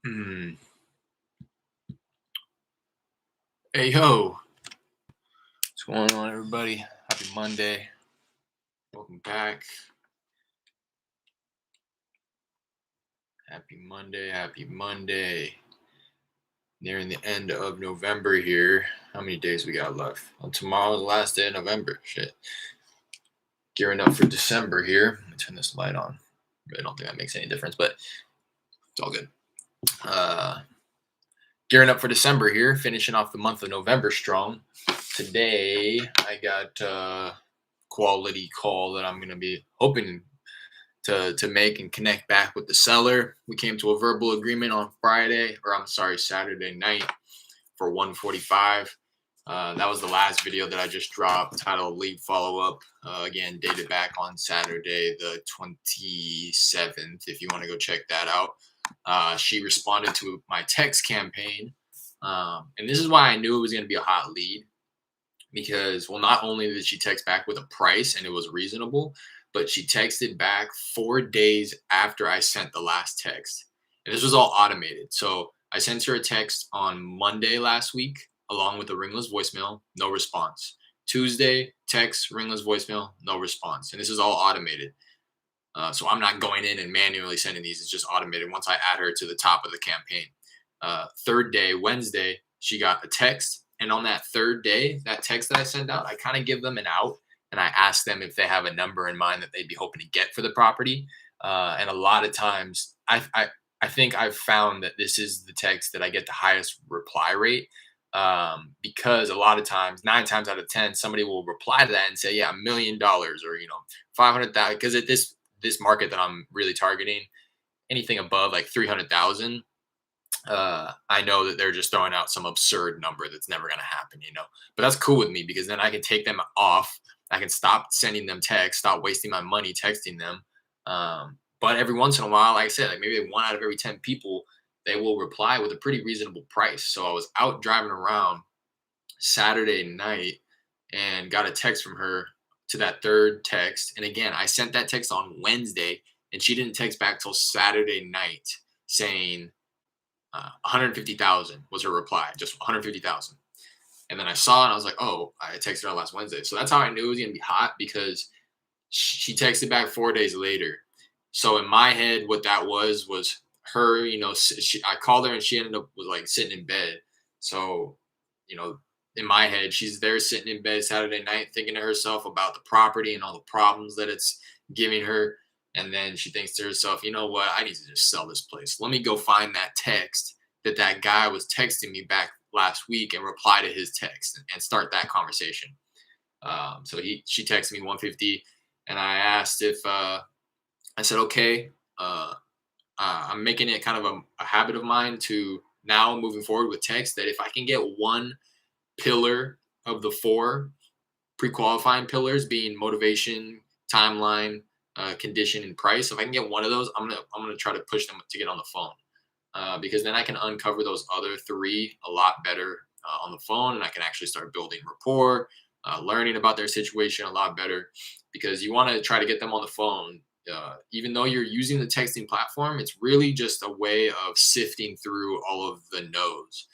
Hmm. Hey, yo. What's going on, everybody? Happy Monday. Welcome back. Happy Monday. Happy Monday. Nearing the end of November here. How many days we got left? Well, tomorrow's the last day of November. Shit. Gearing up for December here. Let me turn this light on. Really don't think that makes any difference, but it's all good. Gearing up for December here. Finishing off the month of November strong. Today, I got a quality call that I'm going to be hoping to make and connect back with the seller. We came to a verbal agreement on Saturday night for 145. That was the last video that I just dropped, titled Lead Follow Up. Again, dated back on Saturday, the 27th, if you want to go check that out. She responded to my text campaign. And this is why I knew it was going to be a hot lead. Because, well, not only did she text back with a price and it was reasonable, but she texted back 4 days after I sent the last text. And this was all automated. So I sent her a text on Monday last week, along with a ringless voicemail, no response. Tuesday, text, ringless voicemail, no response. And this is all automated. So I'm not going in and manually sending these. It's just automated once I add her to the top of the campaign. Third day, Wednesday, she got a text. And on that third day, that text that I send out, I kind of give them an out and I ask them if they have a number in mind that they'd be hoping to get for the property. And a lot of times, I think I've found that this is the text that I get the highest reply rate, because a lot of times, 9 times out of 10, somebody will reply to that and say, "Yeah, $1 million," or 500,000. Because at this market that I'm really targeting, anything above like 300,000, I know that they're just throwing out some absurd number that's never going to happen. But that's cool with me because then I can take them off. I can stop sending them texts, stop wasting my money texting them. But every once in a while, like I said, like maybe 1 out of every 10 people, they will reply with a pretty reasonable price. So I was out driving around Saturday night and got a text from her to that third text. And again, I sent that text on Wednesday and she didn't text back till Saturday night saying, 150,000 was her reply, just 150,000. And then I saw it and I was like, oh, I texted her last Wednesday. So that's how I knew it was going to be hot, because she texted back 4 days later. So in my head, what that was her, I called her and she ended up was like sitting in bed. So, you know, in my head, she's there sitting in bed Saturday night thinking to herself about the property and all the problems that it's giving her. And then she thinks to herself, you know what? I need to just sell this place. Let me go find that text that guy was texting me back last week and reply to his text and start that conversation. So she texted me 150, and I asked if I said, okay, I'm making it kind of a habit of mine to now moving forward with text, that if I can get one pillar of the four pre-qualifying pillars, being motivation, timeline, condition, and price, if I can get one of those, I'm gonna try to push them to get on the phone, because then I can uncover those other three a lot better on the phone, and I can actually start building rapport, learning about their situation a lot better, because you want to try to get them on the phone. Even though you're using the texting platform, it's really just a way of sifting through all of the no's,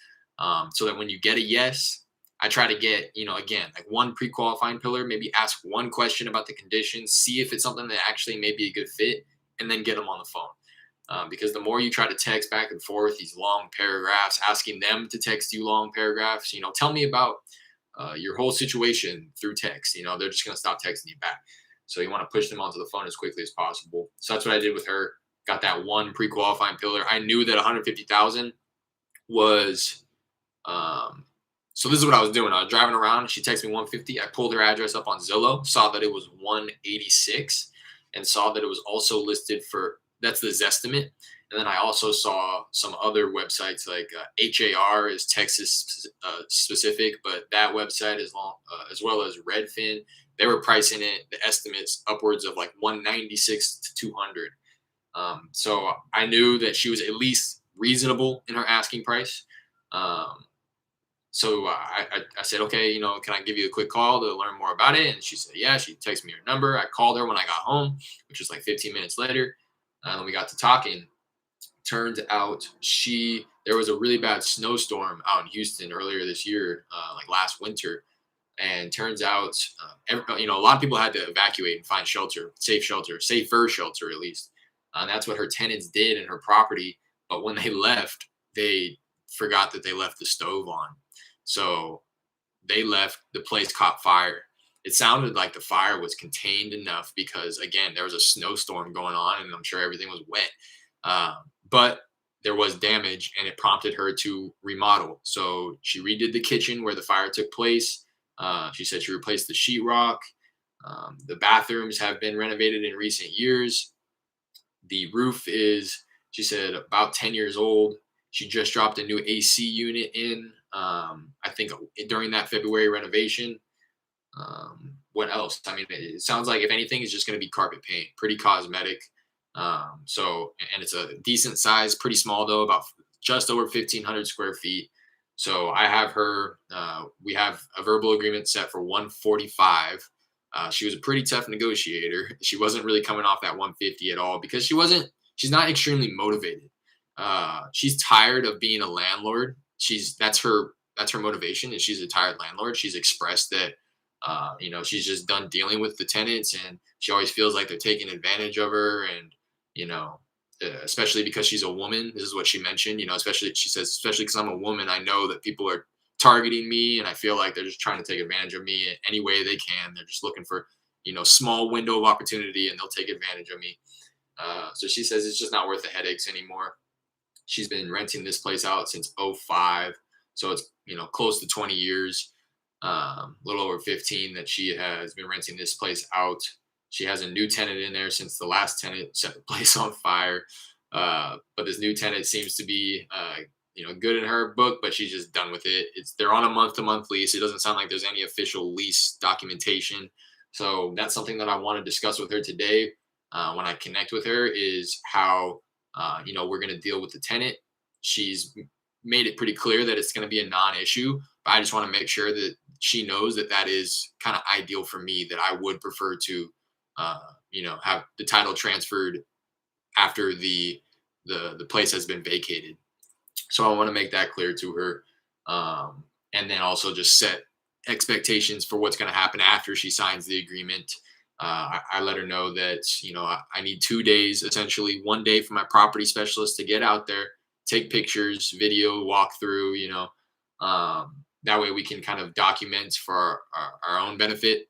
so that when you get a yes, I try to get, again, like one pre-qualifying pillar, maybe ask one question about the conditions, see if it's something that actually may be a good fit, and then get them on the phone. Because the more you try to text back and forth these long paragraphs, asking them to text you long paragraphs, tell me about your whole situation through text, they're just going to stop texting you back. So you want to push them onto the phone as quickly as possible. So that's what I did with her. Got that one pre-qualifying pillar. I knew that 150,000 was, so this is what I was doing. I was driving around. She texted me 150. I pulled her address up on Zillow, saw that it was 186, and saw that it was also listed for, that's the Zestimate. And then I also saw some other websites like HAR is Texas specific, but that website is long, as well as Redfin. They were pricing it, the estimates, upwards of like 196 to 200. So I knew that she was at least reasonable in her asking price. So I said, okay, can I give you a quick call to learn more about it? And she said, yeah. She texted me her number. I called her when I got home, which was like 15 minutes later. And we got to talking. turns out there was a really bad snowstorm out in Houston earlier this year, like last winter, and turns out, a lot of people had to evacuate and find shelter, safer shelter at least. And that's what her tenants did in her property. But when they left, they forgot that they left the stove on. So they left, the place caught fire. It sounded like the fire was contained enough because, again, there was a snowstorm going on, and I'm sure everything was wet. Um, but there was damage, and it prompted her to remodel. So she redid the kitchen where the fire took place. She said she replaced the sheetrock. The bathrooms have been renovated in recent years. The roof is, she said, about 10 years old. She just dropped a new AC unit in, I think, during that February renovation. What else? I mean, it sounds like if anything, it's just going to be carpet paint, pretty cosmetic. And it's a decent size, pretty small though, about just over 1,500 square feet. So I have her. We have a verbal agreement set for 145. She was a pretty tough negotiator. She wasn't really coming off that 150 at all because she's not extremely motivated. She's tired of being a landlord. That's her motivation, and she's a tired landlord. She's expressed that she's just done dealing with the tenants, and she always feels like they're taking advantage of her. And especially because she's a woman, this is what she mentioned. Especially, she says, especially because I'm a woman, I know that people are targeting me, and I feel like they're just trying to take advantage of me in any way they can. They're just looking for small window of opportunity, and they'll take advantage of me. So she says it's just not worth the headaches anymore. She's been renting this place out since '05, so it's close to 20 years, a little over 15 that she has been renting this place out. She has a new tenant in there since the last tenant set the place on fire. But this new tenant seems to be good in her book, but she's just done with it. They're on a month-to-month lease. It doesn't sound like there's any official lease documentation. So that's something that I want to discuss with her today. When I connect with her, is how we're going to deal with the tenant. She's made it pretty clear that it's going to be a non-issue, but I just want to make sure that she knows that that is kind of ideal for me, that I would prefer to have the title transferred after the place has been vacated. So I want to make that clear to her, and then also just set expectations for what's going to happen after she signs the agreement. I let her know that I need 2 days, essentially 1 day for my property specialist to get out there, take pictures, video, walk through. That way we can kind of document for our own benefit.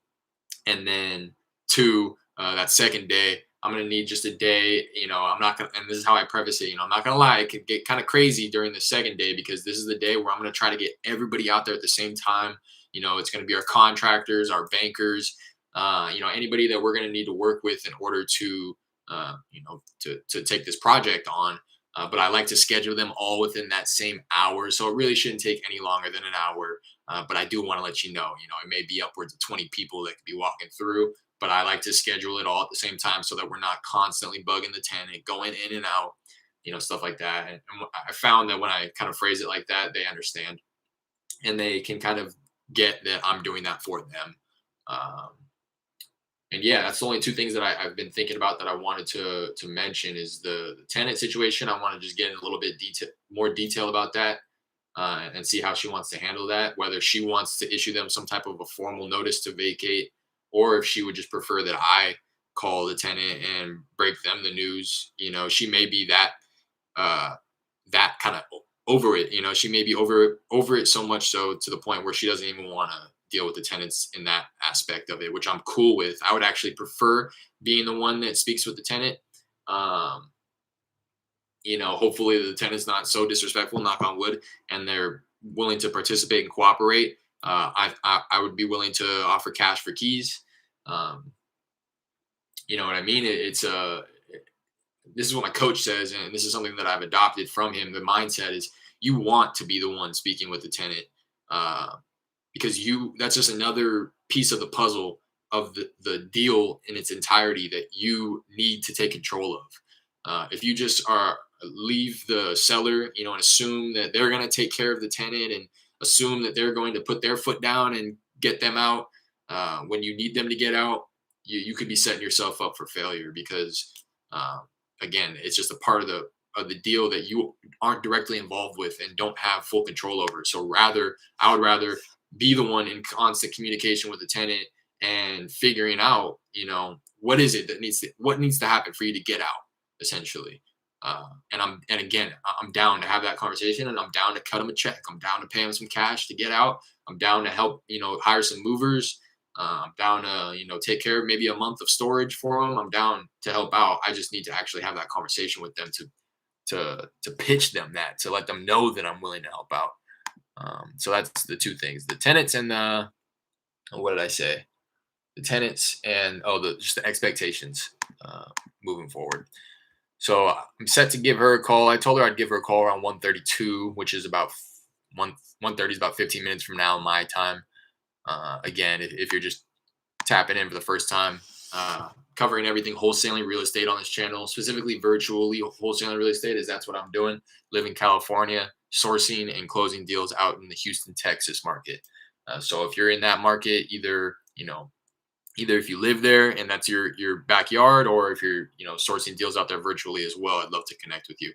And then 2, that second day, I'm going to need just a day. I'm not going to, and this is how I preface it, I'm not going to lie, it could get kind of crazy during the second day, because this is the day where I'm going to try to get everybody out there at the same time. It's going to be our contractors, our bankers, anybody that we're going to need to work with in order to, to take this project on. But I like to schedule them all within that same hour. So it really shouldn't take any longer than an hour. But I do want to let it may be upwards of 20 people that could be walking through, but I like to schedule it all at the same time so that we're not constantly bugging the tenant, going in and out, stuff like that. And I found that when I kind of phrase it like that, they understand, and they can kind of get that I'm doing that for them. And yeah, that's the only 2 things that I've been thinking about that I wanted to mention, is the tenant situation. I want to just get in a little bit more detail about that, and see how she wants to handle that, whether she wants to issue them some type of a formal notice to vacate, or if she would just prefer that I call the tenant and break them the news. She may be that kind of over it. She may be over it so much so to the point where she doesn't even want to deal with the tenants in that aspect of it, which I'm cool with. I would actually prefer being the one that speaks with the tenant. Hopefully the tenant's not so disrespectful, knock on wood, and they're willing to participate and cooperate. I would be willing to offer cash for keys. You know what I mean? This is what my coach says, and this is something that I've adopted from him. The mindset is you want to be the one speaking with the tenant, because that's just another piece of the puzzle of the deal in its entirety that you need to take control of. If you just leave the seller, and assume that they're going to take care of the tenant, and assume that they're going to put their foot down and get them out when you need them to get out, you could be setting yourself up for failure, because again, it's just a part of of the deal that you aren't directly involved with and don't have full control over. So I would rather be the one in constant communication with the tenant and figuring out, what is it that what needs to happen for you to get out, essentially. And again, I'm down to have that conversation, and I'm down to cut them a check. I'm down to pay them some cash to get out. I'm down to help, hire some movers. I'm down to, take care of maybe a month of storage for them. I'm down to help out. I just need to actually have that conversation with them to pitch them that, to let them know that I'm willing to help out. So that's the two things: the tenants and what did I say? The tenants and just the expectations moving forward. So I'm set to give her a call. I told her I'd give her a call around 1:32, which is about 1:30 is about 15 minutes from now, my time. Again, if you're just tapping in for the first time, covering everything wholesaling real estate on this channel, specifically virtually wholesaling real estate, is that's what I'm doing. Live in California, sourcing and closing deals out in the Houston, Texas market. So if you're in that market, either if you live there and that's your backyard, or if you're sourcing deals out there virtually as well, I'd love to connect with you.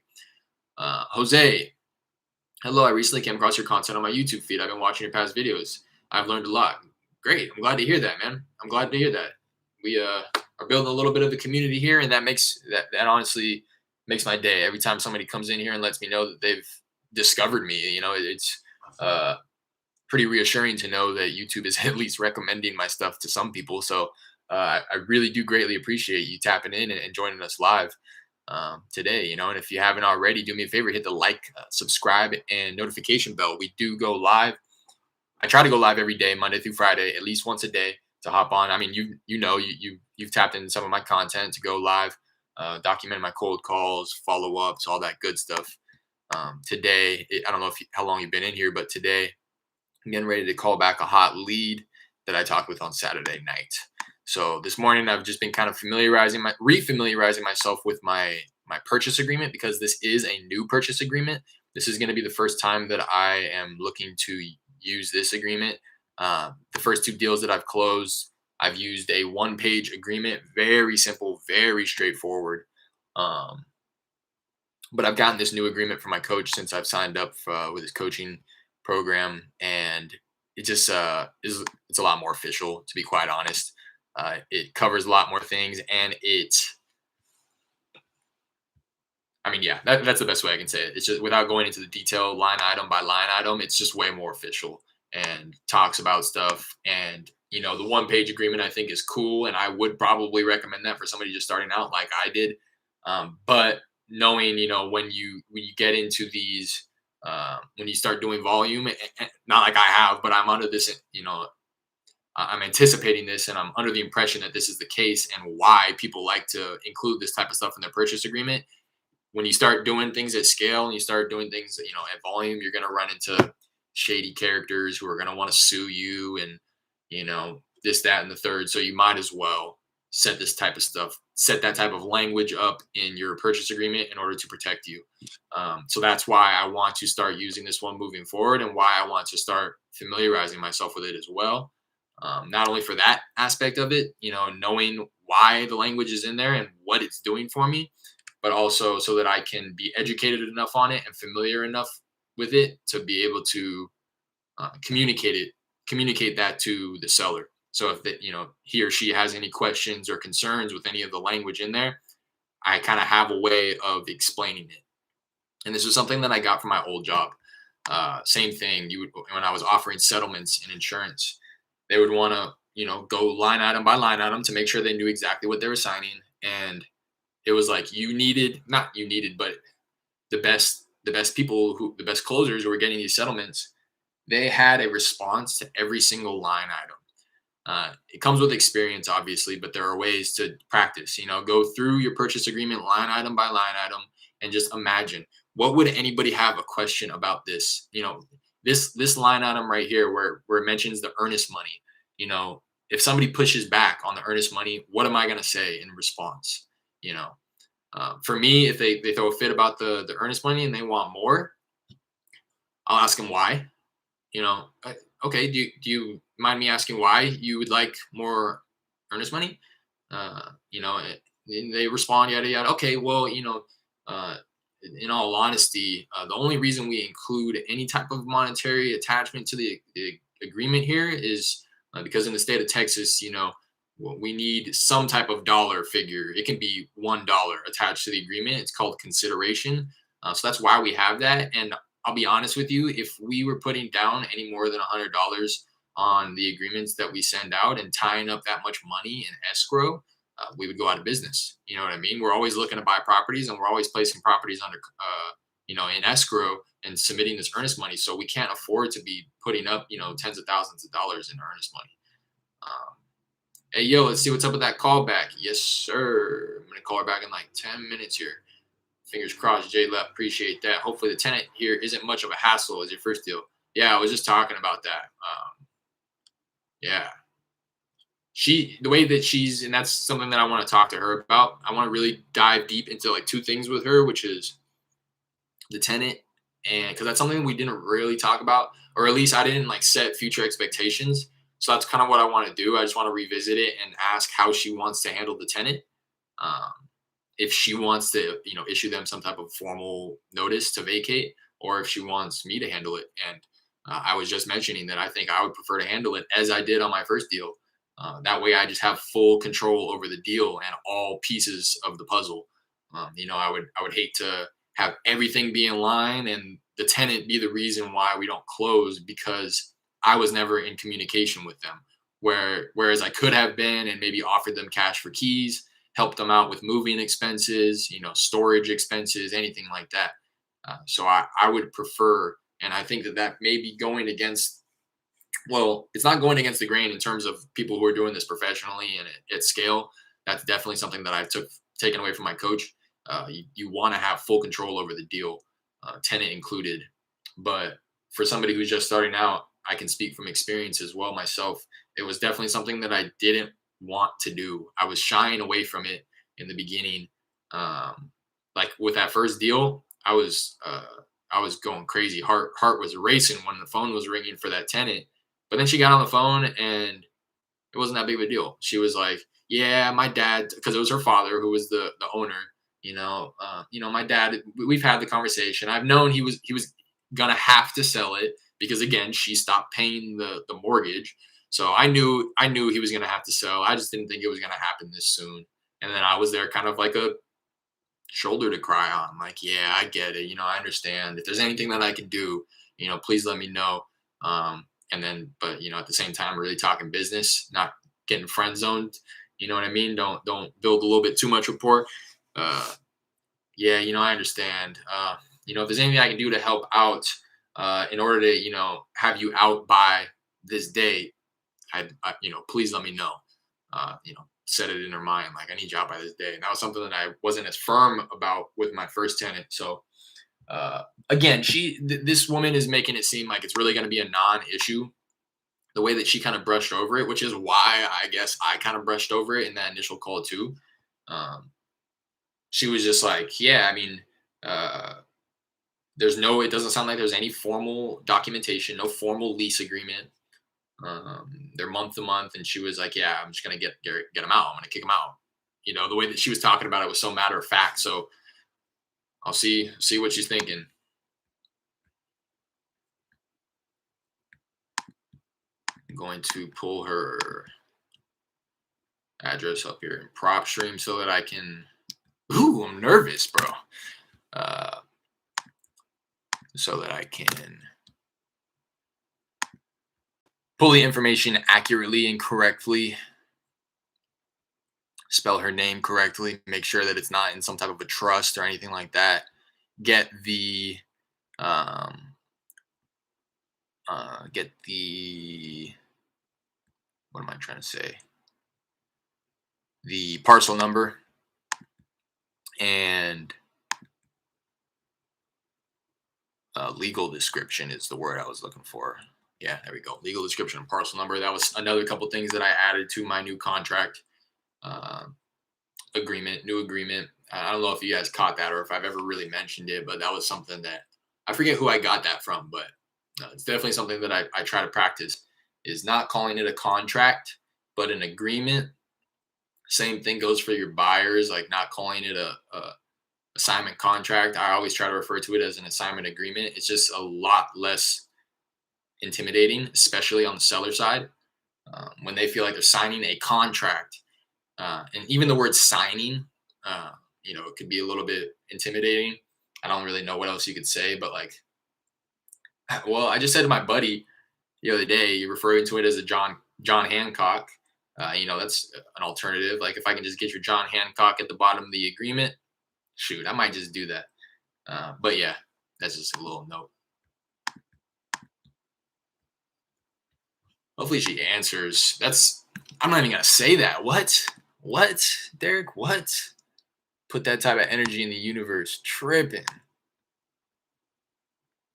Jose, hello. I recently came across your content on my YouTube feed. I've been watching your past videos. I've learned a lot. Great. I'm glad to hear that, man. I'm glad to hear that. We are building a little bit of a community here, and that honestly makes my day. Every time somebody comes in here and lets me know that they've discovered me, it's pretty reassuring to know that YouTube is at least recommending my stuff to some people. So I really do greatly appreciate you tapping in and joining us live today. And if you haven't already, do me a favor, hit the like, subscribe, and notification bell. We do go live. I try to go live every day, Monday through Friday, at least once a day, to hop on. I mean, you've tapped into some of my content to go live, document my cold calls, follow ups, all that good stuff. Today, I don't know how long you've been in here, but today I'm getting ready to call back a hot lead that I talked with on Saturday night. So this morning I've just been kind of refamiliarizing myself with my purchase agreement, because this is a new purchase agreement. This is going to be the first time that I am looking to use this agreement. The first two deals that I've closed, I've used a one-page agreement, very simple, very straightforward. But I've gotten this new agreement from my coach since I've signed up with his coaching program, and it just it's a lot more official, to be quite honest. It covers a lot more things, and that's the best way I can say it. It's just, without going into the detail line item by line item, it's just way more official and talks about stuff. And the one-page agreement I think is cool, and I would probably recommend that for somebody just starting out like I did. But knowing, when you get into these, when you start doing volume, not like I have, but I'm under this, I'm anticipating this, and I'm under the impression that this is the case, and why people like to include this type of stuff in their purchase agreement. When you start doing things at scale and you start doing things, at volume, you're going to run into shady characters who are going to want to sue you, and, this, that, and the third. So you might as well set that type of language up in your purchase agreement in order to protect you. So that's why I want to start using this one moving forward, and why I want to start familiarizing myself with it as well. Not only for that aspect of it, knowing why the language is in there and what it's doing for me, but also so that I can be educated enough on it and familiar enough with it to be able to communicate that to the seller. So if he or she has any questions or concerns with any of the language in there, I kind of have a way of explaining it. And this was something that I got from my old job. Same thing. When I was offering settlements in insurance, they would want to, go line item by line item to make sure they knew exactly what they were signing. And it was like but the best people, the best closers who were getting these settlements, they had a response to every single line item. It comes with experience, obviously, but there are ways to practice. Go through your purchase agreement line item by line item, and just imagine, what would anybody have a question about this? This line item right here, where it mentions the earnest money. If somebody pushes back on the earnest money, what am I going to say in response? For me, if they throw a fit about the earnest money and they want more, I'll ask them why. Okay, do you mind me asking why you would like more earnest money? And they respond, yada yada. Okay, well, in all honesty, the only reason we include any type of monetary attachment to the agreement here is because in the state of Texas, we need some type of dollar figure. It can be $1 attached to the agreement. It's called consideration. So that's why we have that. And I'll be honest with you, if we were putting down any more than $100 on the agreements that we send out and tying up that much money in escrow, we would go out of business. You know what I mean? We're always looking to buy properties, and we're always placing properties under, in escrow and submitting this earnest money. So we can't afford to be putting up, tens of thousands of dollars in earnest money. Um, Hey, yo, let's see what's up with that call back. Yes, sir. I'm gonna call her back in like 10 minutes here. Fingers crossed, J Lep. Appreciate that. Hopefully, the tenant here isn't much of a hassle as your first deal. Yeah, I was just talking about that. Yeah, the way that she's, and that's something that I want to talk to her about. I want to really dive deep into like two things with her, which is the tenant, and because that's something we didn't really talk about, or at least I didn't like set future expectations. So that's kind of what I want to do. I just want to revisit it and ask how she wants to handle the tenant. Um, if she wants to, issue them some type of formal notice to vacate, or if she wants me to handle it. And I was just mentioning that I think I would prefer to handle it as I did on my first deal. That way, I just have full control over the deal and all pieces of the puzzle. I would hate to have everything be in line and the tenant be the reason why we don't close because I was never in communication with them. Whereas I could have been and maybe offered them cash for keys, helped them out with moving expenses, storage expenses, anything like that. So I would prefer, and I think that may be going against, well, it's not going against the grain in terms of people who are doing this professionally and at scale. That's definitely something that I've taken away from my coach. You want to have full control over the deal, tenant included. But for somebody who's just starting out, I can speak from experience as well myself. It was definitely something that I didn't want to do. I was shying away from it in the beginning. Like with that first deal, I was going crazy. Heart was racing when the phone was ringing for that tenant. But then she got on the phone and it wasn't that big of a deal. She was like, "Yeah, my dad," because it was her father who was the owner. My dad. We've had the conversation. I've known he was gonna have to sell it because again, she stopped paying the mortgage. So I knew he was gonna have to sell. I just didn't think it was gonna happen this soon. And then I was there kind of like a shoulder to cry on. Like, yeah, I get it. I understand. If there's anything that I can do, please let me know. And then, but at the same time, really talking business, not getting friend zoned. You know what I mean? Don't build a little bit too much rapport. Yeah, I understand. If there's anything I can do to help out, in order to, have you out by this date, please let me know. Set it in her mind, like I need you out by this day. And that was something that I wasn't as firm about with my first tenant. So, again, this woman is making it seem like it's really going to be a non-issue. The way that she kind of brushed over it, which is why I guess I kind of brushed over it in that initial call too. Um, she was just like, yeah, I mean, it doesn't sound like there's any formal documentation, no formal lease agreement. They're month to month, and she was like, "Yeah, I'm just gonna get him out. I'm gonna kick him out." The way that she was talking about it was so matter of fact. So I'll see what she's thinking. I'm going to pull her address up here in prop stream so that I can. Ooh, I'm nervous, bro. So that I can pull the information accurately and correctly, spell her name correctly, make sure that it's not in some type of a trust or anything like that. Get the what am I trying to say? The parcel number and legal description is the word I was looking for. Yeah, there we go. Legal description and parcel number. That was another couple things that I added to my new contract new agreement. I don't know if you guys caught that or if I've ever really mentioned it, but that was something that I forget who I got that from, but it's definitely something that I try to practice is not calling it a contract, but an agreement. Same thing goes for your buyers, like not calling it assignment contract. I always try to refer to it as an assignment agreement. It's just a lot less intimidating, especially on the seller side, when they feel like they're signing a contract. And even the word signing, uh, it could be a little bit intimidating. I don't really know what else you could say, but like, well, I just said to my buddy the other day, you're referring to it as a John Hancock. That's an alternative. Like, if I can just get your John Hancock at the bottom of the agreement, shoot, I might just do that. But yeah, that's just a little note. Hopefully she answers. I'm not even gonna say that. What, Derek? What? Put that type of energy in the universe. Tripping.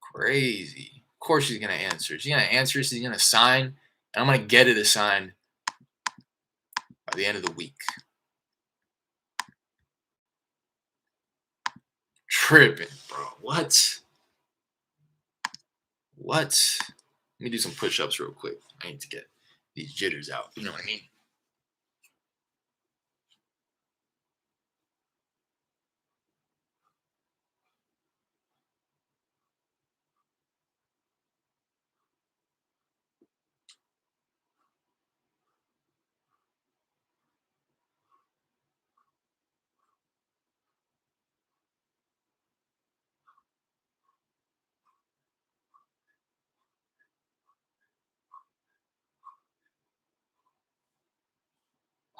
Crazy. Of course she's gonna answer. She's gonna answer. She's gonna sign, and I'm gonna get it assigned by the end of the week. Tripping, bro. What? What? Let me do some push-ups real quick. I need to get these jitters out. You know what I mean?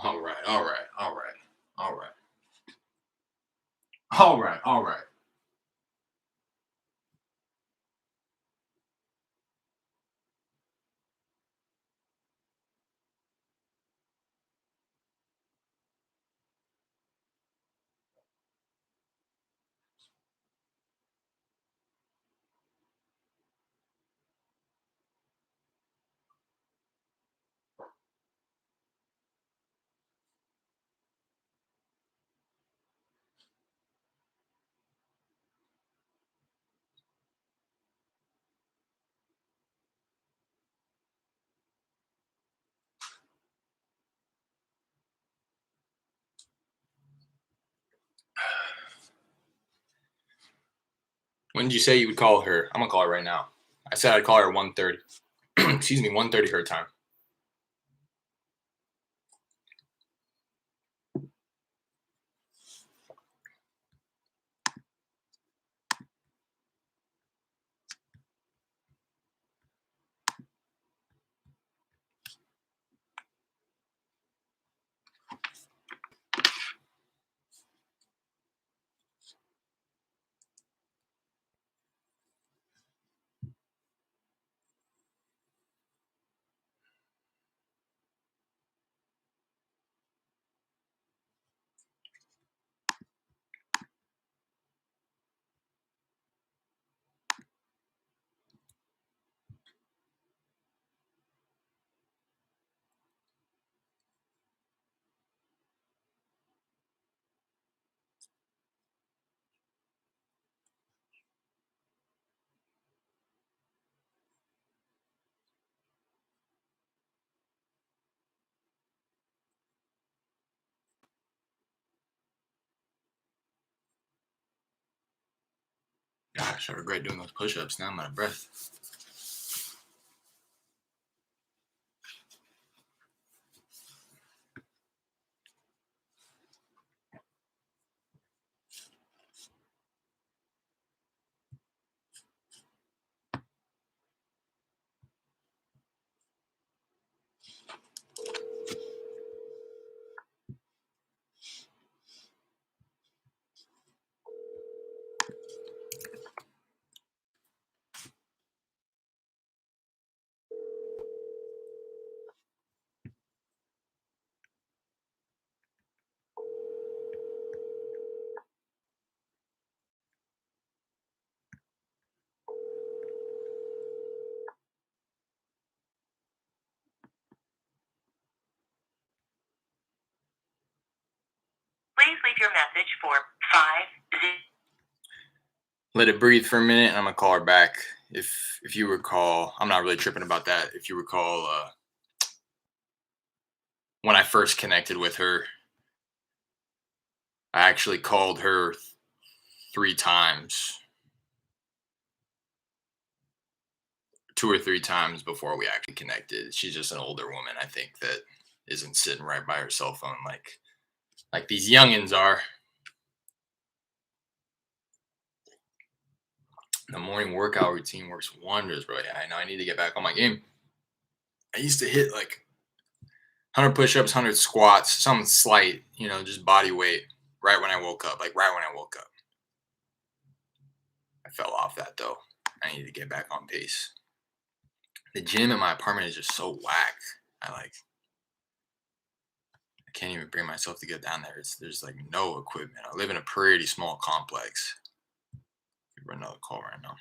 All right, all right, all right, all right, all right, all right. When did you say you would call her? I'm gonna call her right now. I said I'd call her at 1:30. Excuse me, 1:30 her time. Gosh, I regret doing those push-ups. Now I'm out of breath. Please leave your message for 5. Let it breathe for a minute, and I'm gonna call her back. If you recall, I'm not really tripping about that. If you recall, when I first connected with her, I actually called her 3 times, 2 or 3 times before we actually connected. She's just an older woman, I think, that isn't sitting right by her cell phone like these youngins are. The morning workout routine works wonders, bro. Yeah, I know I need to get back on my game. I used to hit like 100 push-ups, 100 squats, something slight, just body weight right when I woke up, like right when I woke up. I fell off that though. I need to get back on pace. The gym in my apartment is just so whack. I can't even bring myself to get down there. There's like no equipment. I live in a pretty small complex. Give her another call right now.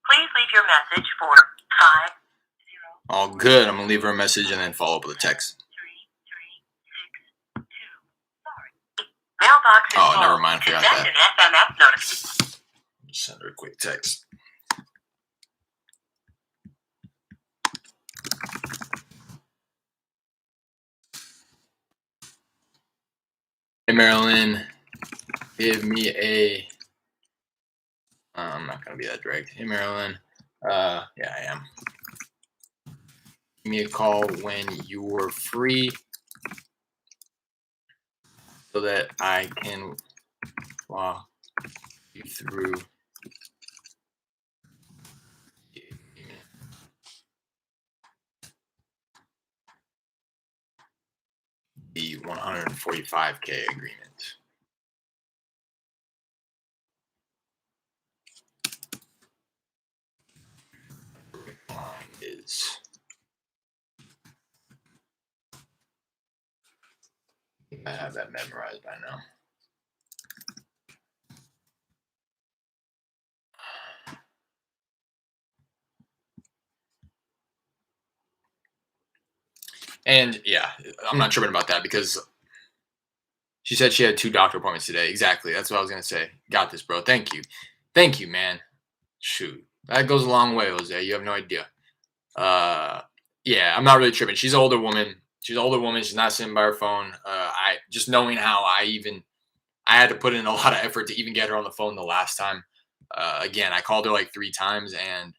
Please leave your message for 5. All good. I'm gonna leave her a message and then follow up with a text. 3362. Mailbox is Oh, full. never mind. I To forgot send that. an SMS notification. Send her a quick text. Hey, Marilyn. Give me a. I'm not gonna be that direct. Hey, Marilyn. Yeah, I am. Give me a call when you're free so that I can walk you through the 145K agreement. Is I have that memorized by now. And yeah, I'm not tripping about that because she said she had 2 doctor appointments today. Exactly. That's what I was gonna say. Got this, bro. Thank you. Thank you, man. Shoot. That goes a long way, Jose. You have no idea. Yeah, I'm not really tripping. She's an older woman. She's an older woman. She's not sitting by her phone. I just knowing how I had to put in a lot of effort to even get her on the phone the last time. Again, I called her like 3 times and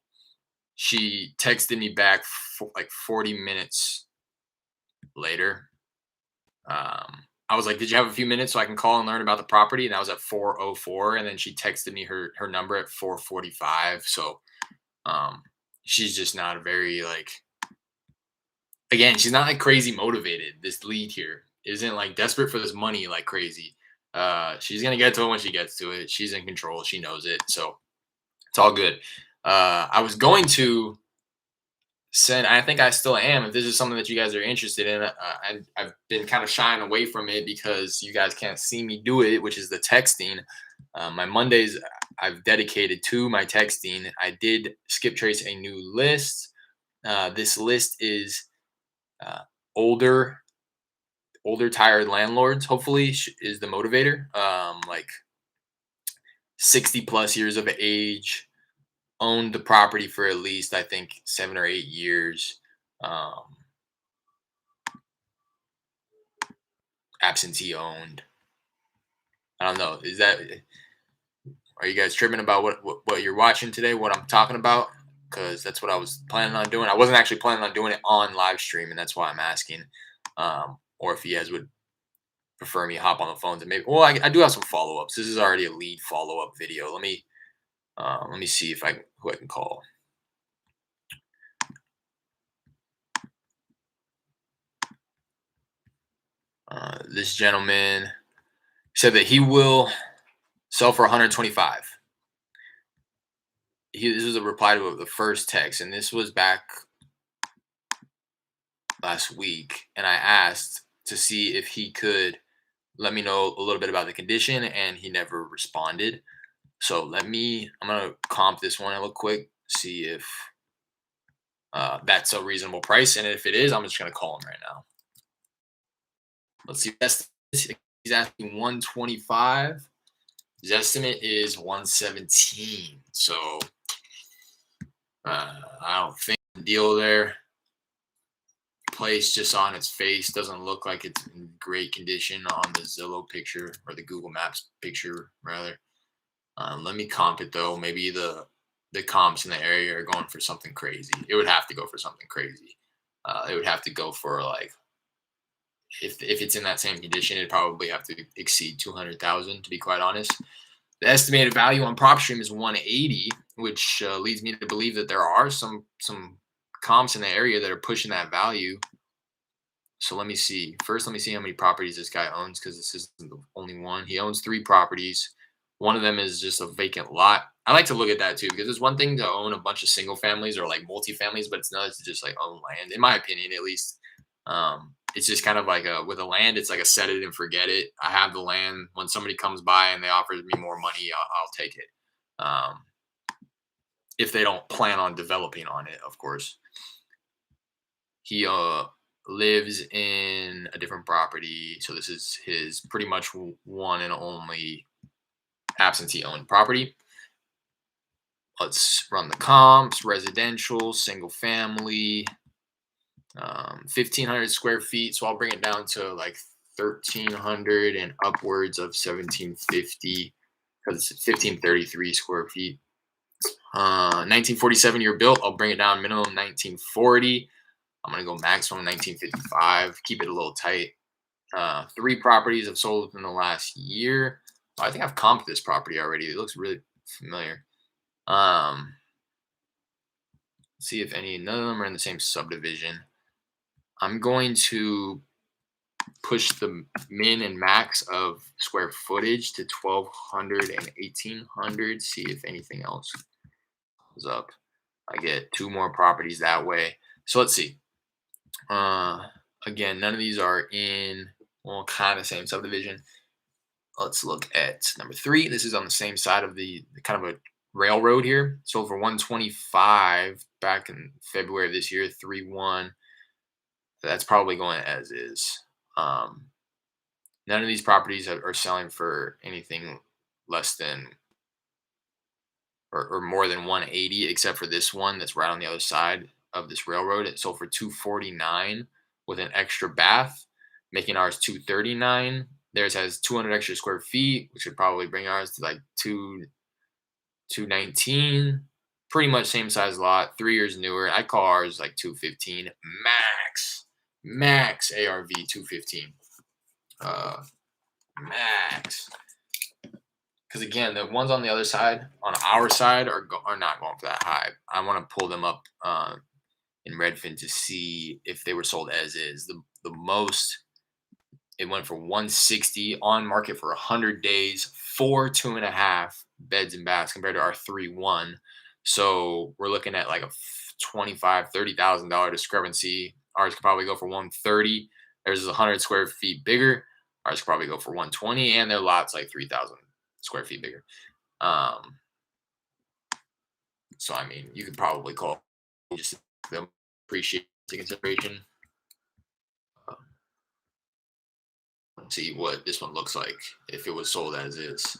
she texted me back like 40 minutes later. I was like, "Did you have a few minutes so I can call and learn about the property?" And that was at 4:04, and then she texted me her number at 4:45. So, she's just not a very like. Again, she's not like crazy motivated. This lead here isn't like desperate for this money like crazy. She's gonna get to it when she gets to it. She's in control. She knows it. So it's all good. I was going to send. I think I still am. If this is something that you guys are interested in, I've been kind of shying away from it because you guys can't see me do it, which is the texting. My Mondays I've dedicated to my texting. I did skip trace a new list. This list is older tired landlords. Hopefully, is the motivator. Like 60 plus years of age, owned the property for at least I think 7 or 8 years. Absentee owned. I don't know. Are you guys tripping about what you're watching today? What I'm talking about? Because that's what I was planning on doing. I wasn't actually planning on doing it on live stream, and that's why I'm asking. Or if you guys would prefer me hop on the phones and maybe. Well, I do have some follow ups. This is already a lead follow up video. Let me see if who I can call. This gentleman said that he will sell for 125. This was a reply to the first text, and this was back last week, and I asked to see if he could let me know a little bit about the condition, and he never responded. So I'm gonna comp this one real quick, see if that's a reasonable price, and if it is, I'm just gonna call him right now. Let's see. He's asking 125. His estimate is 117. So I don't think the deal there. Place just on its face doesn't look like it's in great condition on the Zillow picture or the Google Maps picture rather. Let me comp it though. Maybe the comps in the area are going for something crazy. It would have to go for something crazy. It would have to go for like if it's in that same condition, it'd probably have to exceed 200,000 to be quite honest. The estimated value on PropStream is 180, which leads me to believe that there are some comps in the area that are pushing that value. So let me see. First, let me see how many properties this guy owns because this isn't the only one. He owns 3 properties. One of them is just a vacant lot. I like to look at that too because it's one thing to own a bunch of single families or like multifamilies, but it's another to just like own land, in my opinion, at least. It's just kind of like with a land, it's like a set it and forget it. I have the land. When somebody comes by and they offers me more money, I'll take it. If they don't plan on developing on it, of course. He lives in a different property, so this is his pretty much one and only absentee owned property. Let's run the comps. Residential, single family, 1,500 square feet. So I'll bring it down to like 1,300 and upwards of 1,750 because it's 1,533 square feet. 1947 year built. I'll bring it down minimum 1940. I'm gonna go maximum 1955. Keep it a little tight. 3 properties have sold within the last year. I think I've comped this property already. It looks really familiar. See if none of them are in the same subdivision. I'm going to push the min and max of square footage to 1,200 and 1,800. See if anything else is up. I get 2 more properties that way. So let's see. Again, none of these are in kind of same subdivision. Let's look at number 3. This is on the same side of the kind of a railroad here. Sold for 125 back in February of this year, 3-1. That's probably going as is. None of these properties are selling for anything less than or more than 180, except for this one that's right on the other side of this railroad. It sold for 249 with an extra bath, making ours 239. Theirs has 200 extra square feet, which would probably bring ours to like 219. Pretty much same size lot, 3 years newer. I call ours like 215 max ARV 215. Max. Because again, the ones on the other side, on our side, are not going for that high. I want to pull them up in Redfin to see if they were sold as is. The most, it went for 160 on market for 100 days, 4 2.5 beds and baths compared to our 3-1. So we're looking at like a $25,000-$30,000 discrepancy. Ours could probably go for 130. Theirs is 100 square feet bigger. Ours could probably go for 120, and their lot's like 3,000 square feet bigger. So I mean, you could probably call just them appreciate the consideration. Let's see what this one looks like if it was sold as is.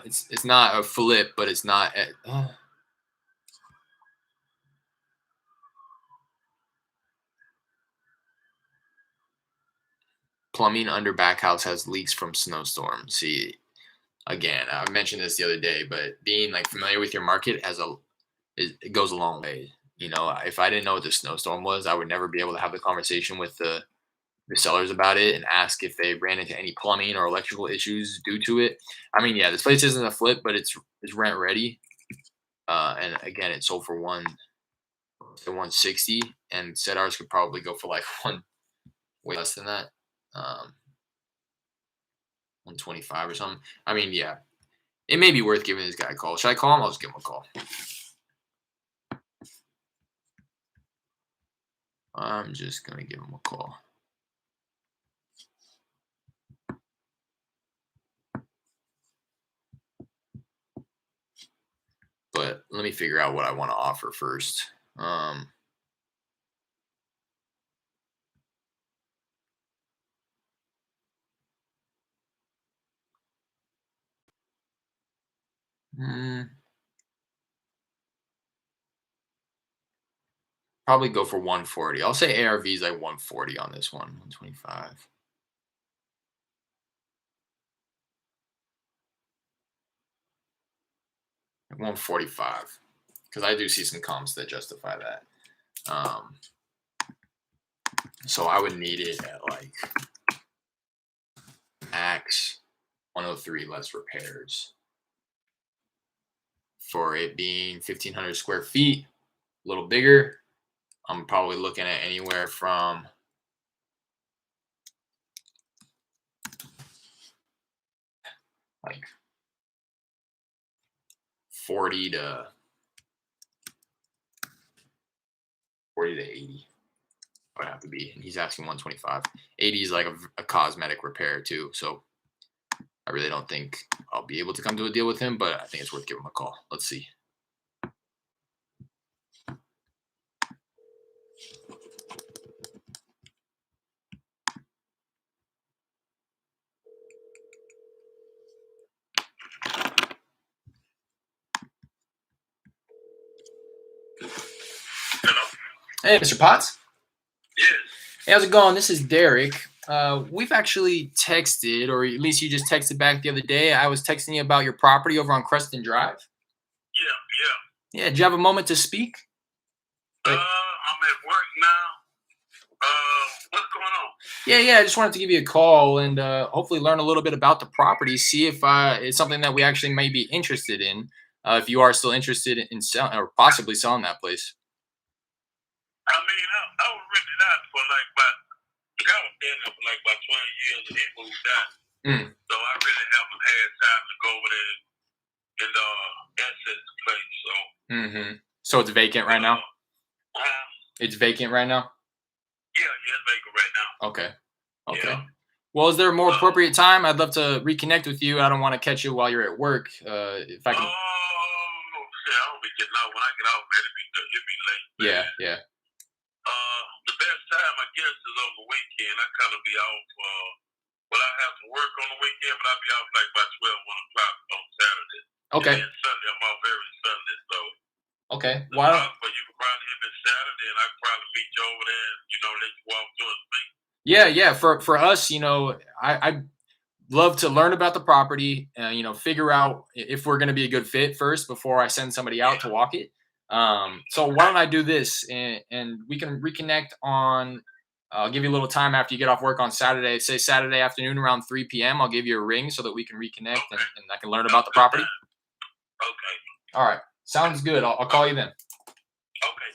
It's not a flip, but it's not at. Plumbing under back house has leaks from snowstorm. See, again, I mentioned this the other day, but being like familiar with your market it goes a long way. You know, if I didn't know what the snowstorm was, I would never be able to have the conversation with the sellers about it and ask if they ran into any plumbing or electrical issues due to it. I mean, yeah, this place isn't a flip, but it's rent ready. And again, it sold for 160, and said ours could probably go for like one way less than that. 125 or something. I mean, yeah, It may be worth giving this guy a call. Should I call him? I'll just give him a call. I'm just gonna give him a call. But let me figure out what I want to offer first. Hmm, Probably go for 140. I'll say ARV is like 140 on this one. 125. Like 145. Because I do see some comps that justify that. So I would need it at like max 103 less repairs for it being 1,500 square feet, a little bigger. I'm probably looking at anywhere from like 40 to 80. Would have to be, and he's asking 125. 80 is like a cosmetic repair too, so I really don't think I'll be able to come to a deal with him, but I think it's worth giving him a call. Let's see. Hello? Hey, Mr. Potts. Yes. Hey, how's it going? This is Derek. We've actually texted, or at least you just texted back the other day. I was texting you about your property over on Creston Drive. Yeah. Yeah, do you have a moment to speak? I'm at work now. What's going on? Yeah. I just wanted to give you a call and hopefully learn a little bit about the property. See if it's something that we actually may be interested in. If you are still interested in selling or possibly selling that place. I mean, I was renting out for like about, I was staying there for like about 20 years and then moved out. Mm. So I really haven't had time to go over there and access the place. So. So it's vacant right now. Uh, It's vacant right now. yeah, it's vacant right now. Okay. Yeah. Well, is there a more appropriate time? I'd love to reconnect with you. I don't want to catch you while you're at work. If I can. Oh, shit, I don't be getting out. When I get out, man, it'd be late. Man. Yeah. The best time, I guess, is on the weekend. I kind of be off. Well, I have to work on the weekend, but I'll be off like by 12, 1 o'clock on Saturday. Okay. And then Sunday, I'm off every Sunday. So. Okay. Why don't? But you could probably hit me Saturday, and I could probably meet you over there, and let you walk through and speak. Yeah. For us, I love to learn about the property. Figure out if we're going to be a good fit first before I send somebody out to walk it. So why don't I do this and we can reconnect on. I'll give you a little time after you get off work on Saturday. Say Saturday afternoon around 3 p.m. I'll give you a ring so that we can reconnect and I can learn about the property. Okay. All right. Sounds good. I'll call you then. Okay.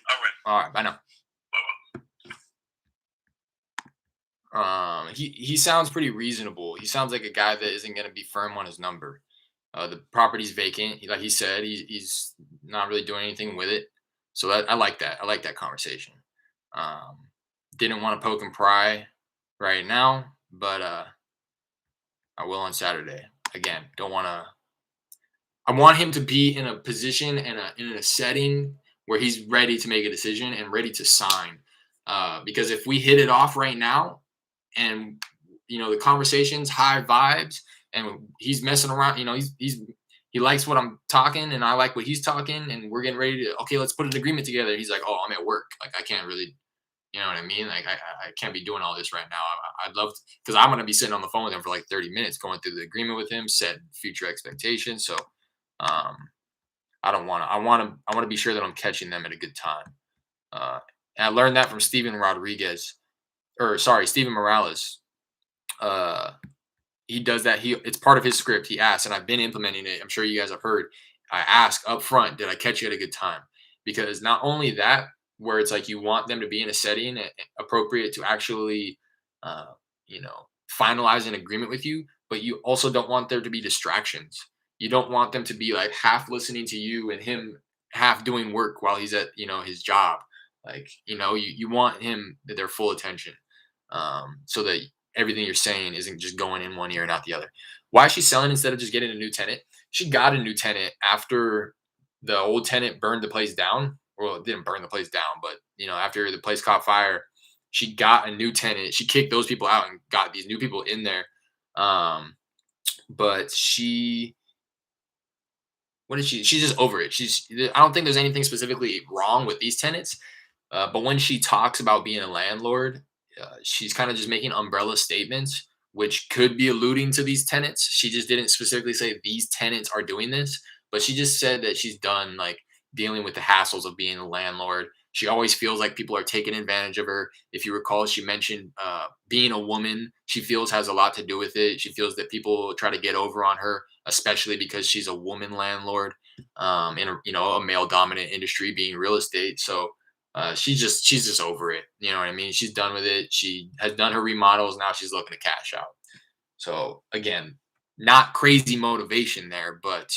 All right. All right. Bye now. Bye-bye. He sounds pretty reasonable. He sounds like a guy that isn't going to be firm on his number. The property's vacant. Like he said, he's not really doing anything with it. So I like that. I like that conversation. Didn't want to poke and pry right now, but I will on Saturday. Again, don't want to. I want him to be in a position and in a setting where he's ready to make a decision and ready to sign. Because if we hit it off right now, and the conversation's high vibes, and he's messing around, he likes what I'm talking, and I like what he's talking, and we're getting ready to let's put an agreement together. He's like, oh, I'm at work, like I can't really. You know what I mean? Like I can't be doing all this right now. I'd love to, because I'm gonna be sitting on the phone with him for like 30 minutes, going through the agreement with him, set future expectations. So, I don't want to. I want to be sure that I'm catching them at a good time. And I learned that from Steven Morales. He does that. It's part of his script. He asks, and I've been implementing it. I'm sure you guys have heard. I ask up front, did I catch you at a good time? Because not only that, where it's like you want them to be in a setting appropriate to actually, finalize an agreement with you, but you also don't want there to be distractions. You don't want them to be like half listening to you and him half doing work while he's at, his job. Like, you want him their full attention, so that everything you're saying isn't just going in one ear and out the other. Why is she selling instead of just getting a new tenant? She got a new tenant after the old tenant burned the place down. Well, it didn't burn the place down, but after the place caught fire, she got a new tenant. She kicked those people out and got these new people in there. But what is she's just over it. I don't think there's anything specifically wrong with these tenants. But when she talks about being a landlord, she's kind of just making umbrella statements, which could be alluding to these tenants. She just didn't specifically say these tenants are doing this, but she just said that she's done like dealing with the hassles of being a landlord. She always feels like people are taking advantage of her. If you recall, she mentioned being a woman, she feels has a lot to do with it. She feels that people try to get over on her, especially because she's a woman landlord, in a male dominant industry being real estate. So she's just over it. You know what I mean? She's done with it. She has done her remodels. Now she's looking to cash out. So again, not crazy motivation there, but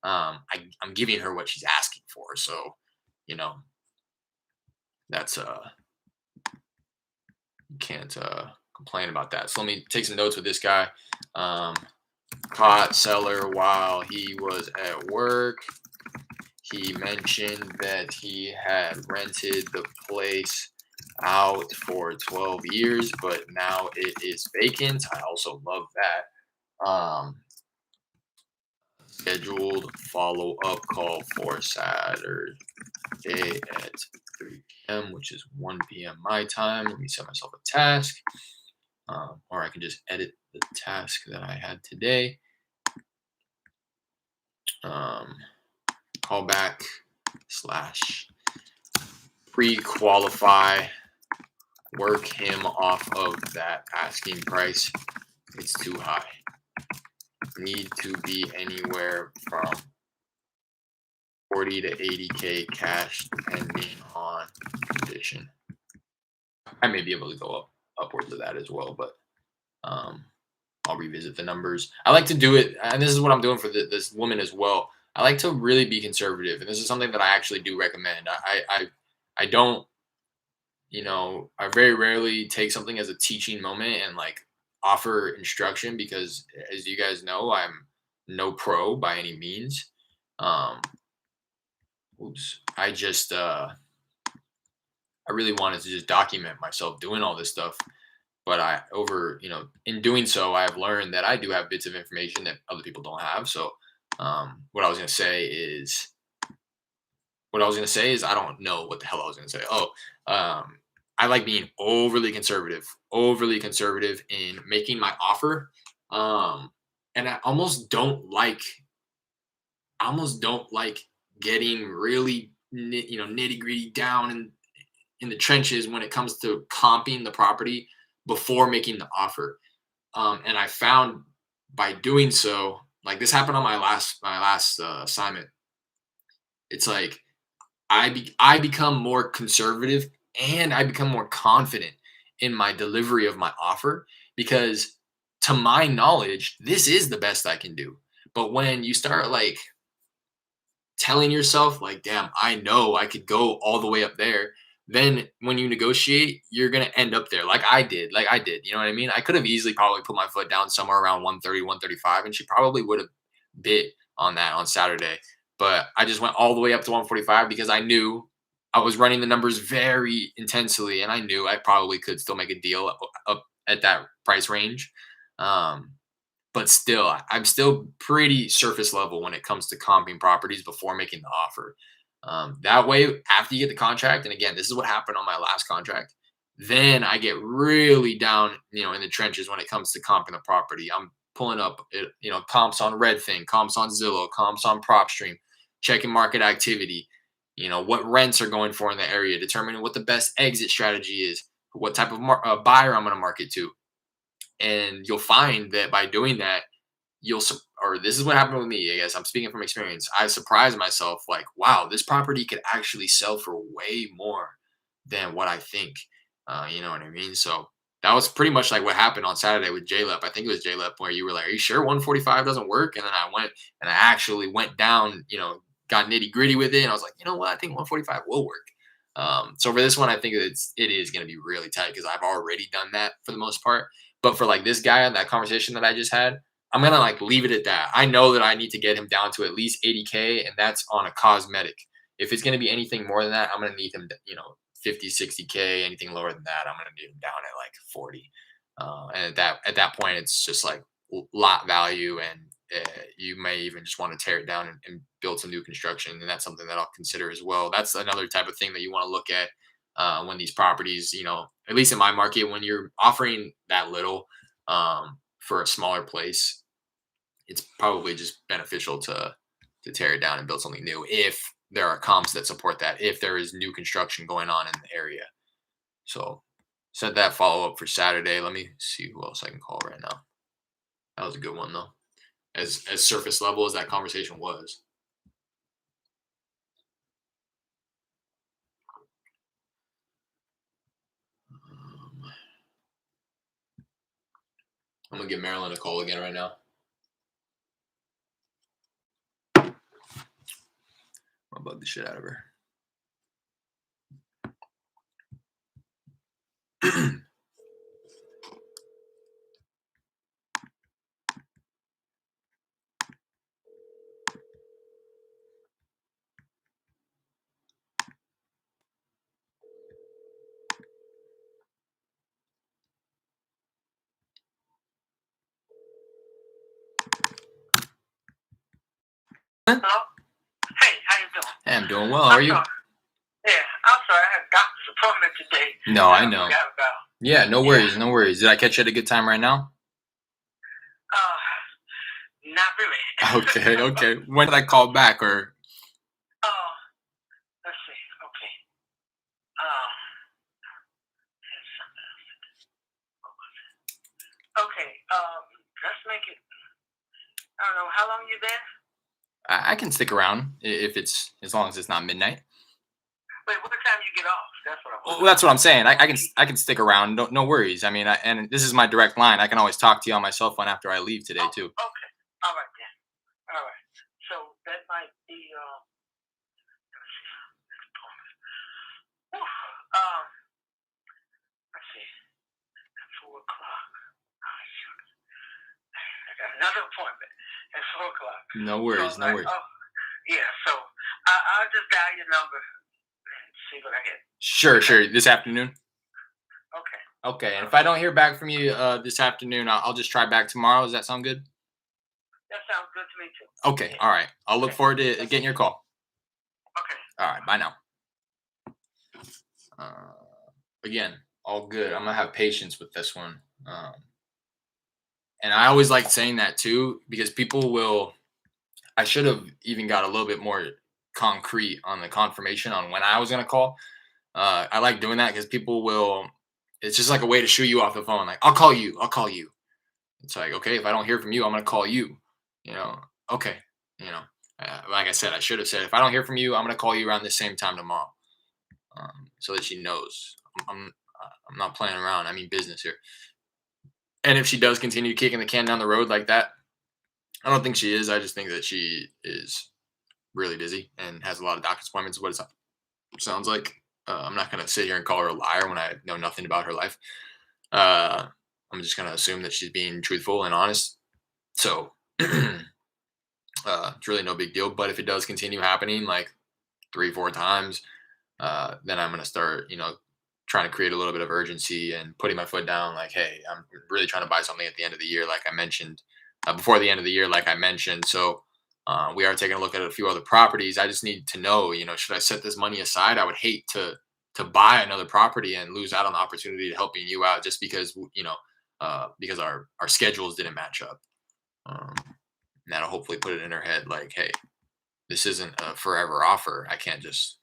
I'm giving her what she's asking for. So, you know, that's you can't complain about that. So let me take some notes with this guy. Um, Caught seller while he was at work. He mentioned that he had rented the place out for 12 years, but now it is vacant. I also love that. Scheduled follow up call for Saturday at 3 p.m., which is 1 p.m. my time. Let me set myself a task, or I can just edit the task that I had today. Callback slash pre-qualify, work him off of that asking price. It's too high. Need to be anywhere from 40 to 80K cash depending on condition. I may be able to go upwards of that as well, but I'll revisit the numbers. I like to do it, and this is what I'm doing for this woman as well. I like to really be conservative, and this is something that I actually do recommend. I don't, I very rarely take something as a teaching moment and like offer instruction because, as you guys know, I'm no pro by any means. I just I really wanted to just document myself doing all this stuff, but in doing so, I've learned that I do have bits of information that other people don't have. So what I was going to say is I don't know what the hell I was going to say. I like being overly conservative in making my offer. And I almost don't like getting really nitty gritty down in the trenches when it comes to comping the property before making the offer. And I found by doing so, like this happened on my last assignment. It's like I become more conservative and I become more confident in my delivery of my offer because, to my knowledge, this is the best I can do. But when you start like telling yourself like, damn, I know I could go all the way up there, then when you negotiate, you're going to end up there like I did, you know what I mean? I could have easily probably put my foot down somewhere around 130, 135, and she probably would have bid on that on Saturday. But I just went all the way up to 145 because I knew I was running the numbers very intensely and I knew I probably could still make a deal up at that price range. Um, but still, I'm still pretty surface level when it comes to comping properties before making the offer. That way, after you get the contract, and again, this is what happened on my last contract, then I get really down, in the trenches when it comes to comping the property. I'm pulling up, comps on Redfin, comps on Zillow, comps on PropStream, checking market activity, what rents are going for in the area, determining what the best exit strategy is, what type of buyer I'm going to market to. And you'll find that by doing that, or this is what happened with me. I guess I'm speaking from experience. I surprised myself like, wow, this property could actually sell for way more than what I think. You know what I mean? So that was pretty much like what happened on Saturday with JLEP. I think it was JLEP where you were like, "Are you sure 145 doesn't work?" And then I went and I actually went down, got nitty gritty with it, and I was like, you know what, I think 145 will work. So for this one, I think it is going to be really tight because I've already done that for the most part. But for like this guy on that conversation that I just had, I'm gonna like leave it at that. I know that I need to get him down to at least 80K, and that's on a cosmetic. If it's gonna be anything more than that, I'm gonna need him, 50, 60K. Anything lower than that, I'm gonna need him down at like 40. And at that point, it's just like lot value, and you may even just want to tear it down and build some new construction, and that's something that I'll consider as well. That's another type of thing that you want to look at when these properties, at least in my market, when you're offering that little for a smaller place, it's probably just beneficial to tear it down and build something new if there are comps that support that, if there is new construction going on in the area. So set that follow up for Saturday. Let me see who else I can call right now. That was a good one though. As surface level as that conversation was. I'm gonna give Marilyn a call again right now. I'll bug the shit out of her. Hello? Hey, how you doing? Hey, I'm doing well. How are you? Yeah, I'm sorry. I had a doctor's appointment today. No, I know. Forgot about. Yeah, no worries, no worries. Did I catch you at a good time right now? Not really. Okay. When did I call back or? Let's see. Okay. Um, okay. Let's make it. I don't know. How long you there? I can stick around if it's as long as it's not midnight. Wait, what time you get off? That's what I want. Well, that's what I'm saying. I can stick around. No worries. I mean, and this is my direct line. I can always talk to you on my cell phone after I leave today too. Okay. All right then. All right. So that might be let's see. Let's see. At 4 o'clock. Oh, shoot. I got another appointment at 4 o'clock. No worries. No worries. Oh, yeah. So I'll just dial your number and see what I get. Sure. This afternoon. Okay. Okay. And if I don't hear back from you this afternoon, I'll just try back tomorrow. Does that sound good? That sounds good to me too. Okay. All right. I'll look forward to getting your call. Okay. All right. Bye now. Again, all good. I'm gonna have patience with this one. And I always like saying that too, because people will. I should have even got a little bit more concrete on the confirmation on when I was gonna call. I like doing that because people will. It's just like a way to shoo you off the phone. Like, I'll call you. It's like, okay, if I don't hear from you, I'm gonna call you. Okay. Like I said, I should have said, if I don't hear from you, I'm gonna call you around the same time tomorrow, so that she knows I'm not playing around. I mean business here. And if she does continue kicking the can down the road like that, I don't think she is. I just think that she is really busy and has a lot of doctor's appointments. What it sounds like. I'm not gonna sit here and call her a liar when I know nothing about her life. I'm just gonna assume that she's being truthful and honest. So it's really no big deal. But if it does continue happening like 3-4 times, then I'm gonna start, trying to create a little bit of urgency and putting my foot down. Like, hey, I'm really trying to buy something at the end of the year, like I mentioned, before the end of the year, like I mentioned. So we are taking a look at a few other properties. I just need to know, should I set this money aside? I would hate to buy another property and lose out on the opportunity to helping you out just because because our schedules didn't match up. That'll hopefully put it in her head like, hey, this isn't a forever offer. I can't just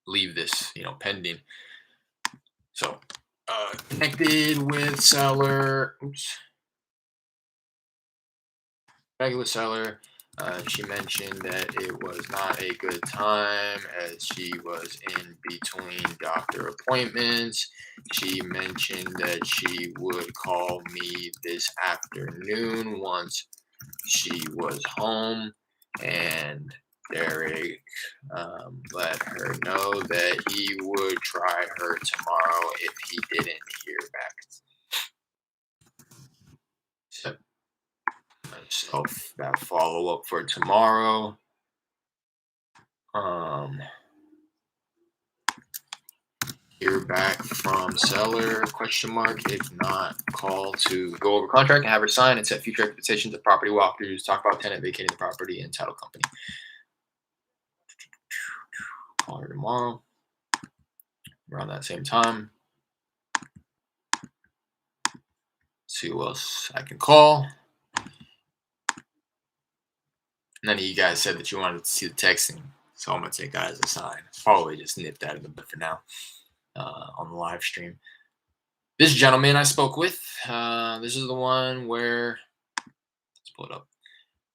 leave this, pending. So connected with seller. Oops. Regular seller. She mentioned that it was not a good time as she was in between doctor appointments She mentioned that she would call me this afternoon once she was home, and Derek let her know that he would try her tomorrow if he didn't hear back. So, that follow up for tomorrow. Hear back from seller, question mark. If not, call to go over contract and have her sign and set future expectations of property walkthroughs, talk about tenant vacating the property and title company. Call her tomorrow around that same time. See who else I can call. None of you guys said that you wanted to see the texting, so I'm gonna take that as a sign. Probably just nip that in the bud for now on the live stream. This gentleman I spoke with, this is the one where, let's pull it up.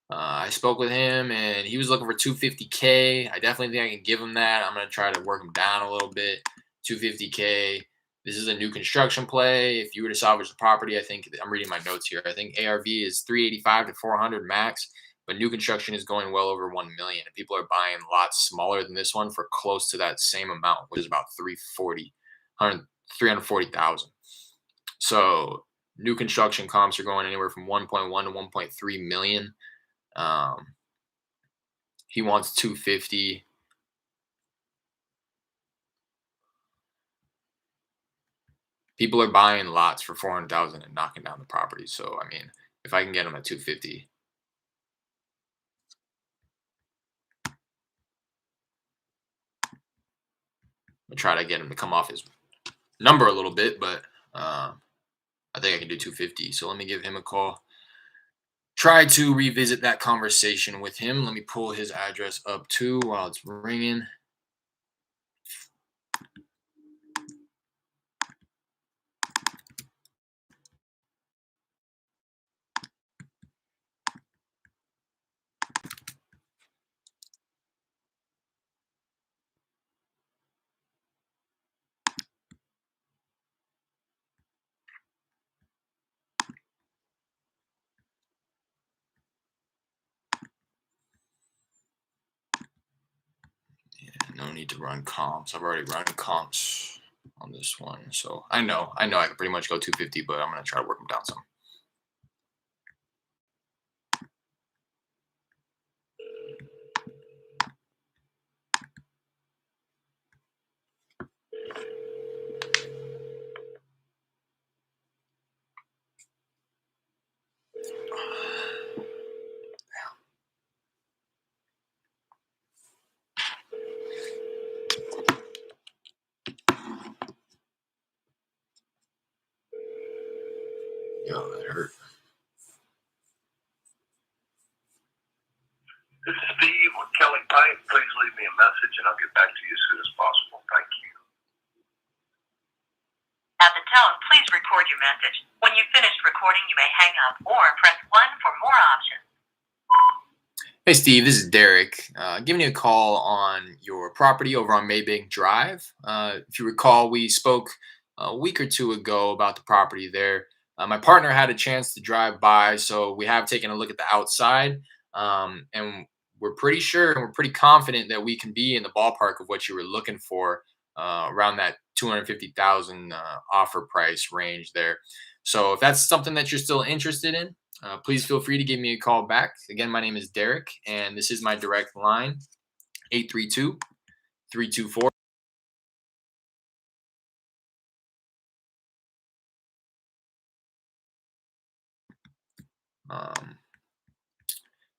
I spoke with him and he was looking for 250K. I definitely think I can give him that. I'm gonna try to work him down a little bit. 250K. This is a new construction play. If you were to salvage the property, I think I'm reading my notes here. I think ARV is 385 to 400 max, but new construction is going well over 1 million. And people are buying lots smaller than this one for close to that same amount, which is about 340,000. So new construction comps are going anywhere from 1.1 to 1.3 million. He wants 250. People are buying lots for 400,000 and knocking down the property. So I mean, if I can get him at 250, I'll try to get him to come off his number a little bit, but I think I can do 250. So let me give him a call. Try to revisit that conversation with him. Let me pull his address up too while it's ringing. No need to run comps. I've already run comps on this one. So I know I can pretty much go 250, but I'm going to try to work them down some. Yo, that hurt. This is Steve with Kelly Pipe. Please leave me a message and I'll get back to you as soon as possible. Thank you. At the tone, please record your message. When you've finished recording, you may hang up or press 1 for more options. Hey, Steve, this is Derek. Giving you a call on your property over on Maybank Drive. If you recall, we spoke a week or two ago about the property there. My partner had a chance to drive by, so we have taken a look at the outside. And we're pretty sure and we're pretty confident that we can be in the ballpark of what you were looking for, around that 250,000 offer price range there. So if that's something that you're still interested in, please feel free to give me a call back. Again, my name is Derek, and this is my direct line, 832 324.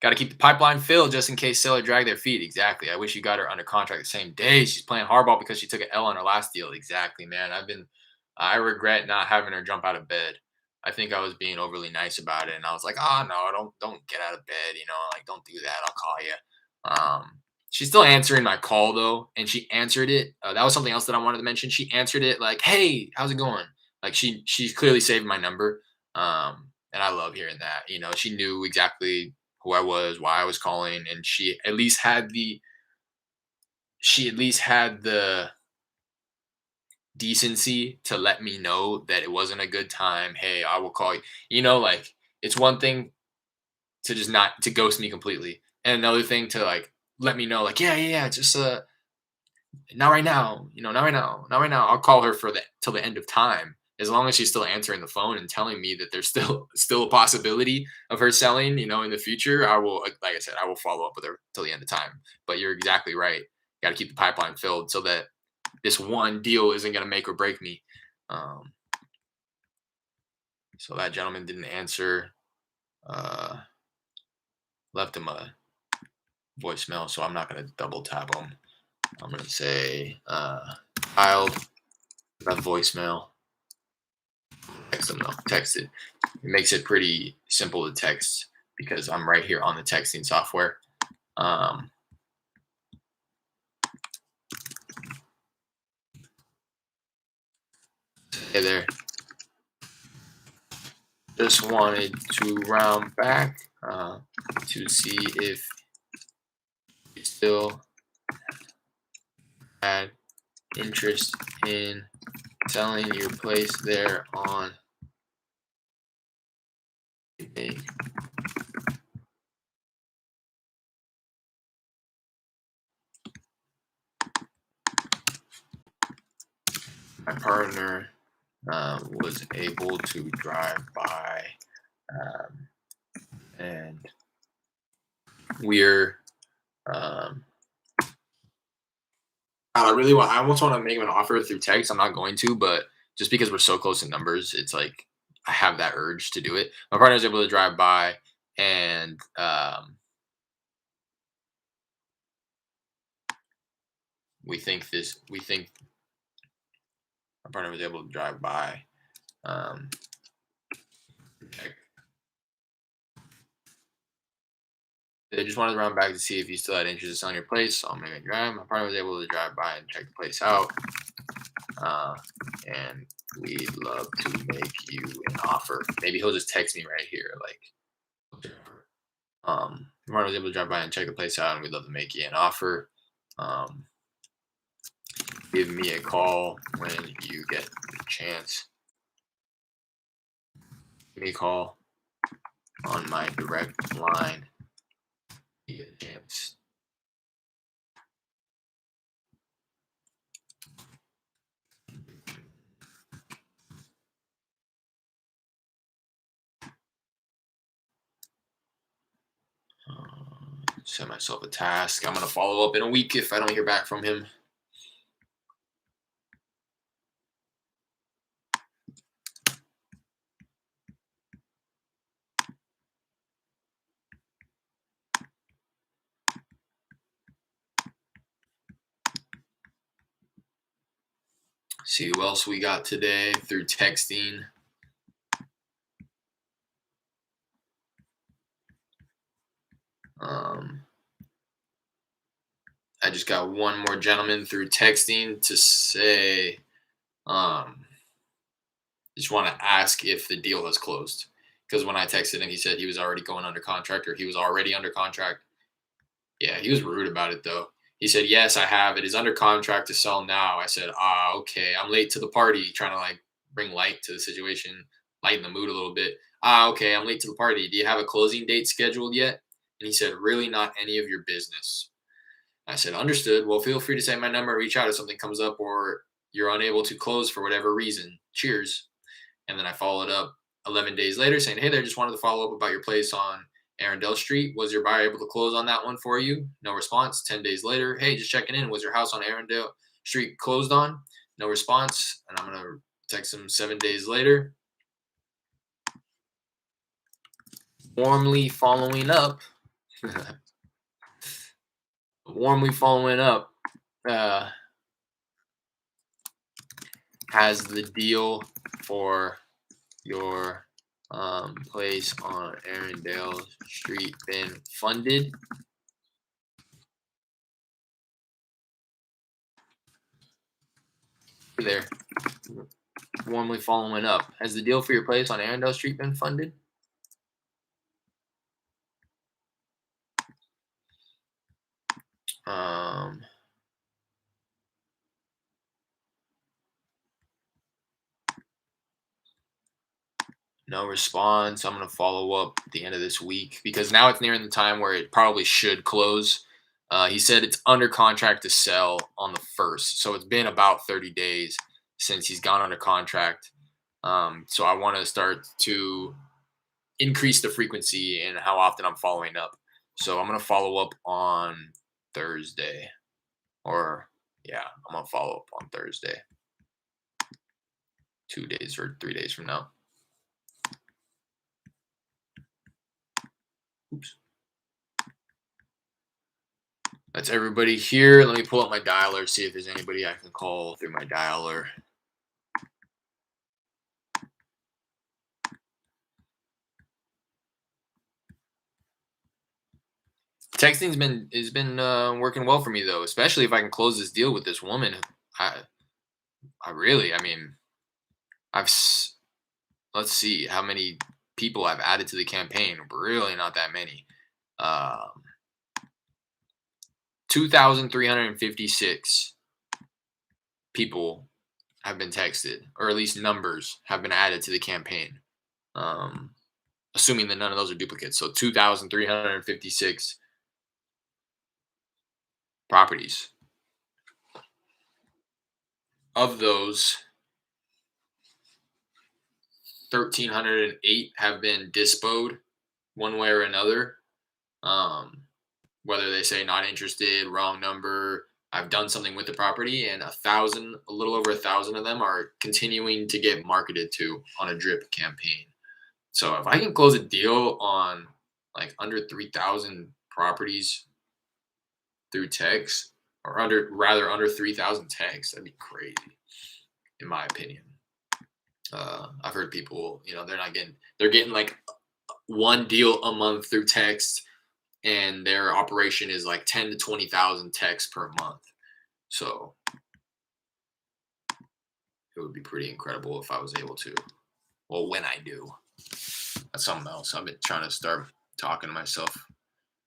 Got to keep the pipeline filled just in case seller drag their feet. Exactly. I wish you got her under contract the same day. She's playing hardball because she took an L on her last deal. Exactly, man. I regret not having her jump out of bed. I think I was being overly nice about it, and I was like, "Oh no, don't get out of bed, like don't do that. I'll call you." She's still answering my call though, and she answered it. That was something else that I wanted to mention. She answered it like, "Hey, how's it going?" Like she's clearly saved my number, and I love hearing that. She knew exactly who I was, why I was calling, and she at least had the decency to let me know that it wasn't a good time. Hey, I will call you. You know, like it's one thing to just not to ghost me completely, and another thing to like let me know, like, yeah, just not right now, not right now. I'll call her for the till the end of time. As long as she's still answering the phone and telling me that there's still a possibility of her selling, in the future, I will, like I said, I will follow up with her till the end of time. But you're exactly right. Got to keep the pipeline filled so that this one deal isn't going to make or break me. Um, so that gentleman didn't answer. Left him a voicemail, so I'm not going to double tap him. I'm going to say, filed that voicemail. Text them though. Text it. It makes it pretty simple to text because I'm right here on the texting software. Hey there. Just wanted to round back to see if you still had interest in selling your place there on a my partner was able to drive by and we're I almost want to make him an offer through text. I'm not going to, but just because we're so close in numbers, it's like I have that urge to do it. My partner was able to drive by and we think my partner was able to drive by. They just wanted to run back to see if you still had interest in selling your place. So I'm gonna drive. My partner was able to drive by and check the place out. And we'd love to make you an offer. Maybe he'll just text me right here, like, my partner was able to drive by and check the place out, and we'd love to make you an offer. Give me a call when you get the chance. Give me a call on my direct line. You get a chance. Set myself a task. I'm gonna follow up in a week if I don't hear back from him. See who else we got today through texting. I just got one more gentleman through texting to say, just want to ask if the deal has closed. Because when I texted him, he said he was already going under contract or he was already under contract. Yeah, he was rude about it though. He said, yes, I have. It is under contract to sell now. I said, okay. I'm late to the party, trying to like bring light to the situation, lighten the mood a little bit. Okay. I'm late to the party. Do you have a closing date scheduled yet? And he said, really not any of your business. I said, understood. Well, feel free to say my number, reach out if something comes up or you're unable to close for whatever reason. Cheers. And then I followed up 11 days later saying, hey there, just wanted to follow up about your place on Arundel Street. Was your buyer able to close on that one for you? No response. 10 days later, hey, just checking in. Was your house on Arundel Street closed on? No response. And I'm going to text him 7 days later. Warmly following up. Has the deal for your place on Arundel Street been funded? There, warmly following up. Has the deal for your place on Arundel Street been funded? No response. I'm gonna follow up at the end of this week because now it's nearing the time where it probably should close. He said it's under contract to sell on the 1st, so it's been about 30 days since he's gone under contract. So I want to start to increase the frequency and how often I'm following up. So I'm gonna follow up on Thursday, or yeah, I'm gonna follow up on Thursday, 2 days or 3 days from now. Oops. That's everybody here. Let me pull up my dialer, see if there's anybody I can call through my dialer. Texting's been working well for me though, especially if I can close this deal with this woman. I mean, let's see how many people I've added to the campaign. Really, not that many. 2,356 people have been texted, or at least numbers have been added to the campaign. Assuming that none of those are duplicates. So 2,356 properties. Of those, 1,308 have been disposed one way or another. Whether they say not interested, wrong number, I've done something with the property, and a little over 1,000 of them are continuing to get marketed to on a drip campaign. So if I can close a deal on like under 3,000 properties through text, or under 3,000 texts, that'd be crazy, in my opinion. I've heard people, they're getting like one deal a month through text, and their operation is like 10 to 20,000 texts per month. So it would be pretty incredible if I was able to. Well, when I do, that's something else. I've been trying to start talking to myself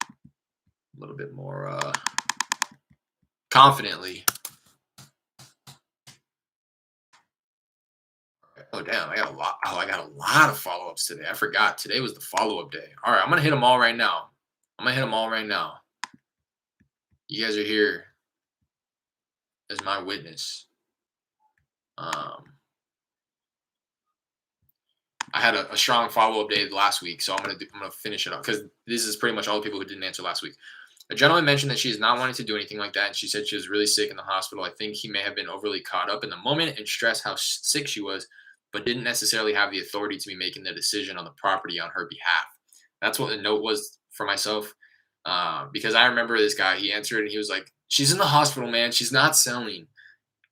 a little bit more confidently. Oh damn! I got a lot. Oh, I got a lot of follow-ups today. I forgot today was the follow-up day. All right, I'm gonna hit them all right now. You guys are here as my witness. I had a strong follow-up day last week, so I'm gonna finish it up because this is pretty much all the people who didn't answer last week. A gentleman mentioned that she is not wanting to do anything like that, and she said she was really sick in the hospital. I think he may have been overly caught up in the moment and stressed how sick she was, but didn't necessarily have the authority to be making the decision on the property on her behalf. That's what the note was for myself, because I remember this guy. He answered and he was like, "She's in the hospital, man. She's not selling."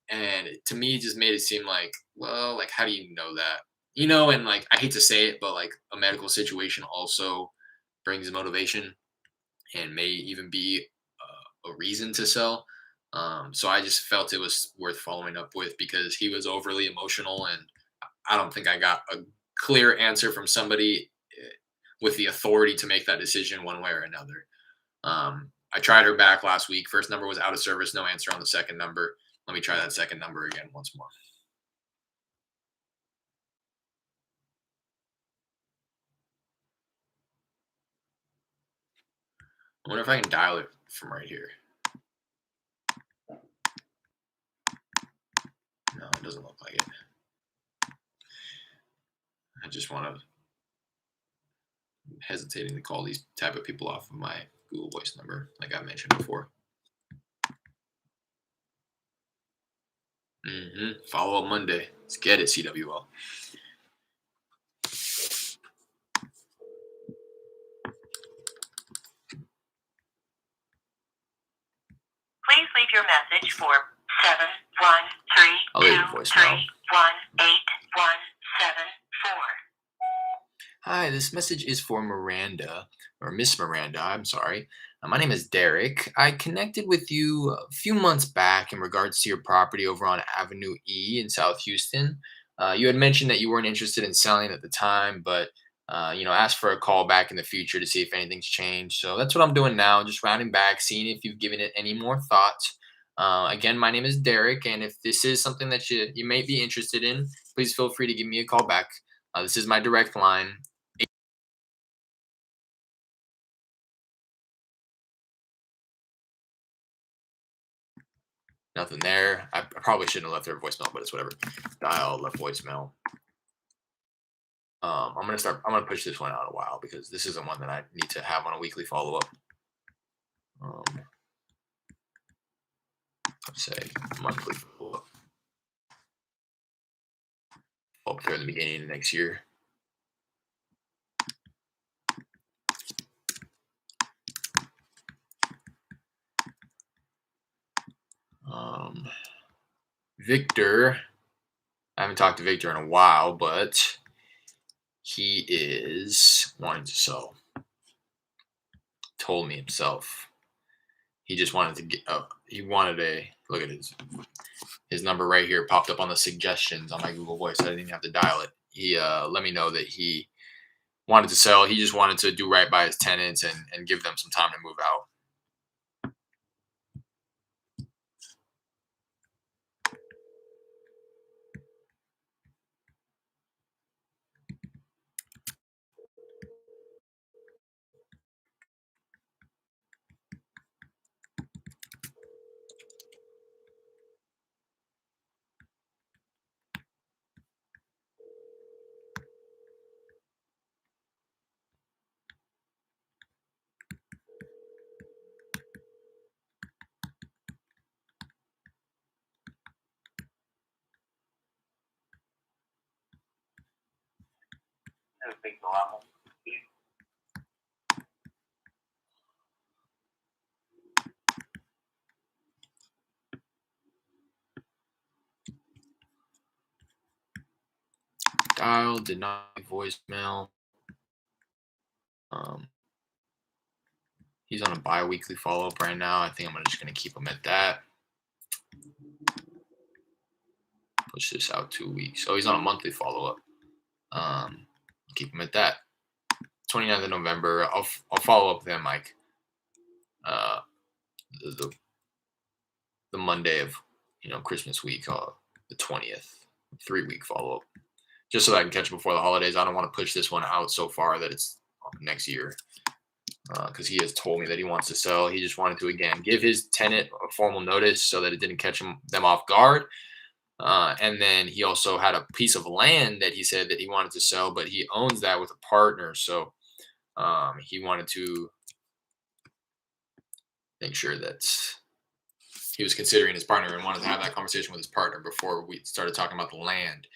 And to me, it just made it seem like, well, like, how do you know that? And like, I hate to say it, but like a medical situation also brings motivation and may even be a reason to sell. So I just felt it was worth following up with because he was overly emotional, and I don't think I got a clear answer from somebody with the authority to make that decision one way or another. I tried her back last week. First number was out of service, no answer on the second number. Let me try that second number again once more. I wonder if I can dial it from right here. No, it doesn't look like it. I just want to hesitating to call these type of people off of my Google Voice number, like I mentioned before. Follow up Monday. Let's get it, CWL. Please leave your message for 713-231-8174. Hi, this message is for Miranda, or Miss Miranda, I'm sorry. My name is Derek. I connected with you a few months back in regards to your property over on Avenue E in South Houston. You had mentioned that you weren't interested in selling at the time, but asked for a call back in the future to see if anything's changed. So that's what I'm doing now, just rounding back, seeing if you've given it any more thought. Again, my name is Derek, and if this is something that you may be interested in, please feel free to give me a call back. This is my direct line. Nothing there. I probably shouldn't have left their voicemail, but it's whatever. Dial, left voicemail. I'm gonna push this one out a while because this isn't one that I need to have on a weekly follow-up. Let's say monthly follow-up. Up there in the beginning of next year. Victor, I haven't talked to Victor in a while, but he is wanting to sell. Told me himself. He just wanted to get up. He wanted look at his number right here popped up on the suggestions on my Google Voice. I didn't even have to dial it. He let me know that he wanted to sell. He just wanted to do right by his tenants and give them some time to move out. Dial, did not leave voicemail. He's on a bi-weekly follow-up right now. I think I'm just gonna keep him at that. Push this out 2 weeks. Oh, he's on a monthly follow-up. Keep him at that. 29th of November. I'll follow up then, Mike. The Monday of Christmas week, the 20th. 3-week follow-up. Just so that I can catch him before the holidays. I don't want to push this one out so far that it's next year. Because he has told me that he wants to sell. He just wanted to, again, give his tenant a formal notice so that it didn't catch them off guard. And then he also had a piece of land that he said that he wanted to sell, but he owns that with a partner. So he wanted to make sure that he was considering his partner and wanted to have that conversation with his partner before we started talking about the land.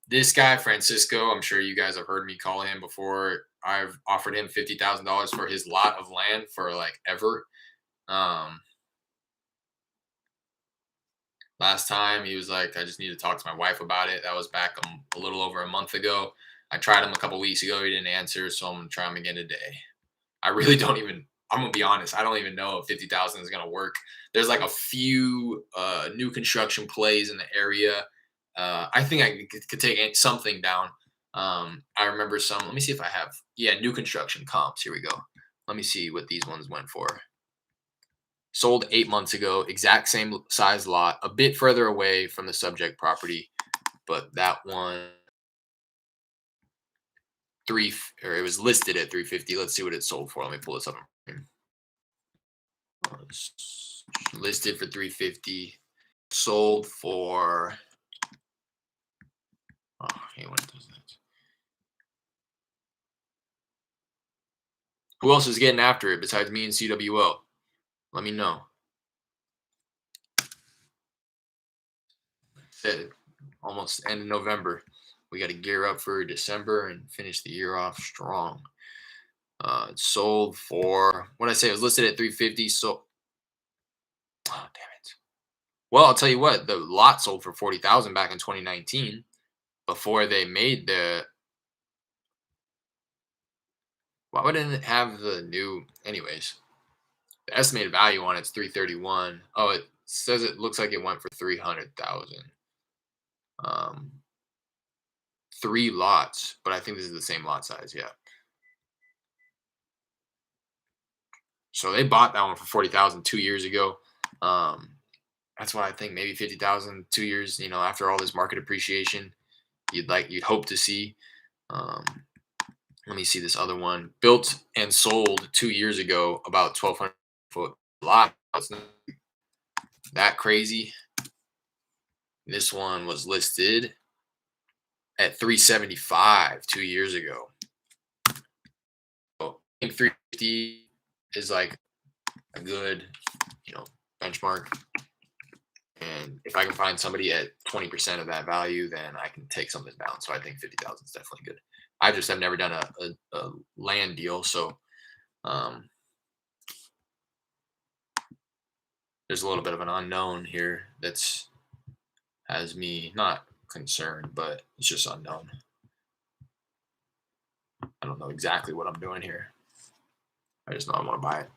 This guy, Francisco, I'm sure you guys have heard me call him before. I've offered him $50,000 for his lot of land for ever. Last time he was like, I just need to talk to my wife about it. That was back a little over a month ago. I tried him a couple weeks ago. He didn't answer, so I'm going to try him again today. I really don't even, I'm going to be honest, I don't even know if 50,000 is going to work. There's a few new construction plays in the area. I think I could take something down. I remember some, let me see if I have, new construction comps. Here we go. Let me see what these ones went for. Sold 8 months ago, exact same size lot, a bit further away from the subject property, but that one, it was listed at 350. Let's see what it sold for. Let me pull this up. Listed for 350, sold for. Oh, hey, what does that? Who else is getting after it besides me and CWO? Let me know. Almost end of November. We got to gear up for December and finish the year off strong. It sold for, what did I say? It was listed at 350. So, oh, damn it. Well, I'll tell you what. The lot sold for 40,000 back in 2019 before they made the. Why wouldn't it have the new? Anyways, the estimated value on it's 331. Oh, it says it looks like it went for 300,000. 3 lots, but I think this is the same lot size. Yeah. So they bought that one for 40,000 2 years ago. That's why I think maybe 50,000 2 years. After all this market appreciation, you'd hope to see. Um, Let me see this other one. Built and sold 2 years ago, about 1,200 foot lot. It's not that crazy. This one was listed at 375 2 years ago. So I think 350 is like a good, benchmark. And if I can find somebody at 20% of that value, then I can take something down. So I think 50,000 is definitely good. I just have never done a land deal, so there's a little bit of an unknown here that's has me not concerned, but it's just unknown. I don't know exactly what I'm doing here. I just know I want to buy it.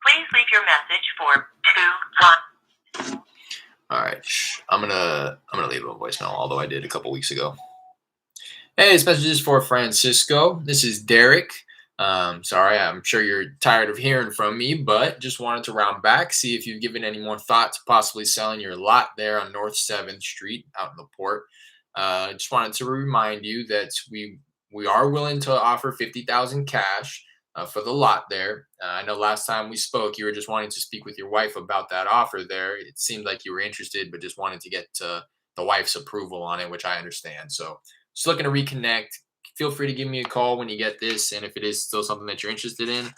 Please leave your message for 2-1. All right, I'm gonna leave a voicemail, although I did a couple weeks ago. Hey, this message is for Francisco. This is Derek. Sorry, I'm sure you're tired of hearing from me, but just wanted to round back, see if you've given any more thought to possibly selling your lot there on North 7th Street out in the port. Just wanted to remind you that we are willing to offer 50,000 cash for the lot there. I know last time we spoke, you were just wanting to speak with your wife about that offer there. It seemed like you were interested, but just wanted to get the wife's approval on it, which I understand. So just looking to reconnect. Feel free to give me a call when you get this, and if it is still something that you're interested in,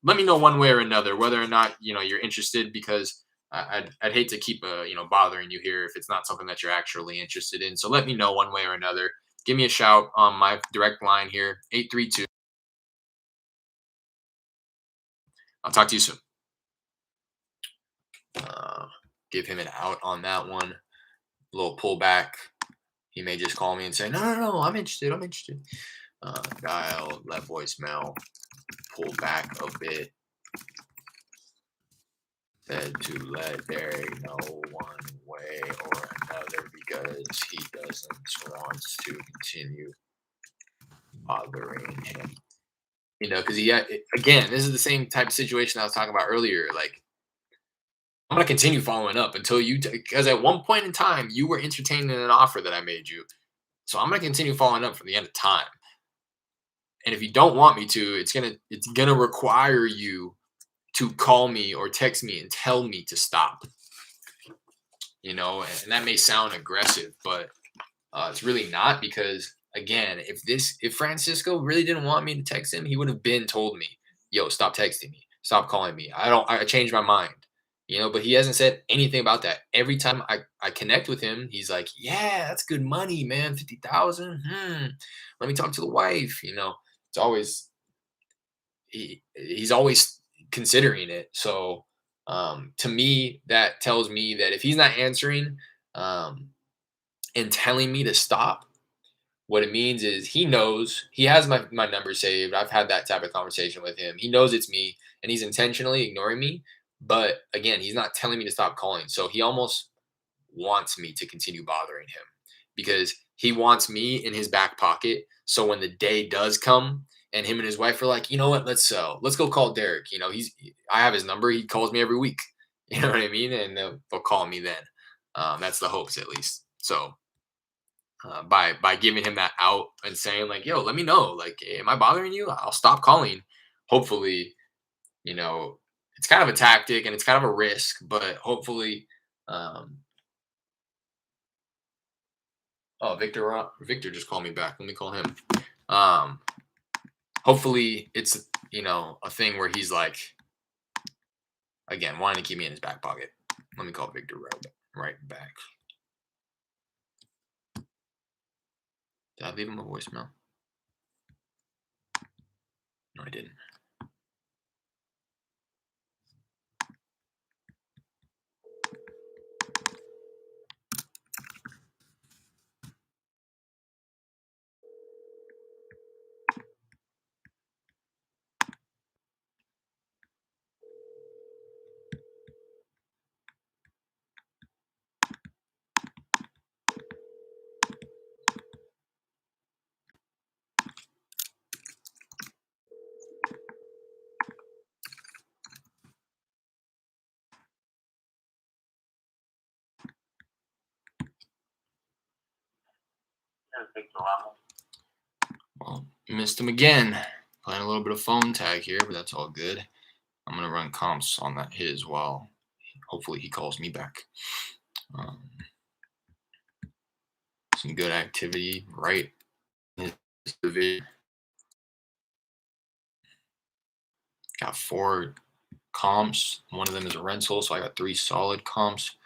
let me know one way or another whether or not you're interested. Because I'd hate to keep bothering you here if it's not something that you're actually interested in. So let me know one way or another. Give me a shout on my direct line here, 832. I'll talk to you soon. Give him an out on that one. A little pullback. He may just call me and say, no, I'm interested. Dial, left voicemail, pull back a bit. Said to let Derek know one way or another because he doesn't want to continue bothering him. Because again, this is the same type of situation I was talking about earlier. Like, I'm going to continue following up until because at one point in time, you were entertaining an offer that I made you. So I'm going to continue following up from the end of time. And if you don't want me to, it's gonna require you to call me or text me and tell me to stop. And that may sound aggressive, but it's really not, because again, if Francisco really didn't want me to text him, he would have been told me, yo, stop texting me, stop calling me. I changed my mind. But he hasn't said anything about that. Every time I connect with him, he's like, yeah, that's good money, man. 50,000. Let me talk to the wife. It's always, he's always considering it. So to me, that tells me that if he's not answering and telling me to stop, what it means is he knows, he has my number saved. I've had that type of conversation with him. He knows it's me and he's intentionally ignoring me. But again, he's not telling me to stop calling. So he almost wants me to continue bothering him because he wants me in his back pocket. So when the day does come and him and his wife are like, you know what, let's go call Derek. I have his number. He calls me every week. You know what I mean? And they'll call me then. That's the hopes, at least. So by giving him that out and saying like, yo, let me know, like, am I bothering you? I'll stop calling. Hopefully, it's kind of a tactic and it's kind of a risk, but hopefully, Victor just called me back. Let me call him. Hopefully it's, a thing where he's like, again, wanting to keep me in his back pocket. Let me call Victor right back. Did I leave him a voicemail? No, I didn't. Well, missed him again. Playing a little bit of phone tag here, but that's all good. I'm gonna run comps on that hit as well. Hopefully he calls me back. Some good activity right in his division. Got 4 comps. One of them is a rental, so I got 3 solid comps.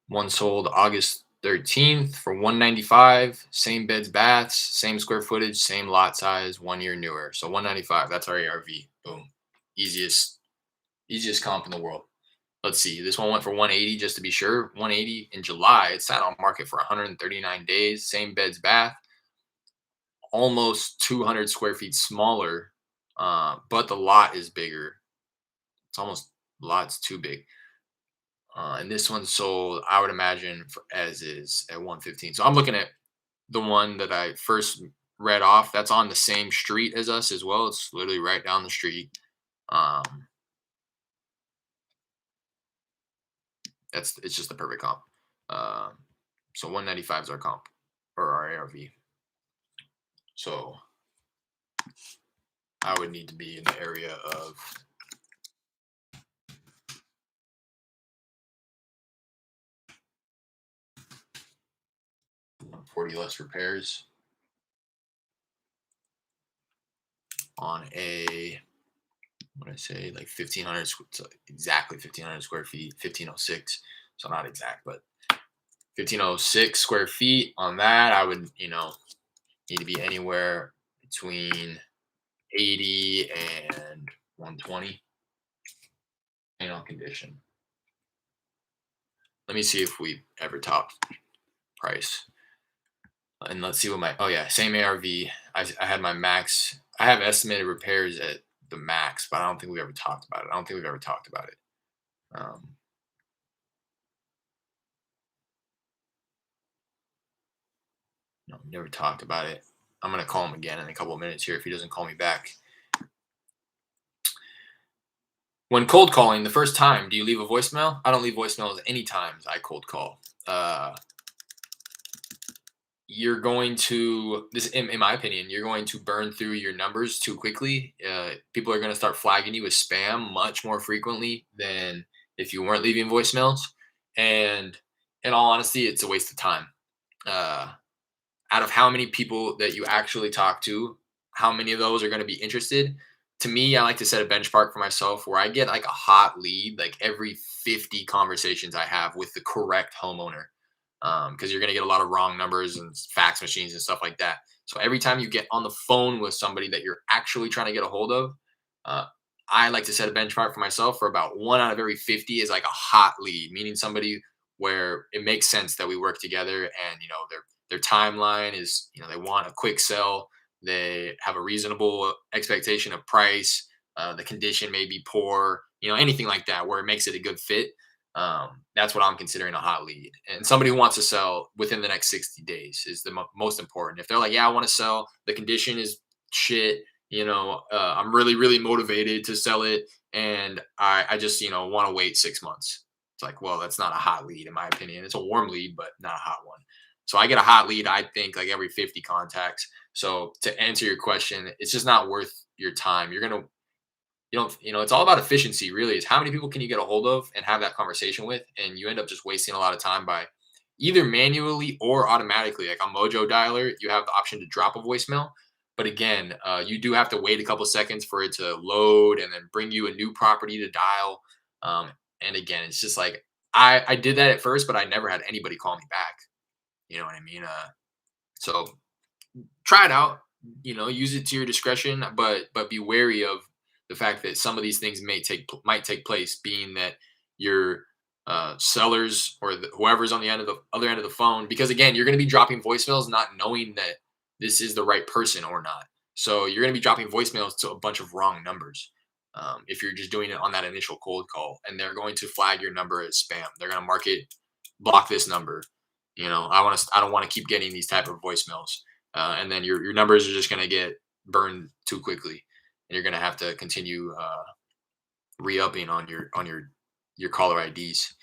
One sold August 13th for $195. Same beds, baths, same square footage, same lot size, 1 year newer. So $195. That's our ARV. Boom. Easiest comp in the world. Let's see. This one went for $180 just to be sure. $180 in July. It sat on market for 139 days. Same beds, bath. Almost 200 square feet smaller, but the lot is bigger. It's almost lot's too big. And this one sold, I would imagine, as is at 115. So I'm looking at the one that I first read off. That's on the same street as us as well. It's literally right down the street. It's just the perfect comp. So 195 is our comp or our ARV. So I would need to be in the area of 40 less repairs on a, what did I say, like 1,500, exactly 1,500 square feet, 1,506. So not exact, but 1,506 square feet on that. I would, need to be anywhere between 80 and 120, depending on condition. Let me see if we ever topped price. And let's see what same ARV. I had my max. I have estimated repairs at the max, but I don't think we ever talked about it. No, we never talked about it. I'm going to call him again in a couple of minutes here if he doesn't call me back. When cold calling the first time, do you leave a voicemail? I don't leave voicemails any times I cold call. You're going to, in my opinion, you're going to burn through your numbers too quickly. People are going to start flagging you as spam much more frequently than if you weren't leaving voicemails. And in all honesty, it's a waste of time. Out of how many people that you actually talk to, how many of those are going to be interested? To me, I like to set a benchmark for myself where I get like a hot lead, like every 50 conversations I have with the correct homeowner. Because you're going to get a lot of wrong numbers and fax machines and stuff like that. So every time you get on the phone with somebody that you're actually trying to get a hold of, I like to set a benchmark for myself for about 1 out of every 50 is like a hot lead, meaning somebody where it makes sense that we work together and, their timeline is, they want a quick sell. They have a reasonable expectation of price. The condition may be poor, anything like that where it makes it a good fit. That's what I'm considering a hot lead. And somebody who wants to sell within the next 60 days is the most important. If they're like, yeah, I want to sell, the condition is shit, I'm really, really motivated to sell it. And I just, want to wait 6 months. It's like, well, that's not a hot lead in my opinion. It's a warm lead, but not a hot one. So I get a hot lead, I think, like every 50 contacts. So to answer your question, it's just not worth your time. It's all about efficiency, really. It's how many people can you get a hold of and have that conversation with, and you end up just wasting a lot of time by either manually or automatically. Like on Mojo Dialer, you have the option to drop a voicemail, but again, you do have to wait a couple seconds for it to load and then bring you a new property to dial. And again, it's just like I did that at first, but I never had anybody call me back. You know what I mean? So try it out. Use it to your discretion, but be wary of the fact that some of these things might take place, being that your sellers or whoever's on the other end of the phone, because again, you're going to be dropping voicemails not knowing that this is the right person or not. So you're going to be dropping voicemails to a bunch of wrong numbers. If you're just doing it on that initial cold call, and they're going to flag your number as spam, they're going to mark it, block this number. I don't want to keep getting these type of voicemails. And then your numbers are just going to get burned too quickly, and you're going to have to continue re-upping on your caller IDs.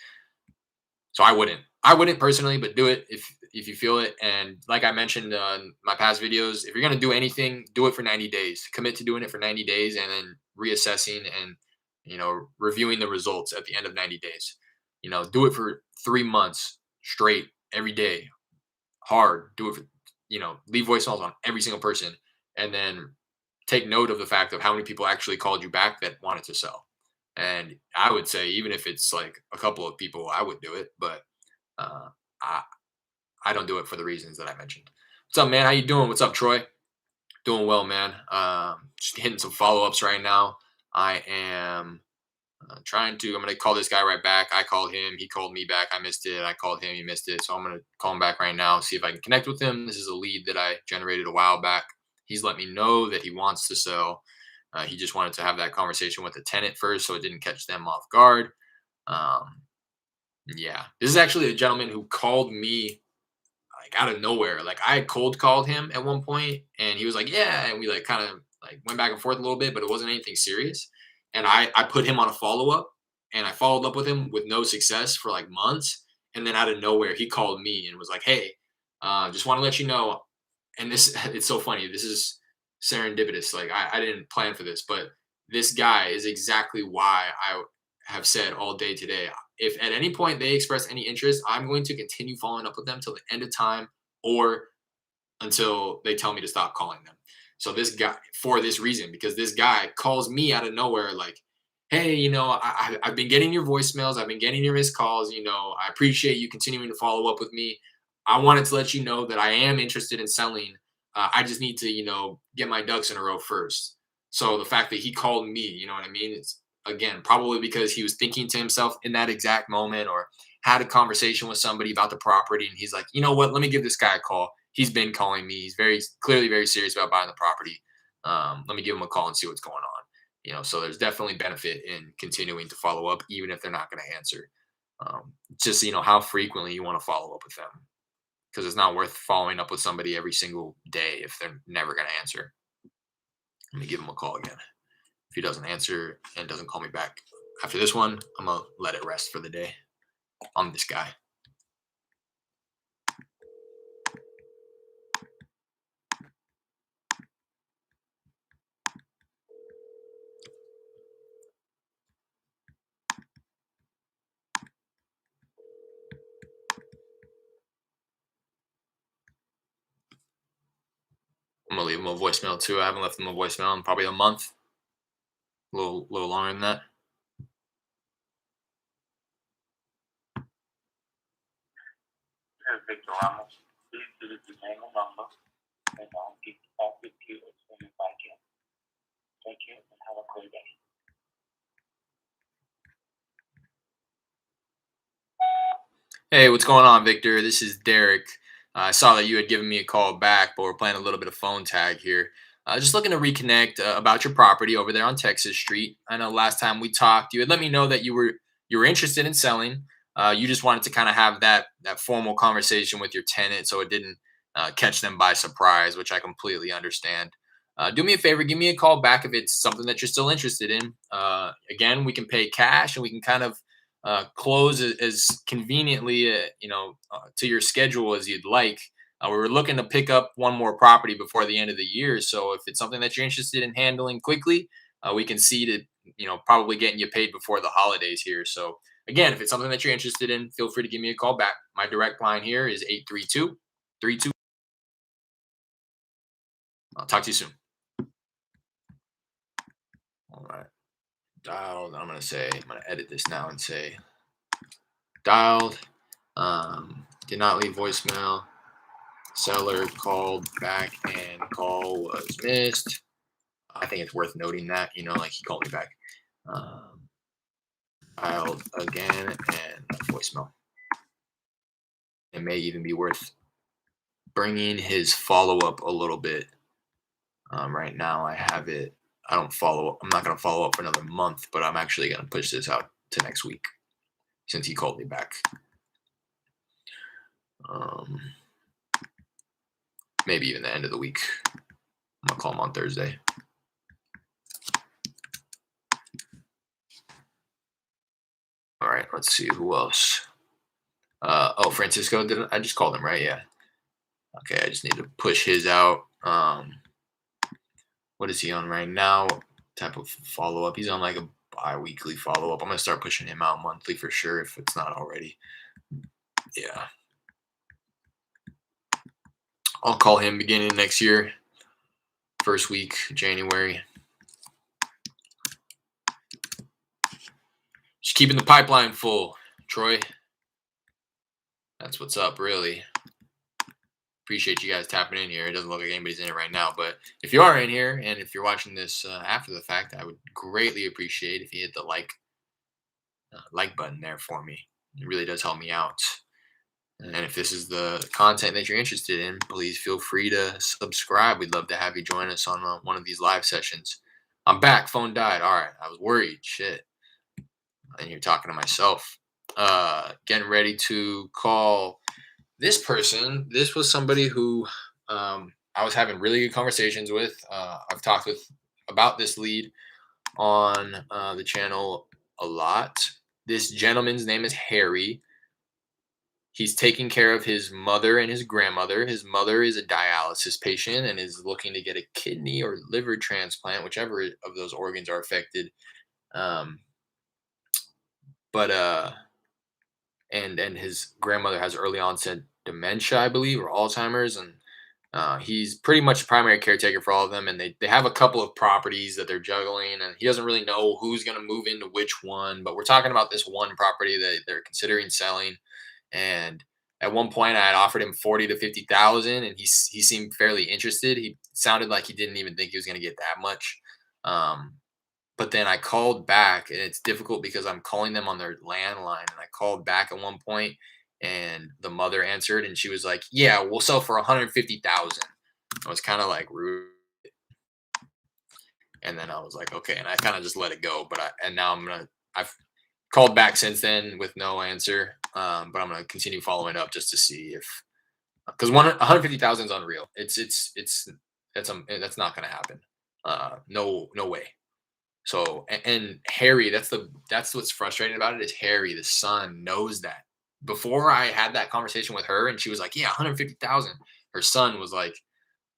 So I wouldn't. I wouldn't personally, but do it if you feel it. And like I mentioned in my past videos, if you're gonna do anything, do it for 90 days. Commit to doing it for 90 days, and then reassessing and reviewing the results at the end of 90 days. Do it for 3 months straight, every day, hard. Do it for leave voicemails on every single person, and then take note of the fact of how many people actually called you back that wanted to sell. And I would say even if it's like a couple of people, I would do it, but uh, I I don't do it for the reasons that I mentioned. What's up, man? How you doing? What's up, Troy? Doing well, man. Just hitting some follow ups right now. I am trying to. I'm gonna call this guy right back. I called him. He called me back. I missed it. I called him. He missed it. So I'm gonna call him back right now. See if I can connect with him. This is a lead that I generated a while back. He's let me know that he wants to sell. He just wanted to have that conversation with the tenant first, so it didn't catch them off guard. Um, yeah, this is actually a gentleman who called me like out of nowhere. Like I had cold called him at one point, and he was like, "Yeah," and we like kind of like went back and forth a little bit, but it wasn't anything serious. And I put him on a follow up, and I followed up with him with no success for like months, and then out of nowhere he called me and was like, "Hey, just want to let you know." And this it's so funny. This is serendipitous. Like I didn't plan for this, but this guy is exactly why I have said all day today. If at any point they express any interest, I'm going to continue following up with them till the end of time or until they tell me to stop calling them. So this guy, for this reason, because this guy calls me out of nowhere, like, "Hey, I've been getting your voicemails, I've been getting your missed calls. I appreciate you continuing to follow up with me. I wanted to let you know that I am interested in selling. I just need to, get my ducks in a row first." So the fact that he called me, you know what I mean? It's again probably because he was thinking to himself in that exact moment, or had a conversation with somebody about the property, and he's like, "You know what? Let me give this guy a call. He's been calling me. He's very clearly very serious about buying the property. Let me give him a call and see what's going on." So there's definitely benefit in continuing to follow up, even if they're not going to answer. Just how frequently you want to follow up with them, because it's not worth following up with somebody every single day if they're never going to answer. Let me give him a call again. If he doesn't answer and doesn't call me back after this one, I'm gonna let it rest for the day on this guy. I'm gonna leave him a voicemail too. I haven't left him a voicemail in probably a month, a little longer than that. Victor Ramos, please delete the name and number, and I'll get back with you as soon as I can. Thank you and have a great day. Hey, what's going on, Victor? This is Derek. I saw that you had given me a call back, but we're playing a little bit of phone tag here. Just looking to reconnect about your property over there on Texas Street. I know last time we talked, you had let me know that you were interested in selling. You just wanted to kind of have that formal conversation with your tenant, so it didn't catch them by surprise, which I completely understand. Do me a favor, give me a call back if it's something that you're still interested in. Again, we can pay cash, and we can kind of close as conveniently, to your schedule as you'd like. We were looking to pick up one more property before the end of the year, so if it's something that you're interested in handling quickly, we can see to probably getting you paid before the holidays here. So again, if it's something that you're interested in, feel free to give me a call back. My direct line here is 832-32. I'll talk to you soon. All right. Dialed. I'm gonna edit this now and say dialed. Did not leave voicemail. Seller called back and call was missed. I think it's worth noting that, like he called me back. Dialed again and voicemail. It may even be worth bringing his follow up a little bit. Right now I have it. I don't follow up. I'm not going to follow up for another month, but I'm actually going to push this out to next week since he called me back. Maybe even the end of the week. I'm going to call him on Thursday. All right, let's see who else. Oh, Francisco, did I just called him, right? Yeah. Okay, I just need to push his out. What is he on right now? Type of follow up. He's on like a bi-weekly follow up. I'm gonna start pushing him out monthly for sure if it's not already. Yeah. I'll call him beginning next year. First week, January. Just keeping the pipeline full, Troy. That's what's up, really. Appreciate you guys tapping in here. It doesn't look like anybody's in it right now, but if you are in here and if you're watching this after the fact, I would greatly appreciate if you hit the like button there for me. It really does help me out. And if this is the content that you're interested in, please feel free to subscribe. We'd love to have you join us on one of these live sessions. I'm back. Phone died. All right. I was worried. Shit. And you're talking to myself. Getting ready to call this person. This was somebody who I was having really good conversations with. I've talked with about this lead on the channel a lot. This gentleman's name is Harry. He's taking care of his mother and his grandmother. His mother is a dialysis patient and is looking to get a kidney or liver transplant, whichever of those organs are affected. And his grandmother has early onset dementia, I believe, or Alzheimer's, and he's pretty much the primary caretaker for all of them. And they have a couple of properties that they're juggling, and he doesn't really know who's going to move into which one. But we're talking about this one property that they're considering selling. And at one point, I had offered him 40 to 50,000, and he seemed fairly interested. He sounded like he didn't even think he was going to get that much. But then I called back, and it's difficult because I'm calling them on their landline. And I called back at one point, and the mother answered, and she was like, "Yeah, we'll sell for 150,000." I was kind of like rude, and then I was like, "Okay," and I kind of just let it go. And now I've called back since then with no answer. But I'm gonna continue following up just to see if because 150,000 is unreal. That's not gonna happen. No way. So and Harry, that's what's frustrating about it is Harry, the son, knows that. Before I had that conversation with her, and she was like, "Yeah, 150,000." Her son was like,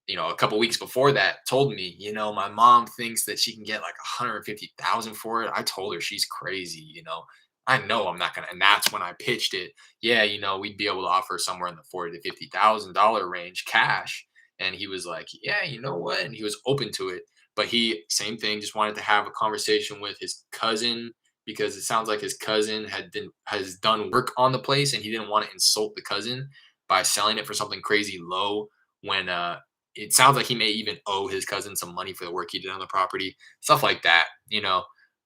a couple weeks before that, told me, my mom thinks that she can get like 150,000 for it. I told her she's crazy. I know I'm not gonna, and that's when I pitched it. Yeah, we'd be able to offer somewhere in the $40,000 to $50,000 range cash. And he was like, "Yeah, you know what?" And he was open to it. But he, same thing, just wanted to have a conversation with his cousin because it sounds like his cousin has done work on the place, and he didn't want to insult the cousin by selling it for something crazy low when it sounds like he may even owe his cousin some money for the work he did on the property, stuff like that.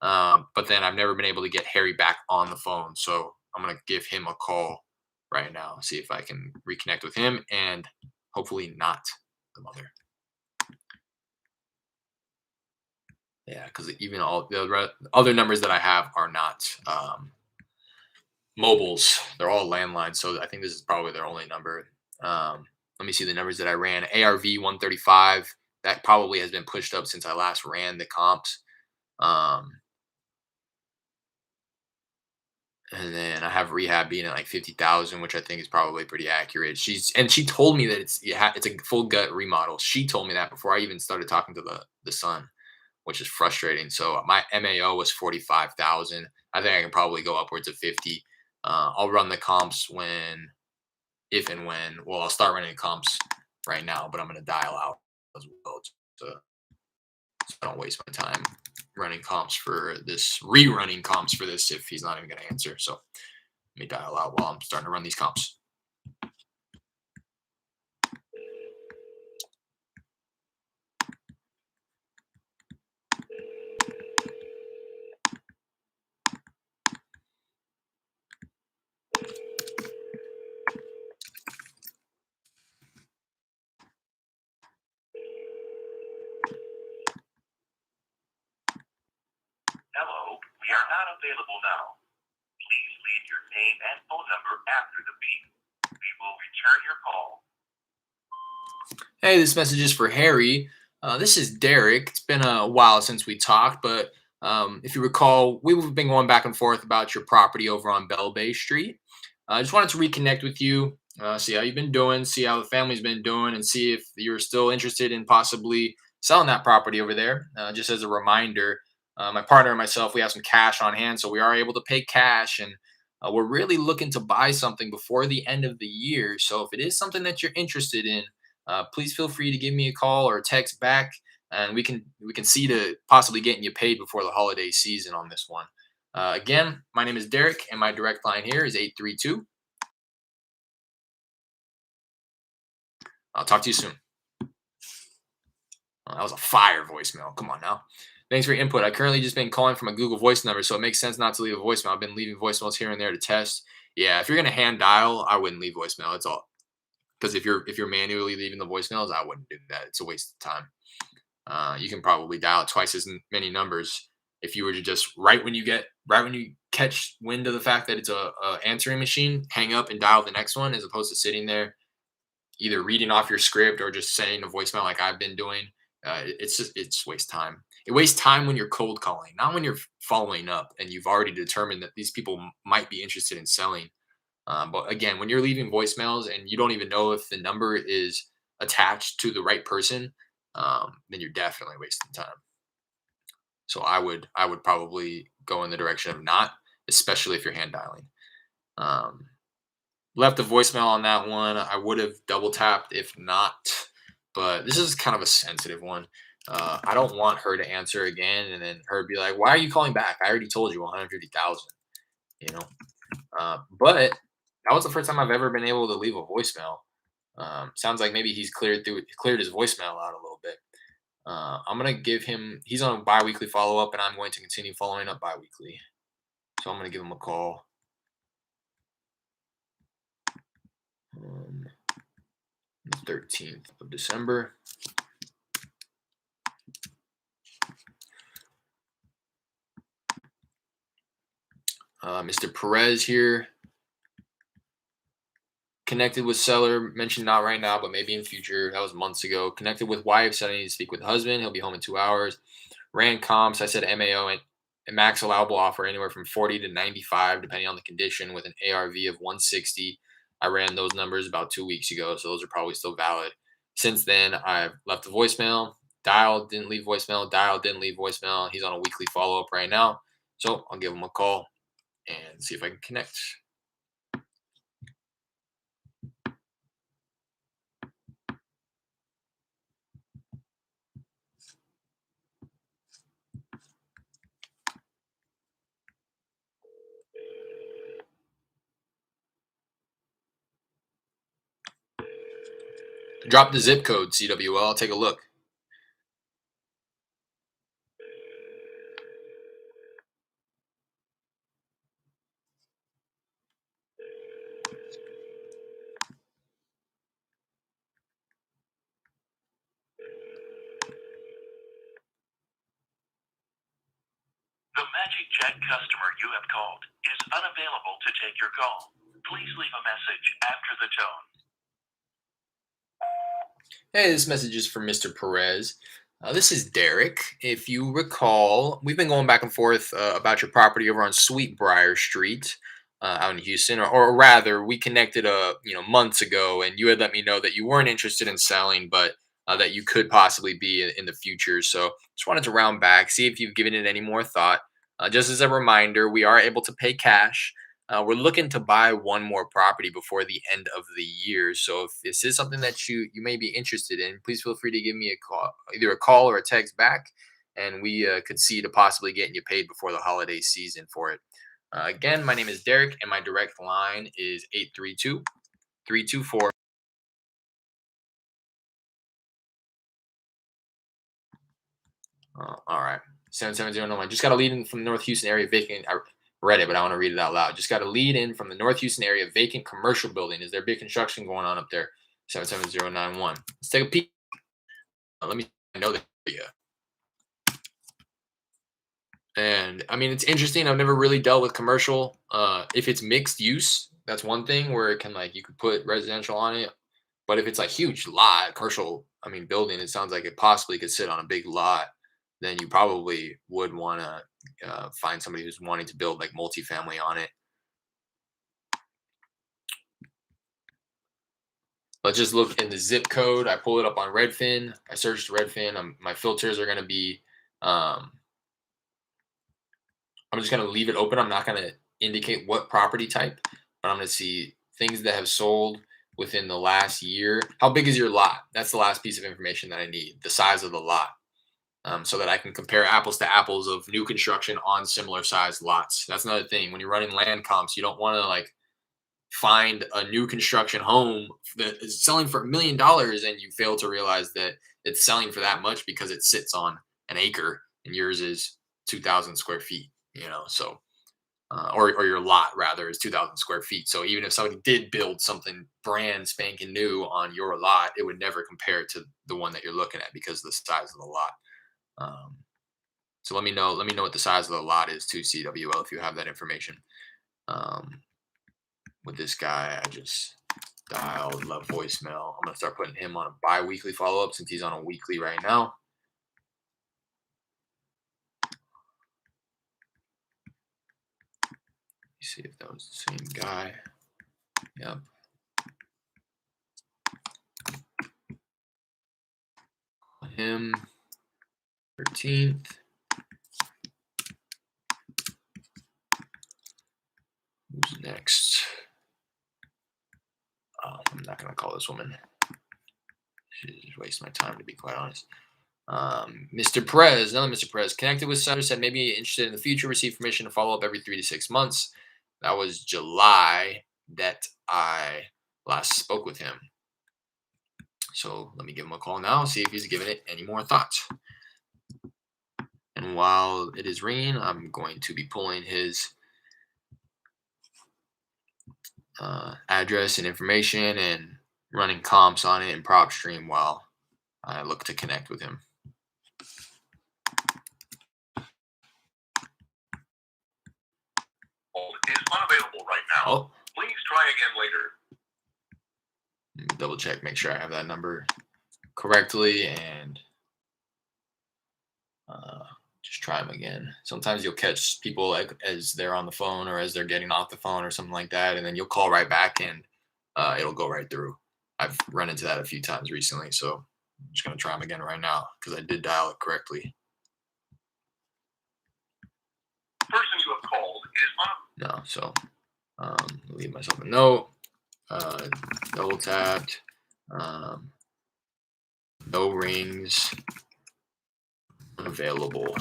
But then I've never been able to get Harry back on the phone. So I'm going to give him a call right now, see if I can reconnect with him and hopefully not the mother. Yeah, because even all the other numbers that I have are not mobiles. They're all landlines. So I think this is probably their only number. Let me see the numbers that I ran. ARV 135. That probably has been pushed up since I last ran the comps. And then I have rehab being at like 50,000, which I think is probably pretty accurate. She told me that it's a full gut remodel. She told me that before I even started talking to the son, which is frustrating. So my MAO was 45,000. I think I can probably go upwards of 50. I'll run the comps if and when. Well, I'll start running comps right now, but I'm going to dial out as well so I don't waste my time rerunning comps for this if he's not even going to answer. So let me dial out while I'm starting to run these comps. Hello, we are not available now. Please leave your name and phone number after the beep. We will return your call. Hey, this message is for Harry. This is Derek. It's been a while since we talked, but if you recall, we've been going back and forth about your property over on Bell Bay Street. I just wanted to reconnect with you, see how you've been doing, see how the family's been doing, and see if you're still interested in possibly selling that property over there. Just as a reminder, my partner and myself, we have some cash on hand, so we are able to pay cash, and we're really looking to buy something before the end of the year. So if it is something that you're interested in, please feel free to give me a call or a text back, and we can see to possibly getting you paid before the holiday season on this one. Again, my name is Derek, and my direct line here is 832. I'll talk to you soon. That was a fire voicemail. Come on now. Thanks for your input. I currently just been calling from a Google Voice number, so it makes sense not to leave a voicemail. I've been leaving voicemails here and there to test. Yeah, if you're gonna hand dial, I wouldn't leave voicemail. That's all. Because if you're manually leaving the voicemails, I wouldn't do that. It's a waste of time. You can probably dial twice as many numbers if you were to just right when you catch wind of the fact that it's a answering machine, hang up and dial the next one, as opposed to sitting there either reading off your script or just saying a voicemail like I've been doing. It's waste time. It wastes time when you're cold calling, not when you're following up and you've already determined that these people might be interested in selling. But again, when you're leaving voicemails and you don't even know if the number is attached to the right person, then you're definitely wasting time. So I would probably go in the direction of not, especially if you're hand dialing. Um, Left a voicemail on that one. I would have double tapped if not, but this is kind of a sensitive one. I don't want her to answer again and then her be like, "Why are you calling back? I already told you 150,000." You know. But that was the first time I've ever been able to leave a voicemail. Sounds like maybe he's cleared his voicemail out a little bit. I'm gonna give him. He's on a biweekly follow up, and I'm going to continue following up biweekly. So I'm gonna give him a call. Um, the 13th of December. Mr. Perez here. Connected with seller, mentioned not right now, but maybe in future. That was months ago. Connected with wife, said I need to speak with husband. He'll be home in 2 hours. Ran comps. I said MAO and max allowable offer anywhere from 40 to 95, depending on the condition, with an ARV of 160. I ran those numbers about 2 weeks ago, so those are probably still valid. Since then, I've left a voicemail, dialed, didn't leave voicemail, dialed, didn't leave voicemail. He's on a weekly follow up right now, so I'll give him a call and see if I can connect. Drop the zip code, CWL. I'll take a look. The Magic Jack customer you have called is unavailable to take your call. Please leave a message after the tone. Hey, this message is from Mr. Perez. This is Derek. If you recall, we've been going back and forth about your property over on Sweetbriar Street out in Houston, or rather, we connected months ago, and you had let me know that you weren't interested in selling, but that you could possibly be in the future. So, just wanted to round back, see if you've given it any more thought. Just as a reminder, we are able to pay cash. We're looking to buy one more property before the end of the year. So if this is something that you may be interested in, please feel free to give me a call, either a call or a text back, and we could see to possibly getting you paid before the holiday season for it. Again, my name is Derek, and my direct line is 832-324. All right. 77091. Just got a lead in from the North Houston area vacant. I read it, but I want to read it out loud. Just got a lead in from the North Houston area vacant commercial building. Is there big construction going on up there? 77091. Let's take a peek. Let me know that. Yeah. And I mean, it's interesting. I've never really dealt with commercial. If it's mixed use, that's one thing where it can you could put residential on it. But if it's like huge lot, commercial, I mean, building, it sounds like it possibly could sit on a big lot. Then you probably would want to find somebody who's wanting to build like multifamily on it. let's just look in the zip code. I pull it up on Redfin. I searched Redfin. My filters are going to be, um, I'm just going to leave it open. I'm not going to indicate what property type, but I'm going to see things that have sold within the last year. How big is your lot? That's the last piece of information that I need, the size of the lot, so that I can compare apples to apples of new construction on similar sized lots. That's another thing. When you're running land comps, you don't want to like find a new construction home that is selling for $1 million and you fail to realize that it's selling for that much because it sits on an acre and yours is 2,000 square feet, so or your lot rather is 2,000 square feet. So even if somebody did build something brand spanking new on your lot, it would never compare to the one that you're looking at because of the size of the lot. So let me know what the size of the lot is to CWL if you have that information. With this guy, I just dialed, left voicemail. I'm gonna start putting him on a bi-weekly follow-up since he's on a weekly right now. See if that was the same guy. Yep. Him. 13th. Who's next? I'm not gonna call this woman. She's just wasting my time, to be quite honest. Mr. Perez, another Mr. Perez, connected with Sutter, said maybe interested in the future, receive permission to follow up every 3 to 6 months. That was July that I last spoke with him. So let me give him a call now, see if he's given it any more thoughts. And while it is ringing, I'm going to be pulling his address and information and running comps on it in PropStream while I look to connect with him. Is unavailable right now. Oh. Please try again later. Double check, make sure I have that number correctly, and just try them again. Sometimes you'll catch people like as they're on the phone or as they're getting off the phone or something like that, and then you'll call right back and it'll go right through. I've run into that a few times recently, so I'm just gonna try them again right now because I did dial it correctly. The person you have called is No, so leave myself a note. Double tapped. No rings. Available.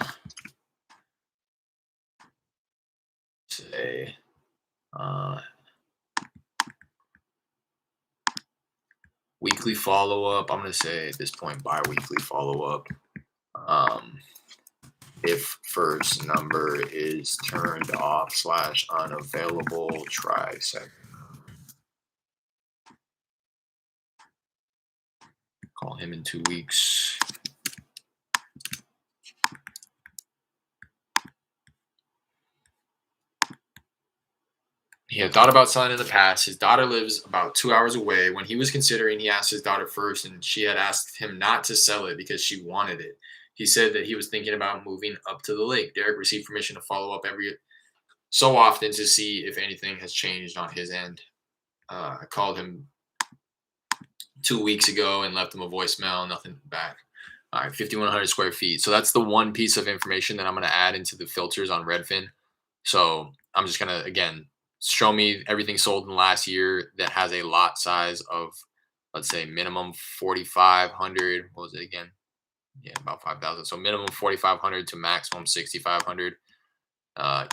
Say weekly follow-up. I'm gonna say at this point bi-weekly follow-up. If first number is turned off / unavailable, try second. Call him in 2 weeks. He had thought about selling in the past. His daughter lives about 2 hours away. When he was considering, he asked his daughter first, and she had asked him not to sell it because she wanted it. He said that he was thinking about moving up to the lake. Derek received permission to follow up every so often to see if anything has changed on his end. I called him 2 weeks ago and left him a voicemail, nothing back. All right, 5,100 square feet. So that's the one piece of information that I'm going to add into the filters on Redfin. So I'm just going to, again, show me everything sold in the last year that has a lot size of, let's say, minimum 4,500. What was it again? Yeah, about 5,000. So minimum 4,500 to maximum 6,500.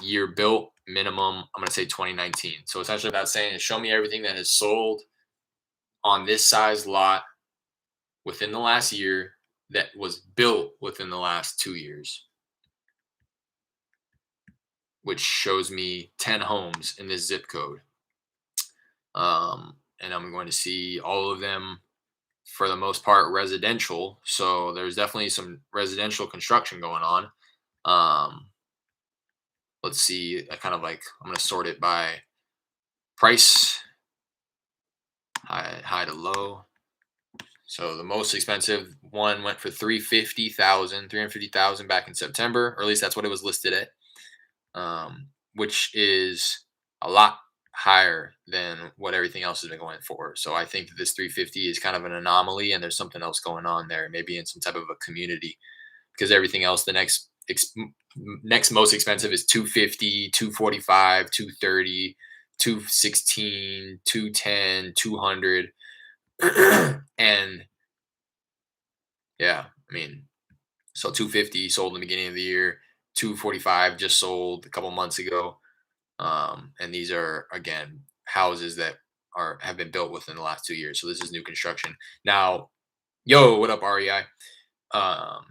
Year built, minimum, I'm going to say 2019. So essentially what that's saying is show me everything that is sold on this size lot within the last year that was built within the last 2 years, which shows me 10 homes in this zip code. And I'm going to see all of them, for the most part, residential. So there's definitely some residential construction going on. Let's see, I kind of like, I'm going to sort it by price, high to low. So the most expensive one went for $350,000 back in September, or at least that's what it was listed at, which is a lot higher than what everything else has been going for. So I think that this 350 is kind of an anomaly, and there's something else going on there, maybe in some type of a community, because everything else, the next most expensive is 250, 245, 230, 216, 210, 200. And yeah, I mean, so 250 sold in the beginning of the year, 245 just sold a couple months ago. And these are again houses that have been built within the last 2 years. So this is new construction. Now, yo, what up, REI? Um,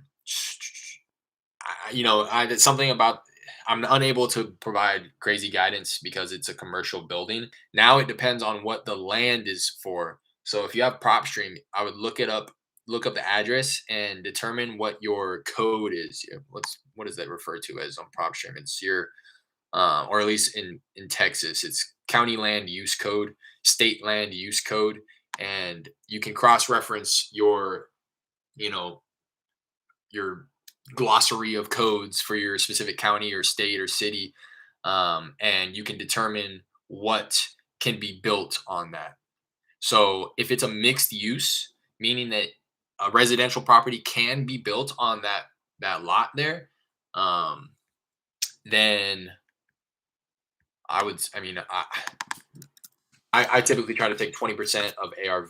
I did something about. I'm unable to provide crazy guidance because it's a commercial building. Now it depends on what the land is for. So if you have prop stream, I would look up the address and determine what your code is. What is that referred to as on prop stream? It's your or at least in Texas, it's county land use code, state land use code, and you can cross reference you know your glossary of codes for your specific county or state or city, and you can determine what can be built on that. So if it's a mixed use, meaning that a residential property can be built on that lot there, um, then I mean, I typically try to take 20% of ARV.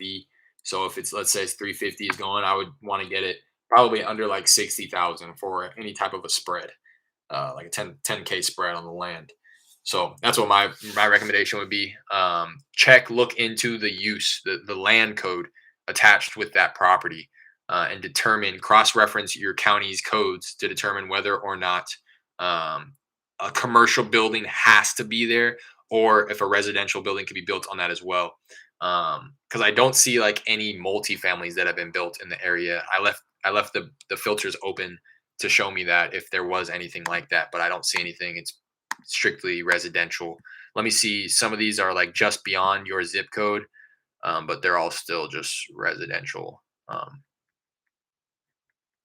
So if it's, let's say it's 350 is going, I would want to get it probably under like 60,000 for any type of a spread, like a 10K spread on the land. So that's what my recommendation would be. Look into the use, the land code attached with that property, and cross reference your county's codes to determine whether or not um, a commercial building has to be there, or if a residential building could be built on that as well. Because I don't see like any multifamilies that have been built in the area. I left the filters open to show me that if there was anything like that, but I don't see anything. It's strictly residential. Let me see. Some of these are like just beyond your zip code, but they're all still just residential.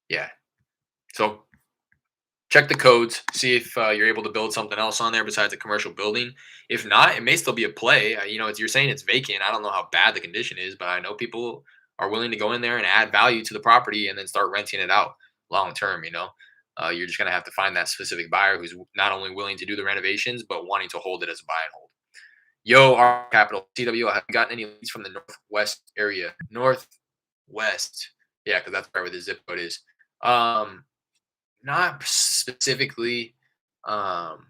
Yeah. So check the codes, see if you're able to build something else on there besides a commercial building. If not, it may still be a play. You're saying it's vacant. I don't know how bad the condition is, but I know people are willing to go in there and add value to the property and then start renting it out long term. You're just gonna have to find that specific buyer who's not only willing to do the renovations but wanting to hold it as a buy and hold. Yo, our capital CW. I haven't gotten any leads from the northwest area. Northwest, yeah, because that's where the zip code is. Not specifically. Um,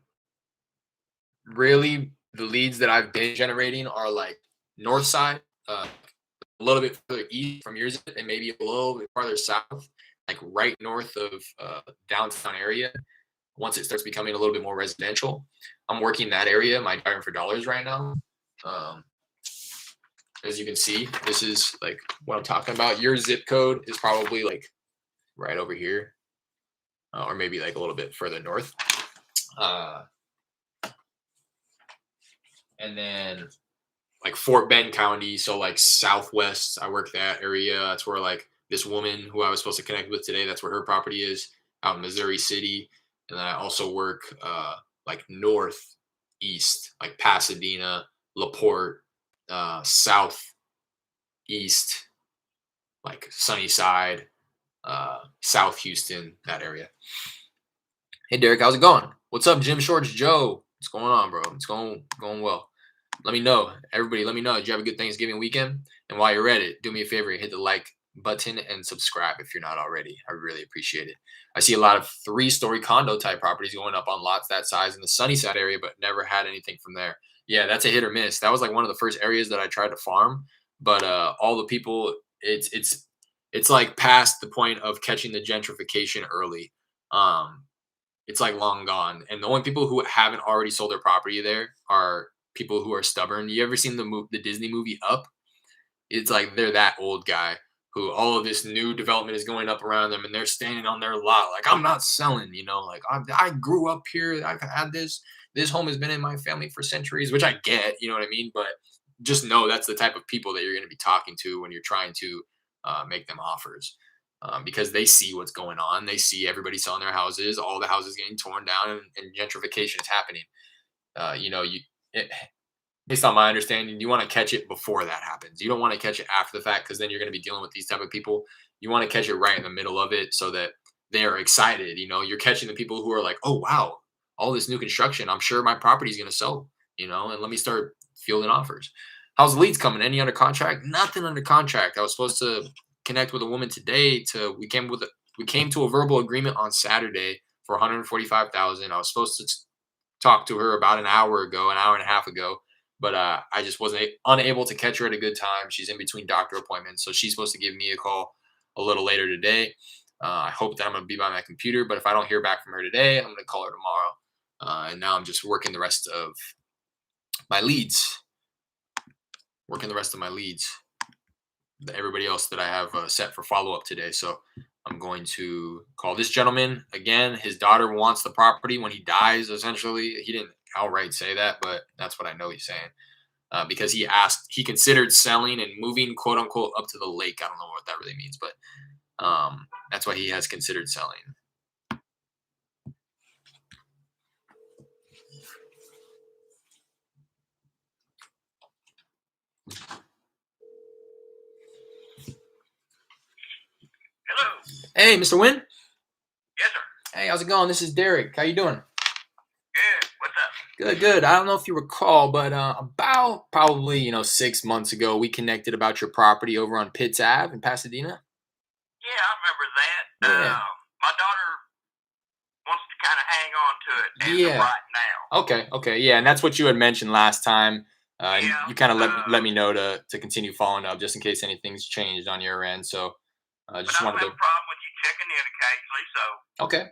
Really, the leads that I've been generating are like north side, a little bit further east from yours, and maybe a little bit farther south, like right north of downtown area. Once it starts becoming a little bit more residential, I'm working that area. My driving for dollars right now. Um, as you can see, this is like what I'm talking about. Your zip code is probably like right over here, or maybe like a little bit further north. And then like Fort Bend County, so like southwest. I work that area. That's where like this woman who I was supposed to connect with today, that's where her property is out in Missouri City. And then I also work like northeast, like Pasadena, LaPorte, southeast, like Sunnyside, South Houston, that area. Hey Derek, how's it going? What's up, Jim Shorts Joe? What's going on, bro? It's going well. Let me know. Everybody, let me know. Did you have a good Thanksgiving weekend? And while you're at it, do me a favor, hit the like button and subscribe if you're not already. I really appreciate it. I see a lot of 3-story condo type properties going up on lots that size in the Sunnyside area, but never had anything from there. Yeah, that's a hit or miss. That was like one of the first areas that I tried to farm, but all the people, it's like past the point of catching the gentrification early. It's like long gone, and the only people who haven't already sold their property there are people who are stubborn. You ever seen the Disney movie Up? It's like they're that old guy who all of this new development is going up around them, and they're standing on their lot like, I'm not selling. Like I grew up here. I've had this home has been in my family for centuries, which I get. You know what I mean? But just know that's the type of people that you're going to be talking to when you're trying to make them offers. Because they see what's going on. They see everybody selling their houses, all the houses getting torn down, and gentrification is happening. You know, based on my understanding, you want to catch it before that happens. You don't want to catch it after the fact because then you're going to be dealing with these type of people. You want to catch it right in the middle of it so that they're excited. You're catching the people who are like, oh wow, all this new construction. I'm sure my property is going to sell. And let me start fielding offers. How's the leads coming? Any under contract? Nothing under contract. I was supposed to connect with a woman today. We came to a verbal agreement on Saturday for 145,000. I was supposed to talk to her about an hour and a half ago, but I just wasn't unable to catch her at a good time. She's in between doctor appointments, so she's supposed to give me a call a little later today. I hope that I'm going to be by my computer, but if I don't hear back from her today, I'm going to call her tomorrow. And now I'm just working the rest of my leads. Everybody else that I have set for follow-up today. So I'm going to call this gentleman again. His daughter wants the property when he dies, essentially. He didn't outright say that, but that's what I know he's saying. Because he considered selling and moving, quote unquote, up to the lake. I don't know what that really means, but that's why he has considered selling. Hello. Hey, Mr. Wynn. Yes, sir. Hey, how's it going? This is Derek. How you doing? Good. What's up? Good, good. I don't know if you recall, but about probably 6 months ago, we connected about your property over on Pitts Ave in Pasadena. Yeah, I remember that. Yeah. My daughter wants to kind of hang on to it as Yeah. of right now. Okay, yeah, and that's what you had mentioned last time. And Yeah, you kind of let me know to continue following up just in case anything's changed on your end. So But just I don't wanted have a problem with you checking in occasionally, so Okay.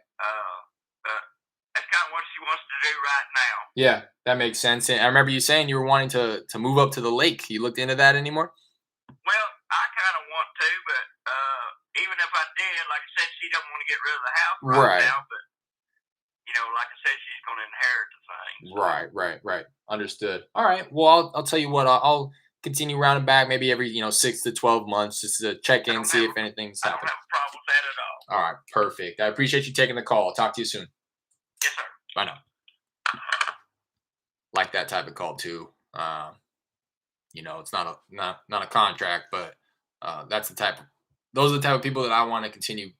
That's kind of what she wants to do right now. Yeah, that makes sense. And I remember you saying you were wanting to move up to the lake. You looked into that anymore? Well, I kind of want to, but even if I did, like I said, she doesn't want to get rid of the house right now. But like I said, she's going to inherit the thing. So. Right. Understood. All right. Well, I'll tell you what. I'll continue rounding back maybe every 6 to 12 months just to check in, see if anything's I don't happening. have a problem with that at all. All right. Perfect. I appreciate you taking the call. I'll talk to you soon. Yes, sir. Bye now. Like that type of call too. It's not a contract, but those are the type of people that I want to continue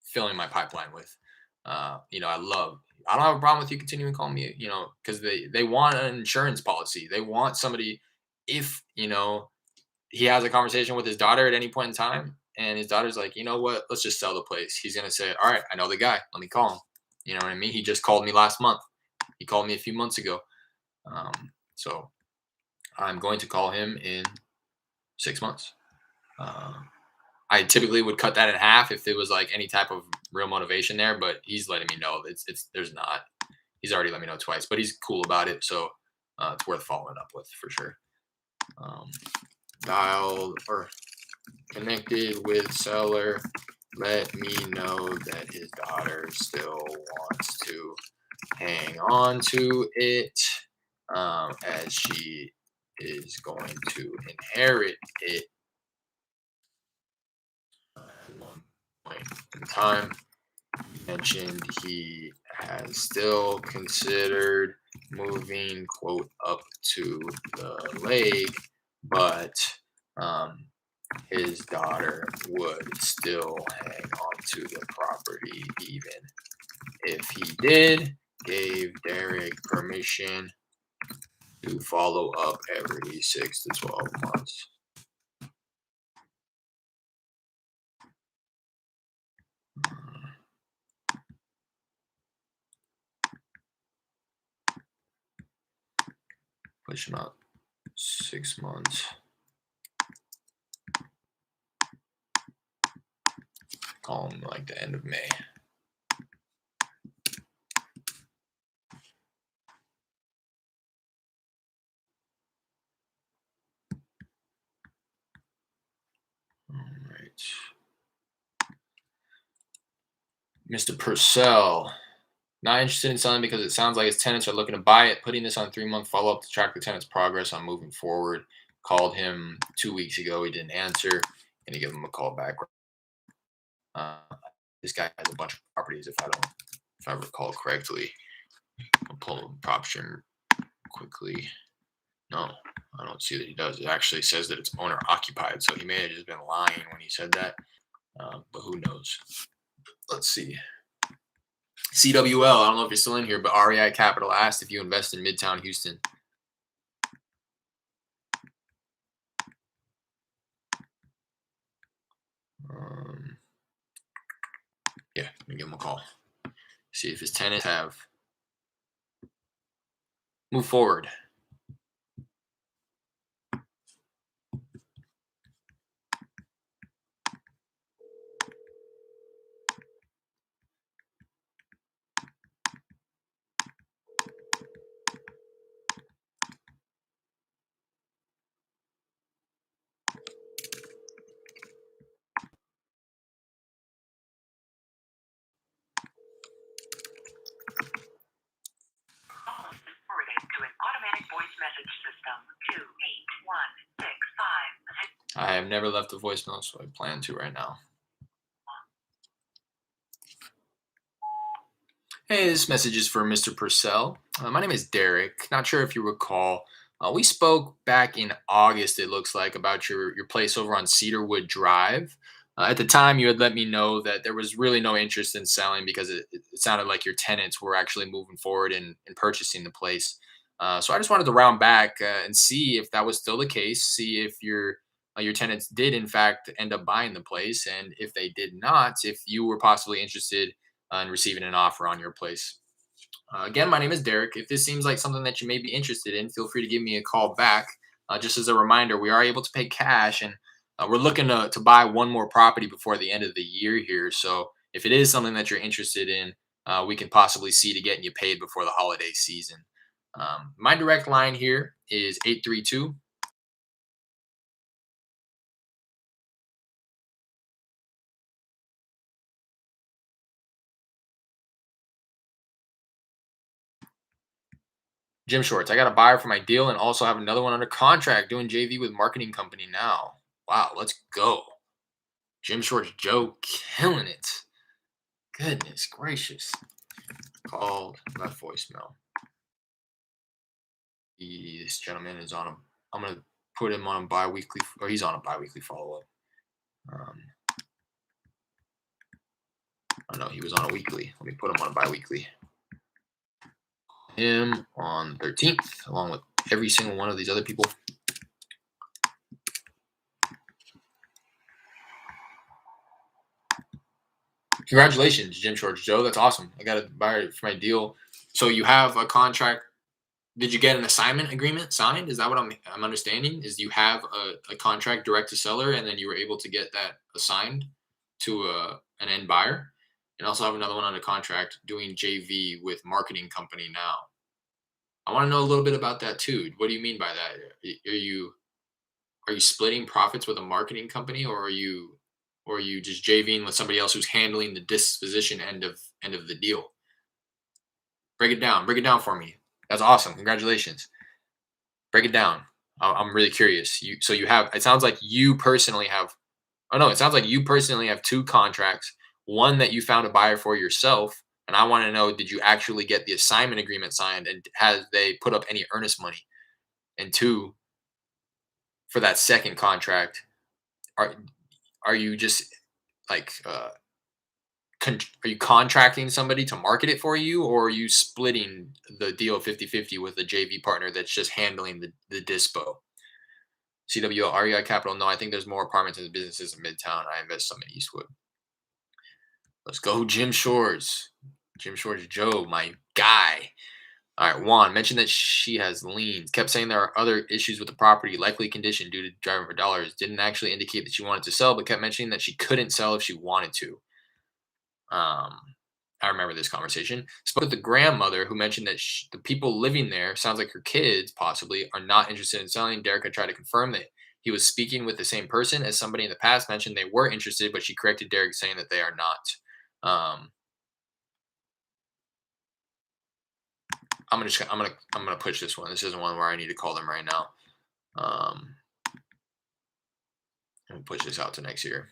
filling my pipeline with. I don't have a problem with you continuing to call me, because they want an insurance policy. They want somebody, if, he has a conversation with his daughter at any point in time and his daughter's like, you know what, let's just sell the place. He's going to say, all right, I know the guy. Let me call him. You know what I mean? He just called me last month. He called me a few months ago. So I'm going to call him in 6 months. I typically would cut that in half if there was like any type of real motivation there, but he's letting me know there's not. He's already let me know twice, but he's cool about it, so it's worth following up with for sure. Dialed or connected with seller. Let me know that his daughter still wants to hang on to it, as she is going to inherit it at one point in time. Mentioned he has still considered moving, quote, up to the lake, but his daughter would still hang on to the property even if he did. Gave Derek permission to follow up every 6 to 12 months. Pushing up 6 months. Call him like the end of May. All right. Mr. Purcell. Not interested in selling because it sounds like his tenants are looking to buy it. Putting this on 3-month follow-up to track the tenant's progress on moving forward. Called him 2 weeks ago. He didn't answer. And he gave him a call back. This guy has a bunch of properties, if I recall correctly. I'll pull the option quickly. No, I don't see that he does. It actually says that it's owner occupied, so he may have just been lying when he said that. But who knows? Let's see. CWL, I don't know if you're still in here, but REI Capital asked if you invest in Midtown Houston. Yeah, let me give him a call. See if his tenants have moved forward. To an automatic voice message system 28165. I have never left a voicemail, so I plan to right now. Hey, this message is for Mr. Purcell. My name is Derek. Not sure if you recall. We spoke back in August, it looks like, about your place over on Cedarwood Drive. At the time, you had let me know that there was really no interest in selling because it sounded like your tenants were actually moving forward in purchasing the place. So I just wanted to round back and see if that was still the case, see if your tenants did, in fact, end up buying the place. And if they did not, if you were possibly interested and receiving an offer on your place. Again, my name is Derek. If this seems like something that you may be interested in, feel free to give me a call back. Just as a reminder, we are able to pay cash, and we're looking to buy one more property before the end of the year here. So if it is something that you're interested in, we can possibly see to getting you paid before the holiday season. My direct line here is 832. Jim Shorts, I got a buyer for my deal and also have another one under contract doing JV with marketing company now. Wow, let's go. Jim Shorts Joe killing it. Goodness gracious. Called, left voicemail. This gentleman is on a, I'm going to put him on a bi-weekly, or he's on a bi-weekly follow-up. I know he was on a weekly. Let me put him on a bi-weekly. Him on 13th, along with every single one of these other people. Congratulations, Jim Shorts Joe. That's awesome. I got a buyer for my deal. So you have a contract. Did you get an assignment agreement signed? Is that what I'm understanding? Is you have a contract direct to seller, and then you were able to get that assigned to an end buyer, and also have another one under contract doing JV with marketing company now. I want to know a little bit about that too. What do you mean by that? Are you splitting profits with a marketing company, or are you just JVing with somebody else who's handling the disposition end of the deal? Break it down. Break it down for me. That's awesome. Congratulations. Break it down. I'm really curious. So you have. It sounds like you personally have. Oh no, it sounds like you personally have two contracts. One that you found a buyer for yourself, and I want to know: did you actually get the assignment agreement signed, and has they put up any earnest money? And two, for that second contract, are you just like are you contracting somebody to market it for you, or are you splitting the deal 50-50 with a JV partner that's just handling the dispo? CWO, REI Capital, no, I think there's more apartments and businesses in Midtown. I invest some in Eastwood. Let's go, Jim Shores. Jim Shores Joe, my guy. All right, Juan mentioned that she has liens. Kept saying there are other issues with the property, likely condition due to driving for dollars. Didn't actually indicate that she wanted to sell, but kept mentioning that she couldn't sell if she wanted to. I remember this conversation. Spoke with the grandmother who mentioned that the people living there, sounds like her kids possibly, are not interested in selling. Derek tried to confirm that he was speaking with the same person, as somebody in the past mentioned they were interested, but she corrected Derek saying that they are not. I'm gonna push this one. This isn't one where I need to call them right now. I'm gonna push this out to next year.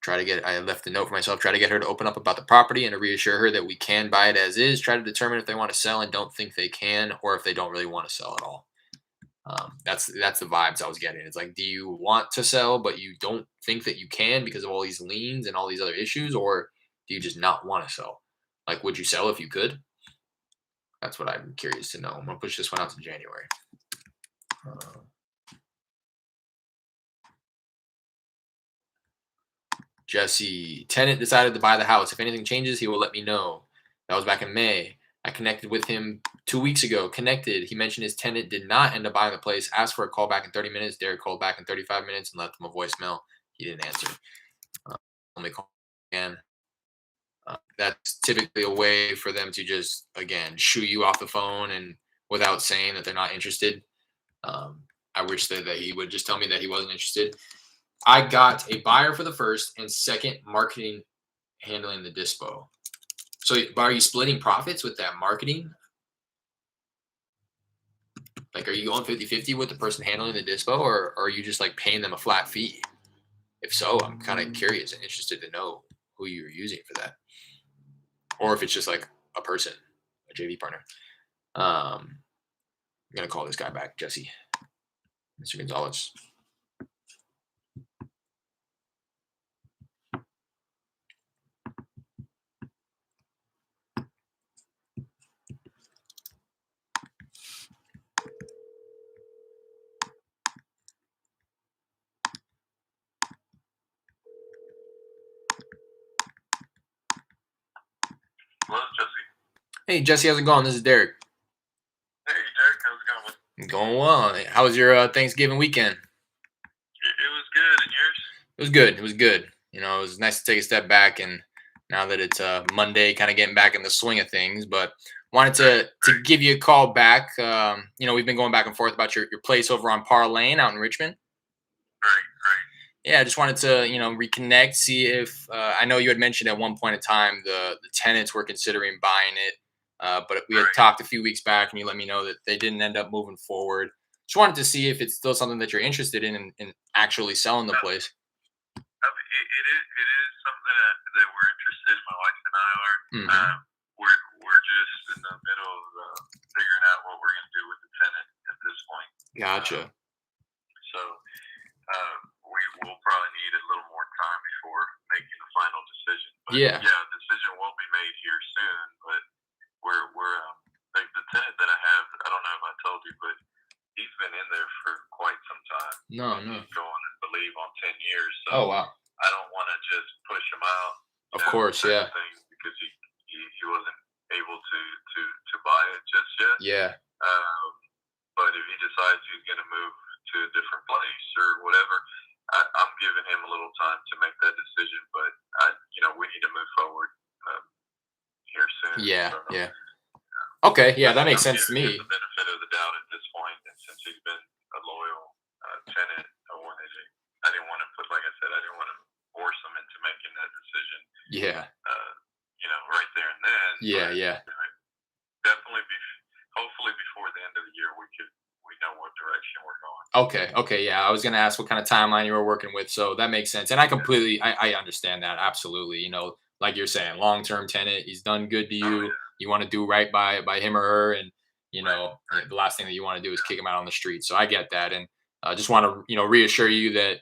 I left a note for myself, try to get her to open up about the property and to reassure her that we can buy it as is. Try to determine if they want to sell and don't think they can, or if they don't really want to sell at all. That's the vibes I was getting. It's like, do you want to sell, but you don't think that you can because of all these liens and all these other issues, or do you just not want to sell? Like, would you sell if you could? That's what I'm curious to know. I'm gonna push this one out to January. Jesse, tenant decided to buy the house. If anything changes, he will let me know. That was back in May. I connected with him 2 weeks ago. Connected. He mentioned his tenant did not end up buying the place. Asked for a call back in 30 minutes. Derek called back in 35 minutes and left him a voicemail. He didn't answer. Let me call again. That's typically a way for them to just, again, shoo you off the phone and without saying that they're not interested. I wish that he would just tell me that he wasn't interested. I got a buyer for the first and second, marketing handling the dispo. So are you splitting profits with that marketing? Like, are you going 50-50 with the person handling the dispo, or are you just like paying them a flat fee? If so, I'm kind of curious and interested to know who you're using for that. Or if it's just like a person, a JV partner. I'm going to call this guy back, Jesse. Mr. Gonzalez. Hello, Jesse. Hey, Jesse, how's it going? This is Derek. Hey, Derek, how's it going? Going well. How was your Thanksgiving weekend? It was good, and yours? It was good. It was good. You know, it was nice to take a step back, and now that it's Monday, kind of getting back in the swing of things. But wanted to give you a call back. You know, we've been going back and forth about your place over on Parr Lane out in Richmond. Right. Yeah, I just wanted to, you know, reconnect, see if I know you had mentioned at one point in time the tenants were considering buying it, but we had talked a few weeks back, and you let me know that they didn't end up moving forward. Just wanted to see if it's still something that you're interested in actually selling the place. It is something that we're interested in. My wife and I are. Mm-hmm. We're just in the middle of figuring out what we're going to do with the tenant at this point. Gotcha. So we will probably need a little more time before making the final decision. But Yeah, a decision will be made here soon. But we're the tenant that I have. I don't know if I told you, but he's been in there for quite some time. No. He's going, I believe, on 10 years. So Oh, wow. I don't want to just push him out. Of course, yeah. Because he wasn't able to buy it just yet. Yeah. But if he decides he's going to move to a different place or whatever, I'm giving him a little time to make that decision. But we need to move forward here soon. Yeah, so, yeah. Okay, yeah, that makes sense to me. The benefit of the doubt at this point, and since he's been a loyal tenant, I didn't want to put, like I said, I didn't want to force him into making that decision. Yeah. Right there and then. Yeah. Definitely, hopefully before the end of the year, we know what direction we're going. Okay, yeah. I was gonna ask what kind of timeline you were working with, so that makes sense, and I completely, I understand that absolutely. You know, like you're saying, long-term tenant, he's done good to you. Yeah. You want to do right by him or her, and you know, Right. the last thing that you want to do is kick him out on the street. So I get that, and just want to, reassure you that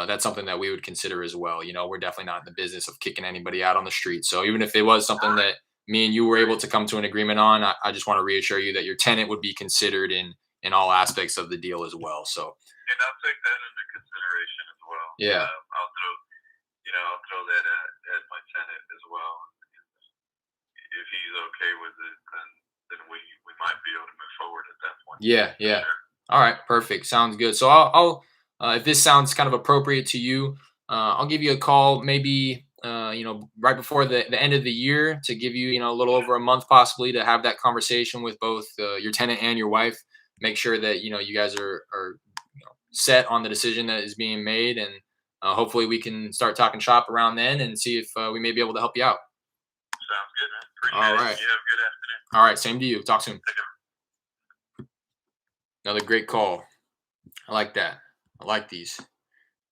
that's something that we would consider as well. You know, we're definitely not in the business of kicking anybody out on the street. So even if it was something that me and you were able to come to an agreement on, I just want to reassure you that your tenant would be considered in all aspects of the deal as well. So, And I'll take that into consideration as well. Yeah. I'll throw that at my tenant as well. If he's okay with it, then we might be able to move forward at that point. yeah. Sure. All right, perfect. Sounds good. So I'll if this sounds kind of appropriate to you, I'll give you a call maybe right before the end of the year to give you a little over a month possibly to have that conversation with both your tenant and your wife. Make sure that you guys are set on the decision that is being made, and hopefully we can start talking shop around then and see if we may be able to help you out. Sounds good, man. Appreciate All it. right. You have a good afternoon. All right, same to you. Talk soon. Take care. Another great call. I like that. I like these.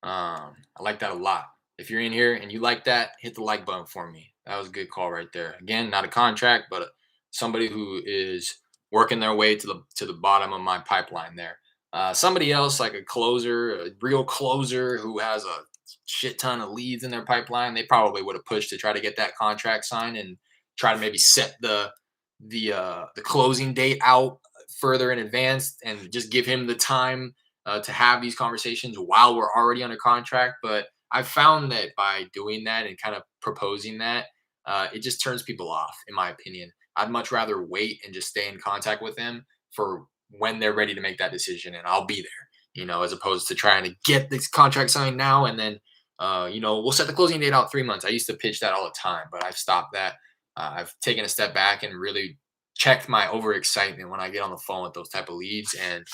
I like that a lot. If you're in here and you like that, hit the like button for me. That was a good call right there. Again, not a contract, but somebody who is working their way to the bottom of my pipeline there. Somebody else, like a closer, a real closer who has a shit ton of leads in their pipeline, they probably would have pushed to try to get that contract signed and try to maybe set the closing date out further in advance and just give him the time to have these conversations while we're already under contract. But I've found that by doing that and kind of proposing that, it just turns people off, in my opinion. I'd much rather wait and just stay in contact with them for when they're ready to make that decision, and I'll be there, as opposed to trying to get this contract signed now and then, we'll set the closing date out 3 months. I used to pitch that all the time, but I've stopped that. I've taken a step back and really checked my overexcitement when I get on the phone with those type of leads, and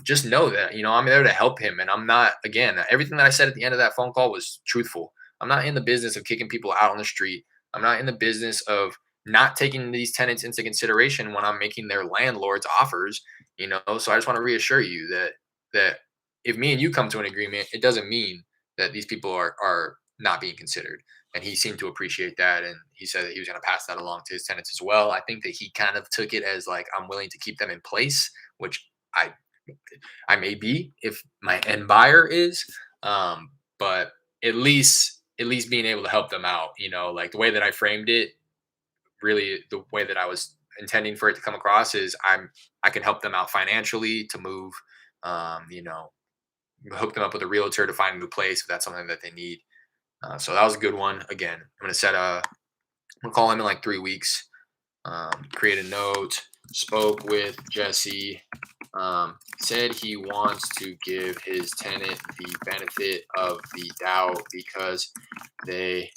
just know that I'm there to help him, and I'm not, again, everything that I said at the end of that phone call was truthful. I'm not in the business of kicking people out on the street. I'm not in the business of not taking these tenants into consideration when I'm making their landlords offers. So I just want to reassure you that if me and you come to an agreement, it doesn't mean that these people are not being considered. And he seemed to appreciate that, and he said that he was going to pass that along to his tenants as well. I think that he kind of took it as like, I'm willing to keep them in place, which I I may be if my end buyer is, but at least being able to help them out, like the way that I framed it, really the way that I was intending for it to come across is I can help them out financially to move, you know, hook them up with a realtor to find a new place if that's something that they need. So that was a good one. Again, I'm gonna call him in like 3 weeks. Create a note. Spoke with Jesse. Said he wants to give his tenant the benefit of the doubt because they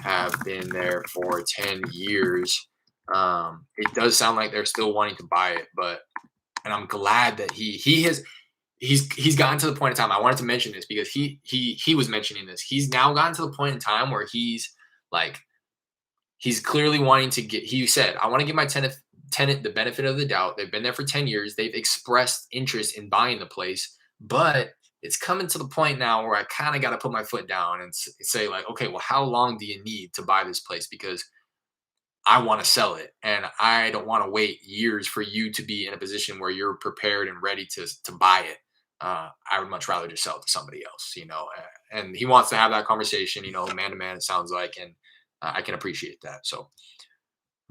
have been there for 10 years. It does sound like they're still wanting to buy it, and I'm glad that he's gotten to the point in time. I wanted to mention this because he was mentioning this. He's now gotten to the point in time where like he's clearly wanting to get. He said, "I want to give my tenant the benefit of the doubt. They've been there for 10 years. They've expressed interest in buying the place, but it's coming to the point now where I kind of got to put my foot down and say like, okay, well, how long do you need to buy this place? Because I want to sell it, and I don't want to wait years for you to be in a position where you're prepared and ready to buy it. I would much rather just sell it to somebody else, And he wants to have that conversation, man to man. It sounds like, and I can appreciate that. So,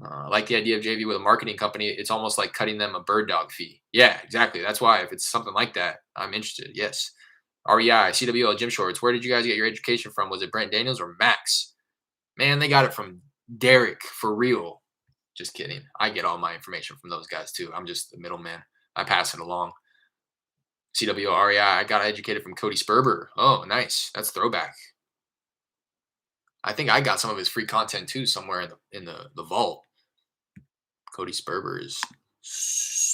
I like the idea of JV with a marketing company. It's almost like cutting them a bird dog fee. Yeah, exactly. That's why if it's something like that, I'm interested. Yes. REI, CWL, Gym Shorts. Where did you guys get your education from? Was it Brent Daniels or Max? Man, they got it from Derek, for real. Just kidding. I get all my information from those guys too. I'm just the middleman. I pass it along. CWL, REI. I got educated from Cody Sperber. Oh, nice. That's throwback. I think I got some of his free content too somewhere in the vault. Cody Sperber is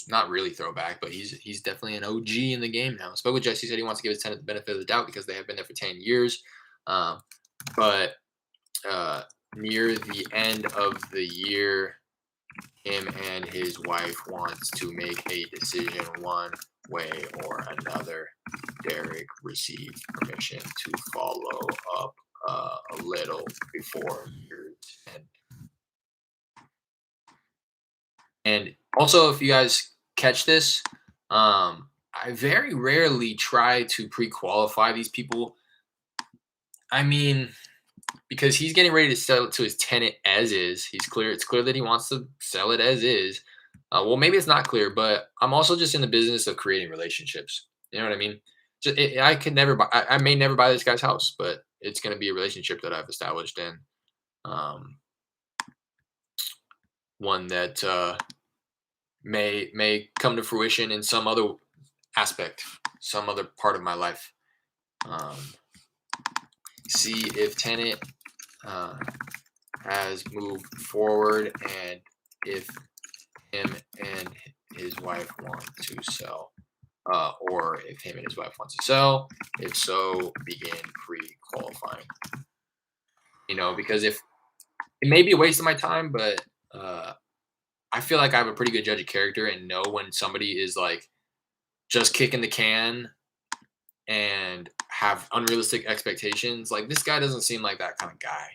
not really throwback, but he's definitely an OG in the game now. Spoke with Jesse, said he wants to give his tenant the benefit of the doubt because they have been there for 10 years. But near the end of the year, him and his wife wants to make a decision one way or another. Derek received permission to follow up a little before year's end. And also, if you guys catch this, I very rarely try to pre-qualify these people. I mean, because he's getting ready to sell it to his tenant as is. It's clear that he wants to sell it as is. Well, maybe it's not clear, but I'm also just in the business of creating relationships. You know what I mean? I could never buy. I may never buy this guy's house, but it's going to be a relationship that I've established, and one that may come to fruition in some other aspect, some other part of my life. See if tenant has moved forward, and if him and his wife want to sell, or if him and his wife want to sell. If so, begin pre-qualifying. Because if it may be a waste of my time, but I feel like I have a pretty good judge of character and know when somebody is like just kicking the can and have unrealistic expectations. Like, this guy doesn't seem like that kind of guy.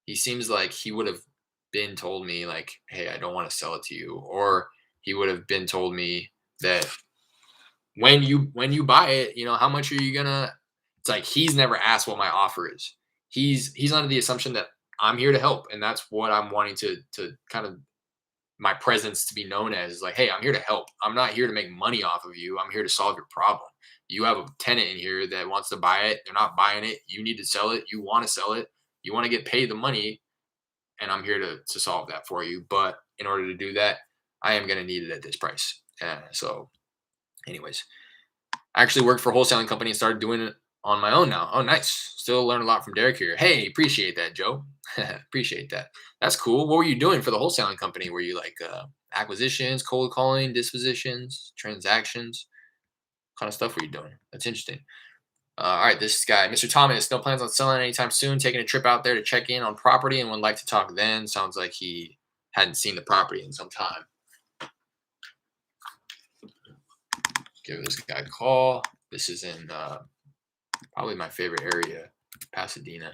He seems like he would have been told me like, hey, I don't want to sell it to you. Or he would have been told me that, when you buy it, how much are you gonna? It's like he's never asked what my offer is. He's under the assumption that I'm here to help, and that's what I'm wanting to kind of my presence to be known as is like, hey, I'm here to help. I'm not here to make money off of you. I'm here to solve your problem. You have a tenant in here that wants to buy it. They're not buying it. You need to sell it. You want to sell it. You want to get paid the money, and I'm here to solve that for you. But in order to do that, I am going to need it at this price. So, anyways, I actually worked for a wholesaling company and started doing it on my own now. Oh, nice. Still learn a lot from Derek here. Hey, appreciate that, Joe. Appreciate that. That's cool. What were you doing for the wholesaling company? Were you like acquisitions, cold calling, dispositions, transactions? What kind of stuff were you doing? That's interesting. All right, this guy, Mr. Thomas, no plans on selling anytime soon. Taking a trip out there to check in on property and would like to talk then. Sounds like he hadn't seen the property in some time. Give this guy a call. This is in probably my favorite area, Pasadena.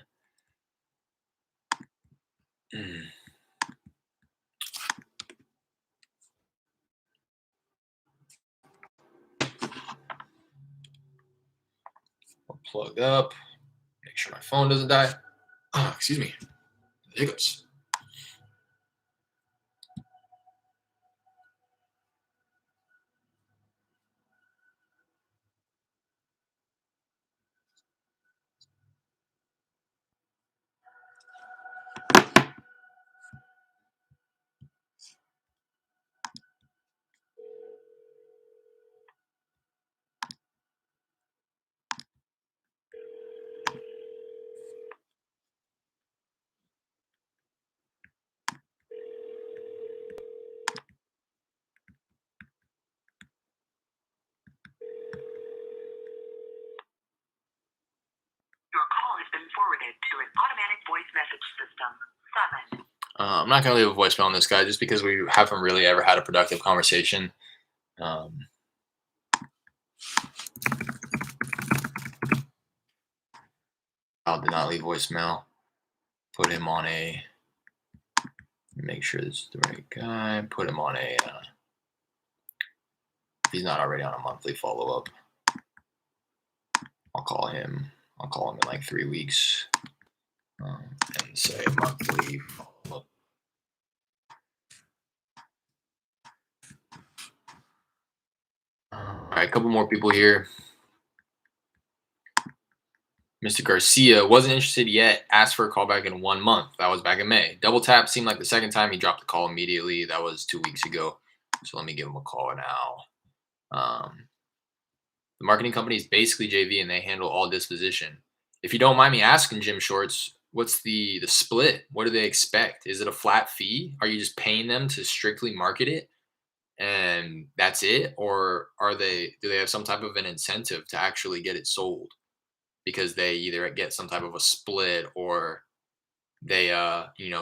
I'll plug up. Make sure my phone doesn't die. Oh, excuse me. Hiccups. Your call has been forwarded to an automatic voice message system. 7. I'm not going to leave a voicemail on this guy just because we haven't really ever had a productive conversation. I did not leave voicemail. Put him on a. Make sure this is the right guy. Put him on a. If he's not already on a monthly follow up, I'll call him. I'll call him in like 3 weeks and say monthly follow up. All right, a couple more people here. Mr. Garcia wasn't interested yet. Asked for a call back in 1 month. That was back in May. Double tap seemed like the second time he dropped the call immediately. That was 2 weeks ago. So let me give him a call now. The marketing company is basically JV and they handle all disposition. If you don't mind me asking, Jim Shorts, what's the split? What do they expect? Is it a flat fee? Are you just paying them to strictly market it and that's it? Or do they have some type of an incentive to actually get it sold? Because they either get some type of a split or they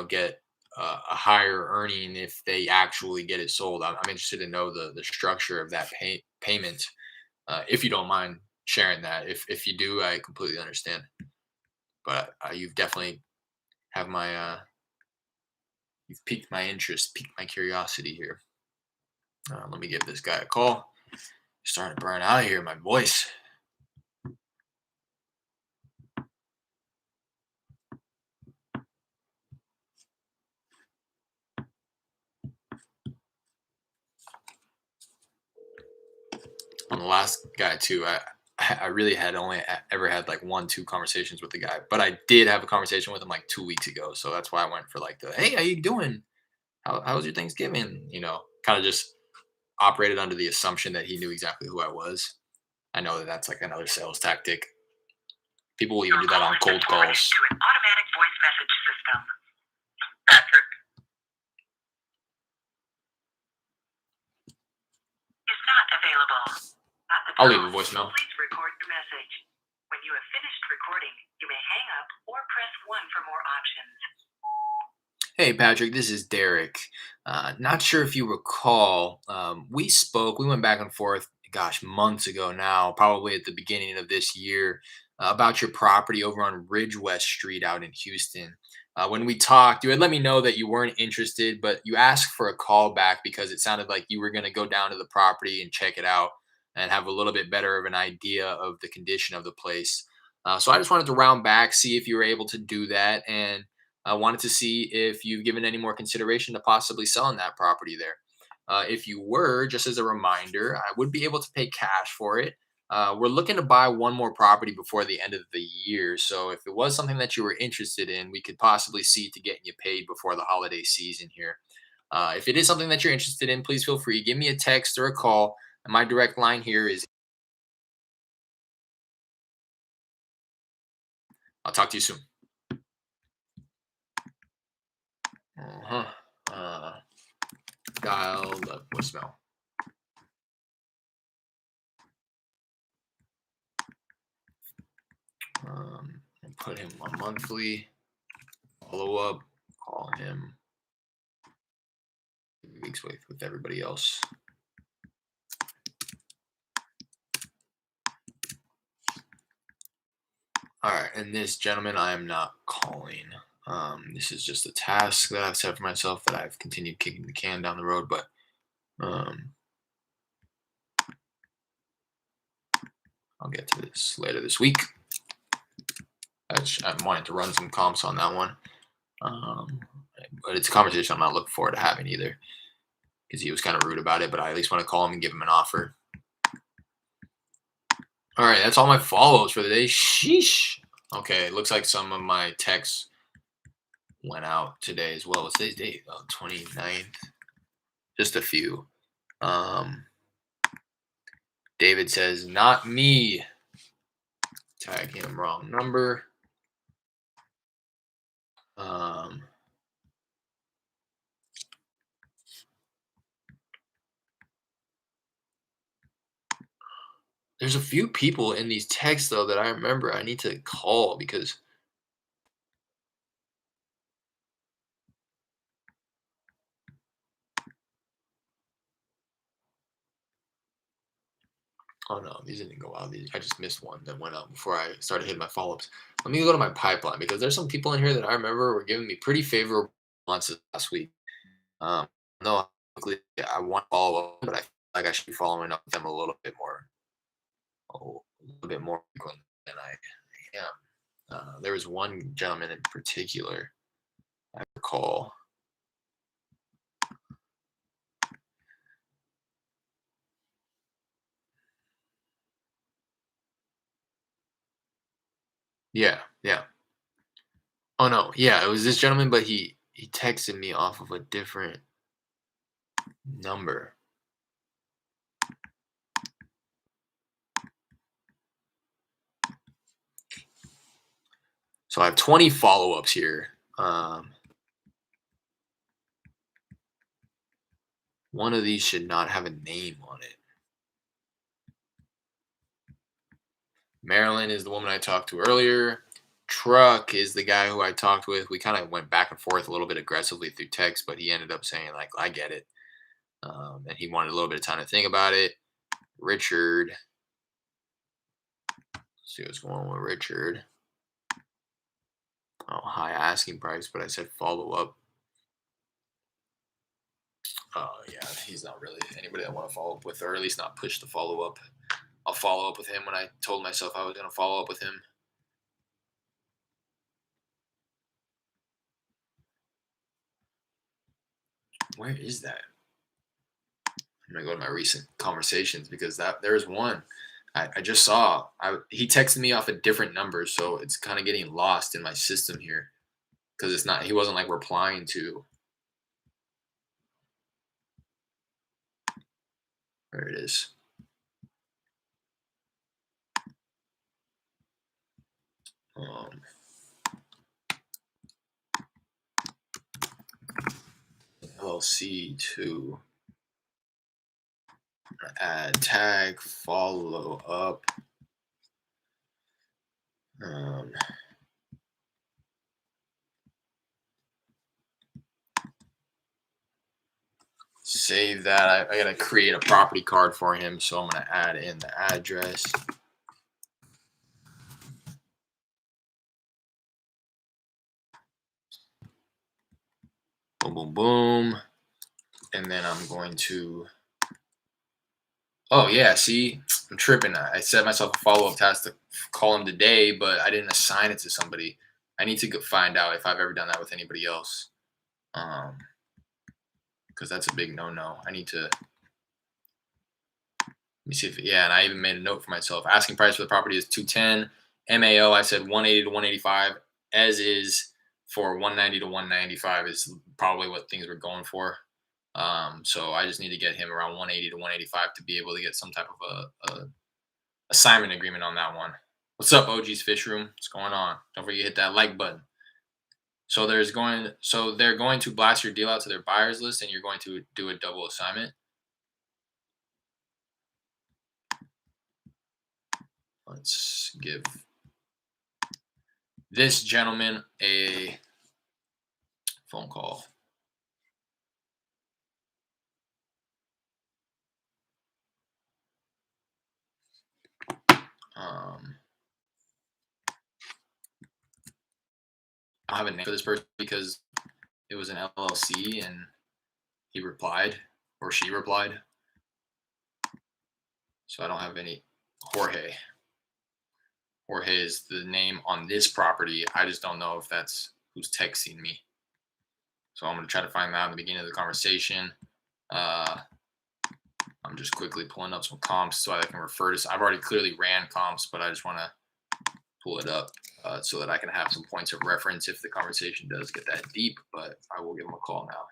get a higher earning if they actually get it sold. I'm interested to know the structure of that payment. If you don't mind sharing that. If you do, I completely understand. But you've definitely have my you've piqued my interest, piqued my curiosity here. Let me give this guy a call. Starting to burn out of here, my voice. On the last guy too, I really had only ever had like 1-2 conversations with the guy, but I did have a conversation with him like 2 weeks ago. So that's why I went for like the, hey, how you doing? How was your Thanksgiving? Kind of just operated under the assumption that he knew exactly who I was. I know that that's like another sales tactic. People will even do that on cold calls. To an automatic voice message system. Patrick is not available. At the I'll leave a tone, voicemail. Please record your message. When you have finished recording, you may hang up or press 1 for more options. Hey, Patrick, this is Derek. Not sure if you recall, we spoke, we went back and forth, gosh, months ago now, probably at the beginning of this year, about your property over on Ridge West Street out in Houston. When we talked, you had let me know that you weren't interested, but you asked for a call back because it sounded like you were going to go down to the property and check it out. and have a little bit better of an idea of the condition of the place. So I just wanted to round back, see if you were able to do that, and I wanted to see if you've given any more consideration to possibly selling that property there. If you were, just as a reminder, I would be able to pay cash for it. We're looking to buy one more property before the end of the year. So if it was something that you were interested in, we could possibly see to getting you paid before the holiday season here. If it is something that you're interested in, please feel free. Give me a text or a call. And my direct line here is. I'll talk to you soon. Uh-huh. Dial the voicemail. And put him on monthly follow up. Call him weeks with everybody else. All right, and this gentleman I am not calling. This is just a task that I've set for myself that I've continued kicking the can down the road, but I'll get to this later this week. I'm wanting to run some comps on that one. But it's a conversation I'm not looking forward to having either, because he was kind of rude about it, but I at least want to call him and give him an offer. All right, that's all my follow-ups for the day. Sheesh. Okay, it looks like some of my texts went out today as well. What's today's date? 29th. Just a few. David says, not me. Tag him, wrong number. There's a few people in these texts, though, that I remember I need to call because oh no, these didn't go out. I just missed one that went out before I started hitting my follow-ups. Let me go to my pipeline because there's some people in here that I remember were giving me pretty favorable responses last week. No, I want to follow up, but I feel like I should be following up with them a little bit more frequently than I am. There was one gentleman in particular I recall. Yeah. Oh no, yeah, it was this gentleman, but he texted me off of a different number. So I have 20 follow-ups here. One of these should not have a name on it. Marilyn is the woman I talked to earlier. Truck is the guy who I talked with. We kind of went back and forth a little bit aggressively through text, but he ended up saying, like, I get it. And he wanted a little bit of time to think about it. Richard. Let's see what's going on with Richard. Oh, high asking price, but I said follow up. Oh, yeah, he's not really anybody I want to follow up with, or at least not push the follow up. I'll follow up with him when I told myself I was going to follow up with him. Where is that? I'm going to go to my recent conversations because there's one. I just saw. He texted me off a different number, so it's kind of getting lost in my system here because it's not. He wasn't like replying to. There it is. LC2. Add tag follow up. Save that. I gotta create a property card for him, so I'm gonna add in the address. Boom, boom, boom. And then I'm going to Oh yeah, see, I'm tripping. I set myself a follow-up task to call him today, but I didn't assign it to somebody. I need to go find out if I've ever done that with anybody else. Um, because that's a big no-no. I need to, let me see if, yeah, and I even made a note for myself. Asking price for the property is 210. MAO, I said 180 to 185. As is for 190 to 195 is probably what things were going for. So I just need to get him around 180 to 185 to be able to get some type of a assignment agreement on that one. What's up, OG's Fish Room? What's going on? Don't forget to hit that like button. So they're going to blast your deal out to their buyers list, and you're going to do a double assignment. Let's give this gentleman a phone call. I don't have a name for this person because it was an LLC and he replied or she replied. So I don't have any. Jorge. Jorge is the name on this property. I just don't know if that's who's texting me. So I'm going to try to find that out in the beginning of the conversation. I'm just quickly pulling up some comps so I can refer to. I've already clearly ran comps, but I just want to pull it up so that I can have some points of reference if the conversation does get that deep. But I will give him a call now.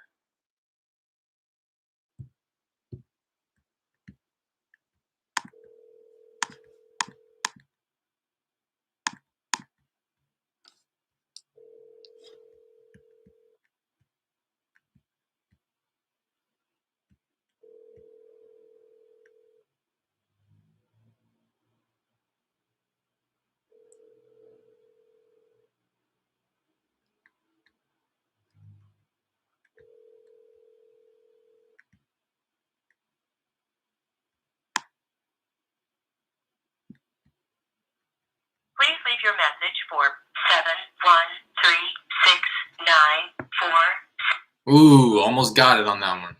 Please leave your message for 7136944. Ooh, almost got it on that one.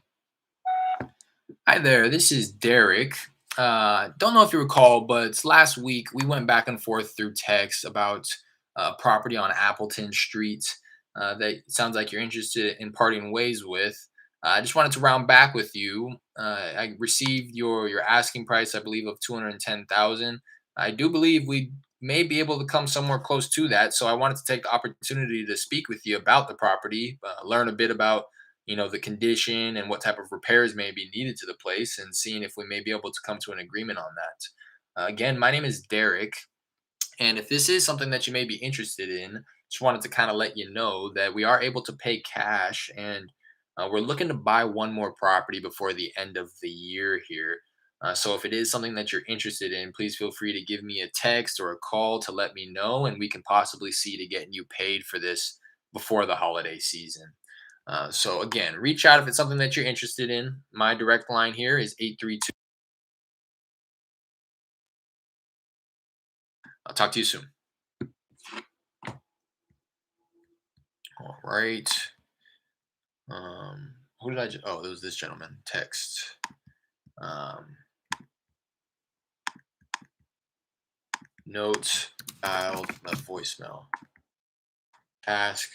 Hi there, this is Derek. Don't know if you recall, but last week we went back and forth through text about property on Appleton Street that sounds like you're interested in parting ways with. I just wanted to round back with you. I received your asking price, I believe, of 210,000. I do believe we may be able to come somewhere close to that. So I wanted to take the opportunity to speak with you about the property, learn a bit about the condition and what type of repairs may be needed to the place, and seeing if we may be able to come to an agreement on that. Again, my name is Derek, and if this is something that you may be interested in, just wanted to kind of let you know that we are able to pay cash, and we're looking to buy one more property before the end of the year here. So if it is something that you're interested in, please feel free to give me a text or a call to let me know, and we can possibly see to getting you paid for this before the holiday season. So again, reach out if it's something that you're interested in. My direct line here is 832. I'll talk to you soon. All right. Who did I just? Oh, it was this gentleman. Text. Note. Dialed. Left voicemail. Ask.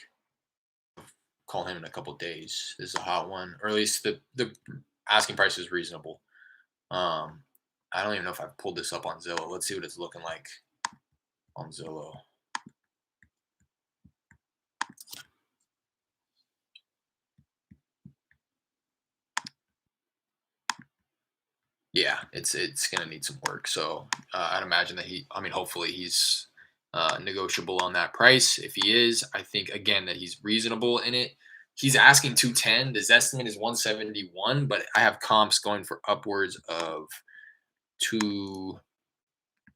Call him in a couple days. This is a hot one, or at least the asking price is reasonable. I don't even know if I've pulled this up on Zillow. Let's see what it's looking like on Zillow. Yeah, it's gonna need some work. So I'd imagine that hopefully he's negotiable on that price. If he is, I think again that he's reasonable in it. He's asking 210. His estimate is 171, but I have comps going for upwards of two.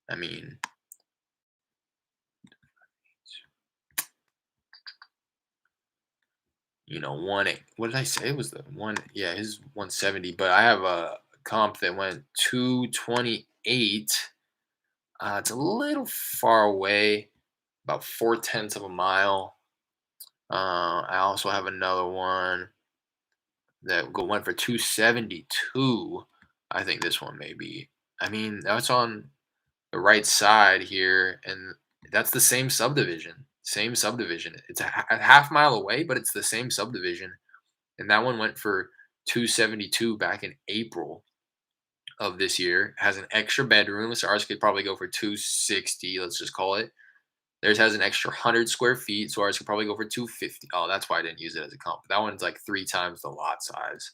I mean, one. What did I say? It was the one. Yeah, his 170. But I have a comp that went 228. It's a little far away, about 4/10 of a mile. I also have another one that went for 272. I think this one may be. I mean, that's on the right side here, and that's the same subdivision. Same subdivision. It's a half mile away, but it's the same subdivision. And that one went for 272 back in April of this year. Has an extra bedroom, so ours could probably go for 260. Let's just call it. Theirs has an extra 100 square feet, so ours could probably go for 250. Oh, that's why I didn't use it as a comp. That one's like 3 times the lot size.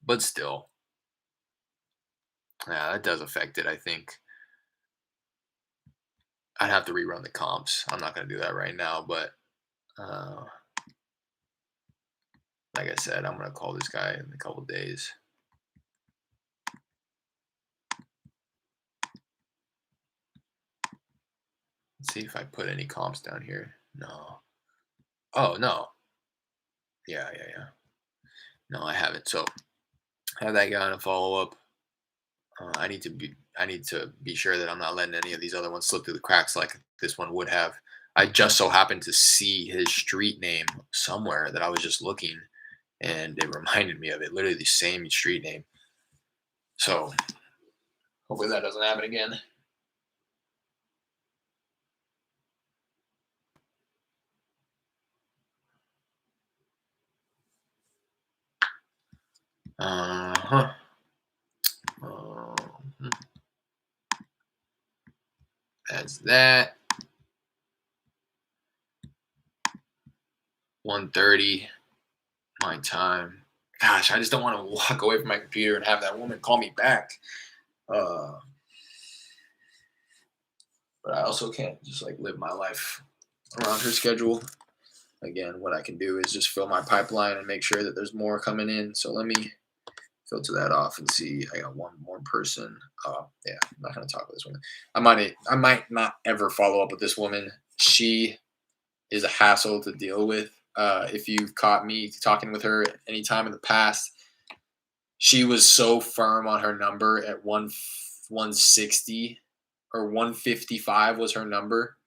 But still, yeah, that does affect it. I think I'd have to rerun the comps. I'm not gonna do that right now, but uh, like I said, I'm gonna call this guy in a couple days. Let's see if I put any comps down here. No. Oh no. Yeah. No, I haven't. So have that guy on a follow up. I need to be sure that I'm not letting any of these other ones slip through the cracks like this one would have. I just so happened to see his street name somewhere that I was just looking, and it reminded me of it. Literally the same street name. So hopefully that doesn't happen again. Uh-huh. Um, that's that. 1:30 my time. Gosh, I just don't want to walk away from my computer and have that woman call me back. Uh, but I also can't just like live my life around her schedule. Again, what I can do is just fill my pipeline and make sure that there's more coming in. So let me filter that off and see. I got one more person. Yeah, I'm not gonna talk with this woman. I might not ever follow up with this woman. She is a hassle to deal with. If you've caught me talking with her at any time in the past, she was so firm on her number at 160 or 155 was her number.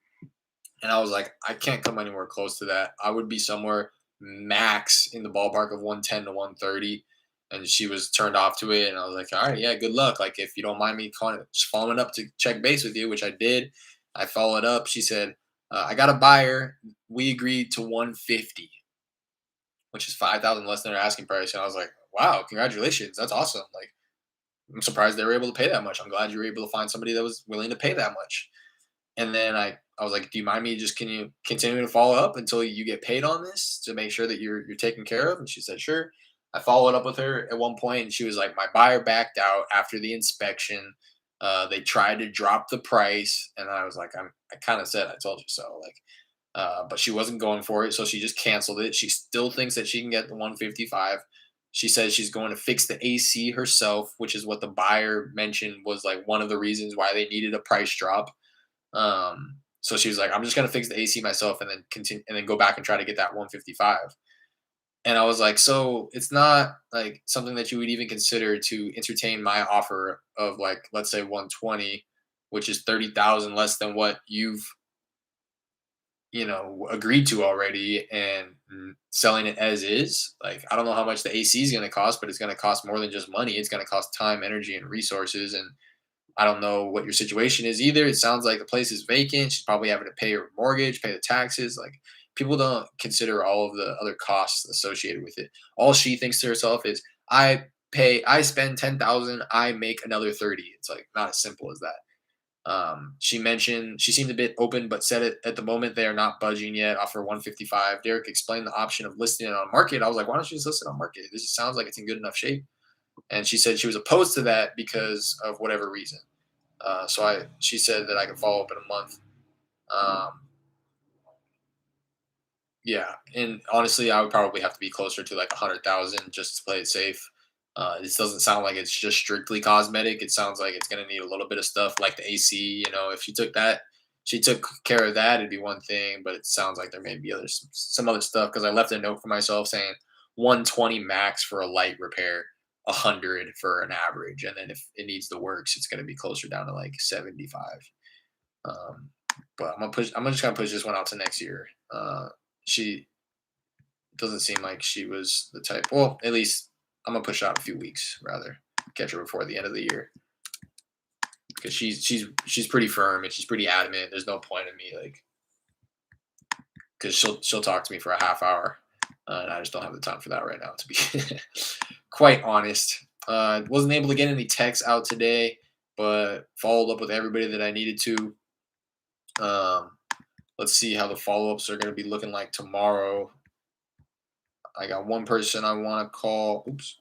And I was like, I can't come anywhere close to that. I would be somewhere max in the ballpark of 110 to 130. And she was turned off to it. And I was like, all right, yeah, good luck. Like, if you don't mind me calling, just following up to check base with you, which I did. I followed up. She said, I got a buyer. We agreed to 150, which is 5,000 less than their asking price. And I was like, wow, congratulations. That's awesome. Like, I'm surprised they were able to pay that much. I'm glad you were able to find somebody that was willing to pay that much. And then I was like, "Do you mind me just can you continue to follow up until you get paid on this to make sure that you're taken care of?" And she said, "Sure." I followed up with her at one point, and she was like, "My buyer backed out after the inspection. They tried to drop the price, and I was like, I kind of said I told you so." Like, but she wasn't going for it, so she just canceled it. She still thinks that she can get the 155. She says she's going to fix the AC herself, which is what the buyer mentioned was like one of the reasons why they needed a price drop. So she was like, I'm just gonna fix the AC myself and then continue and then go back and try to get that 155. And I was like, so it's not like something that you would even consider to entertain my offer of like, let's say 120, which is 30,000 less than what you've, agreed to already and selling it as is. Like, I don't know how much the AC is going to cost, but it's going to cost more than just money. It's going to cost time, energy, and resources. And I don't know what your situation is either. It sounds like the place is vacant. She's probably having to pay her mortgage, pay the taxes. Like, people don't consider all of the other costs associated with it. All she thinks to herself is, I spend 10,000, I make another 30. It's like not as simple as that. She mentioned she seemed a bit open, but said it at the moment they are not budging yet. Offer 155. Derek explained the option of listing it on market. I was like, why don't you just list it on market? This just sounds like it's in good enough shape. And she said she was opposed to that because of whatever reason. She said that I could follow up in a month. Um, yeah, and honestly, I would probably have to be closer to like 100,000 just to play it safe. This doesn't sound like it's just strictly cosmetic. It sounds like it's gonna need a little bit of stuff like the AC. If she took care of that, it'd be one thing. But it sounds like there may be some other stuff because I left a note for myself saying 120 max for a light repair, 100 for an average, and then if it needs the works, it's gonna be closer down to like 75. Um, but I'm just gonna push this one out to next year. She doesn't seem like she was the type. Well, at least I'm gonna push out a few weeks rather. catch her before the end of the year, because she's pretty firm and she's pretty adamant. There's no point in me like, because she'll talk to me for a half hour, and I just don't have the time for that right now, to be quite honest. Wasn't able to get any texts out today, but followed up with everybody that I needed to. Let's see how the follow-ups are going to be looking like tomorrow. I got one person I want to call. Oops.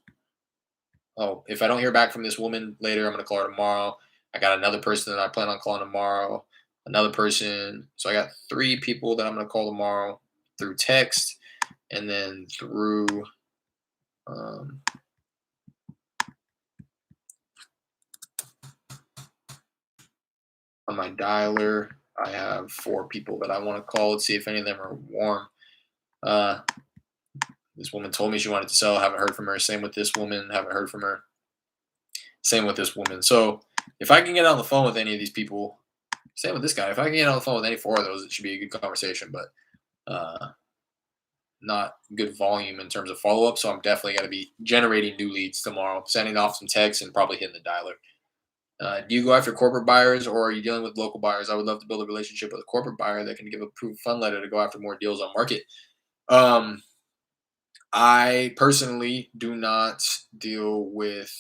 Oh, if I don't hear back from this woman later, I'm going to call her tomorrow. I got another person that I plan on calling tomorrow. Another person. So I got 3 people that I'm going to call tomorrow through text, and then through on my dialer. I have 4 people that I want to call. Let's see if any of them are warm. This woman told me she wanted to sell. Haven't heard from her. Same with this woman. Haven't heard from her. Same with this woman. So if I can get on the phone with any of these people, same with this guy. If I can get on the phone with any 4 of those, it should be a good conversation. But not good volume in terms of follow-up. So I'm definitely going to be generating new leads tomorrow, sending off some texts and probably hitting the dialer. Do you go after corporate buyers, or are you dealing with local buyers? I would love to build a relationship with a corporate buyer that can give a proof of fund letter to go after more deals on market. I personally do not deal with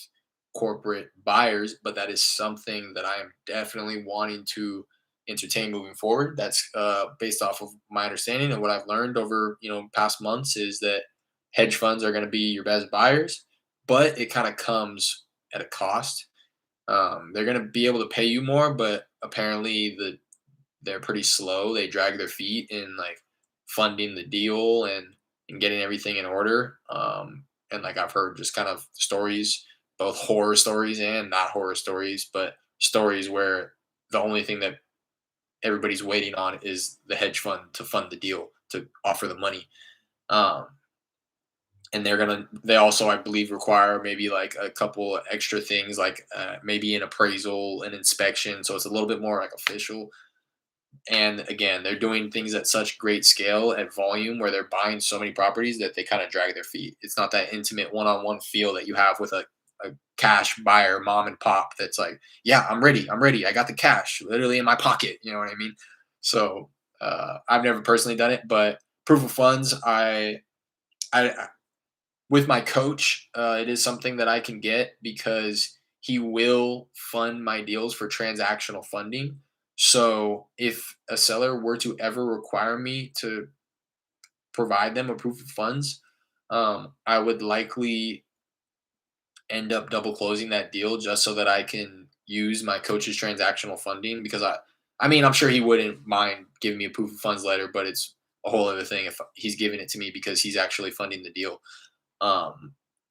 corporate buyers, but that is something that I am definitely wanting to entertain moving forward. That's based off of my understanding and what I've learned over past months, is that hedge funds are going to be your best buyers, but it kind of comes at a cost. They're going to be able to pay you more, but apparently they're pretty slow. They drag their feet in like funding the deal and getting everything in order. And like I've heard just kind of stories, both horror stories and not horror stories, but stories where the only thing that everybody's waiting on is the hedge fund to fund the deal, to offer the money. And they also, I believe, require maybe like a couple extra things, like maybe an appraisal, an inspection. So it's a little bit more like official. And again, they're doing things at such great scale at volume where they're buying so many properties that they kind of drag their feet. It's not that intimate one-on-one feel that you have with a cash buyer, mom and pop, that's like, yeah, I'm ready. I got the cash literally in my pocket. You know what I mean? So I've never personally done it, but proof of funds, I with my coach, it is something that I can get because he will fund my deals for transactional funding. So if a seller were to ever require me to provide them a proof of funds, I would likely end up double closing that deal just so that I can use my coach's transactional funding, because I mean, I'm sure he wouldn't mind giving me a proof of funds letter, but it's a whole other thing if he's giving it to me because he's actually funding the deal.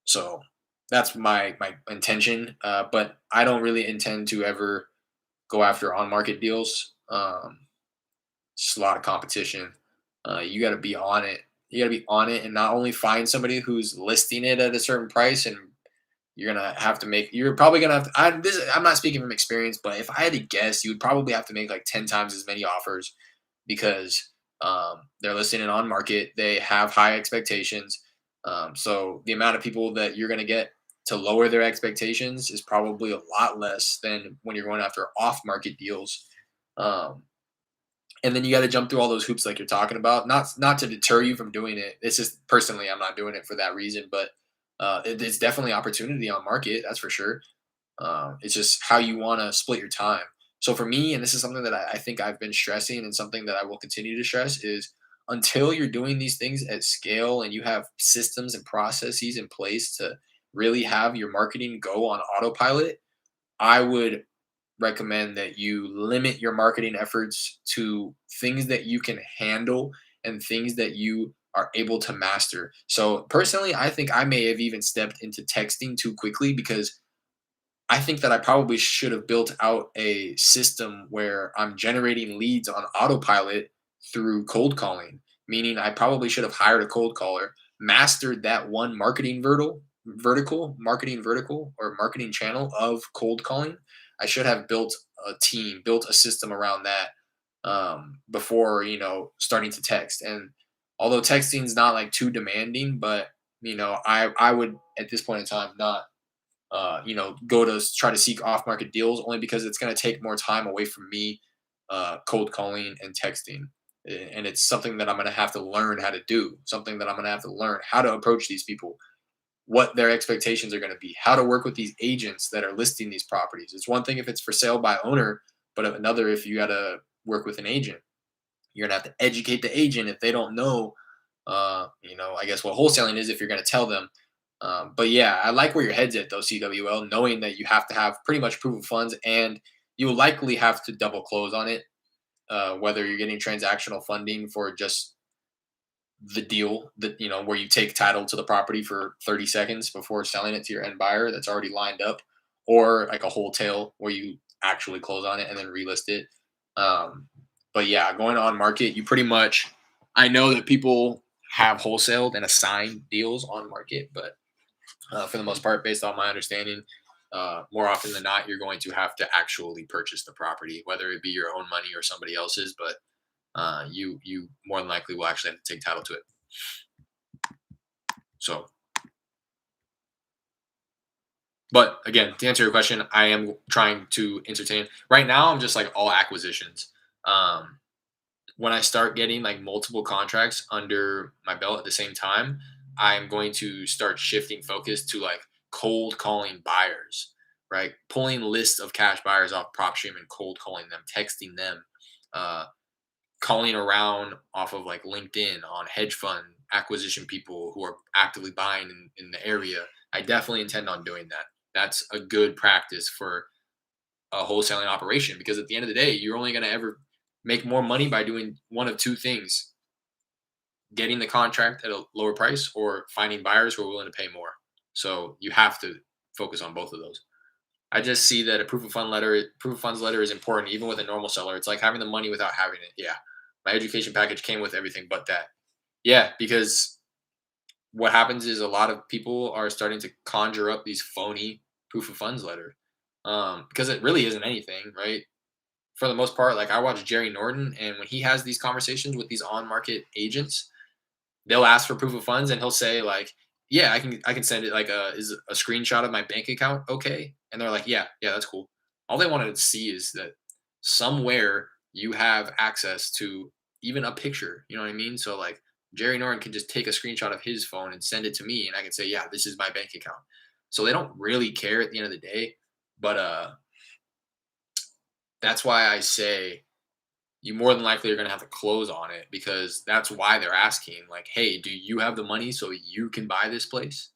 So that's my intention. But I don't really intend to ever go after on market deals. It's just a lot of competition. You got to be on it. You got to be on it, and not only find somebody who's listing it at a certain price, and you're gonna have to make. You're probably gonna have to. I'm not speaking from experience, but if I had to guess, you would probably have to make like 10 times as many offers, because they're listing it on market. They have high expectations. So the amount of people that you're gonna get to lower their expectations is probably a lot less than when you're going after off market deals. And then you got to jump through all those hoops like you're talking about. Not to deter you from doing it. It's just personally, I'm not doing it for that reason. But it's definitely opportunity on market. That's for sure. It's just how you want to split your time. So for me, and this is something that I think I've been stressing, and something that I will continue to stress, is until you're doing these things at scale and you have systems and processes in place to really have your marketing go on autopilot, I would recommend that you limit your marketing efforts to things that you can handle and things that you are able to master. So personally, I think I may have even stepped into texting too quickly, because I think that I probably should have built out a system where I'm generating leads on autopilot through cold calling, meaning I probably should have hired a cold caller, mastered that one marketing vertical or marketing channel of cold calling. I should have built a team, built a system around that before, starting to text. And although texting is not like too demanding, but I would at this point in time not go to try to seek off market deals, only because it's going to take more time away from me cold calling and texting. And it's something that I'm going to have to learn how to do, something that I'm going to have to learn how to approach these people, what their expectations are going to be, how to work with these agents that are listing these properties. It's one thing if it's for sale by owner, but another if you got to work with an agent. You're going to have to educate the agent if they don't know, I guess what wholesaling is if you're going to tell them. But yeah, I like where your head's at though, CWL, knowing that you have to have pretty much proof of funds and you will likely have to double close on it, whether you're getting transactional funding for just the deal that, where you take title to the property for 30 seconds before selling it to your end buyer that's already lined up, or like a wholesale where you actually close on it and then relist it. But yeah, going on market, you pretty much, I know that people have wholesaled and assigned deals on market, but for the most part, based on my understanding, more often than not, you're going to have to actually purchase the property, whether it be your own money or somebody else's. But you more than likely will actually have to take title to it. So, but again, to answer your question, I am trying to entertain. Right now, I'm just like all acquisitions. Um, when I start getting like multiple contracts under my belt at the same time, I'm going to start shifting focus to like cold calling buyers, right? Pulling lists of cash buyers off PropStream and cold calling them, texting them, uh, calling around off of like LinkedIn on hedge fund acquisition people who are actively buying in the area. I definitely intend on doing that. That's a good practice for a wholesaling operation, because at the end of the day, you're only going to ever make more money by doing one of two things: getting the contract at a lower price or finding buyers who are willing to pay more. So you have to focus on both of those. I just see that a proof of funds letter is important, even with a normal seller. It's like having the money without having it. Yeah. My education package came with everything but that. Yeah, because what happens is a lot of people are starting to conjure up these phony proof of funds letter, because it really isn't anything, right? For the most part, like I watch Jerry Norton, and when he has these conversations with these on market agents, they'll ask for proof of funds, and he'll say like, "Yeah, I can send it. Like, is a screenshot of my bank account okay?" And they're like, "Yeah, that's cool." All they wanted to see is that somewhere you have access to even a picture. You know what I mean? So like Jerry Norton can just take a screenshot of his phone and send it to me, and I can say, "Yeah, this is my bank account." So they don't really care at the end of the day, but that's why I say you more than likely are going to have to close on it, because that's why they're asking like, hey, do you have the money so you can buy this place?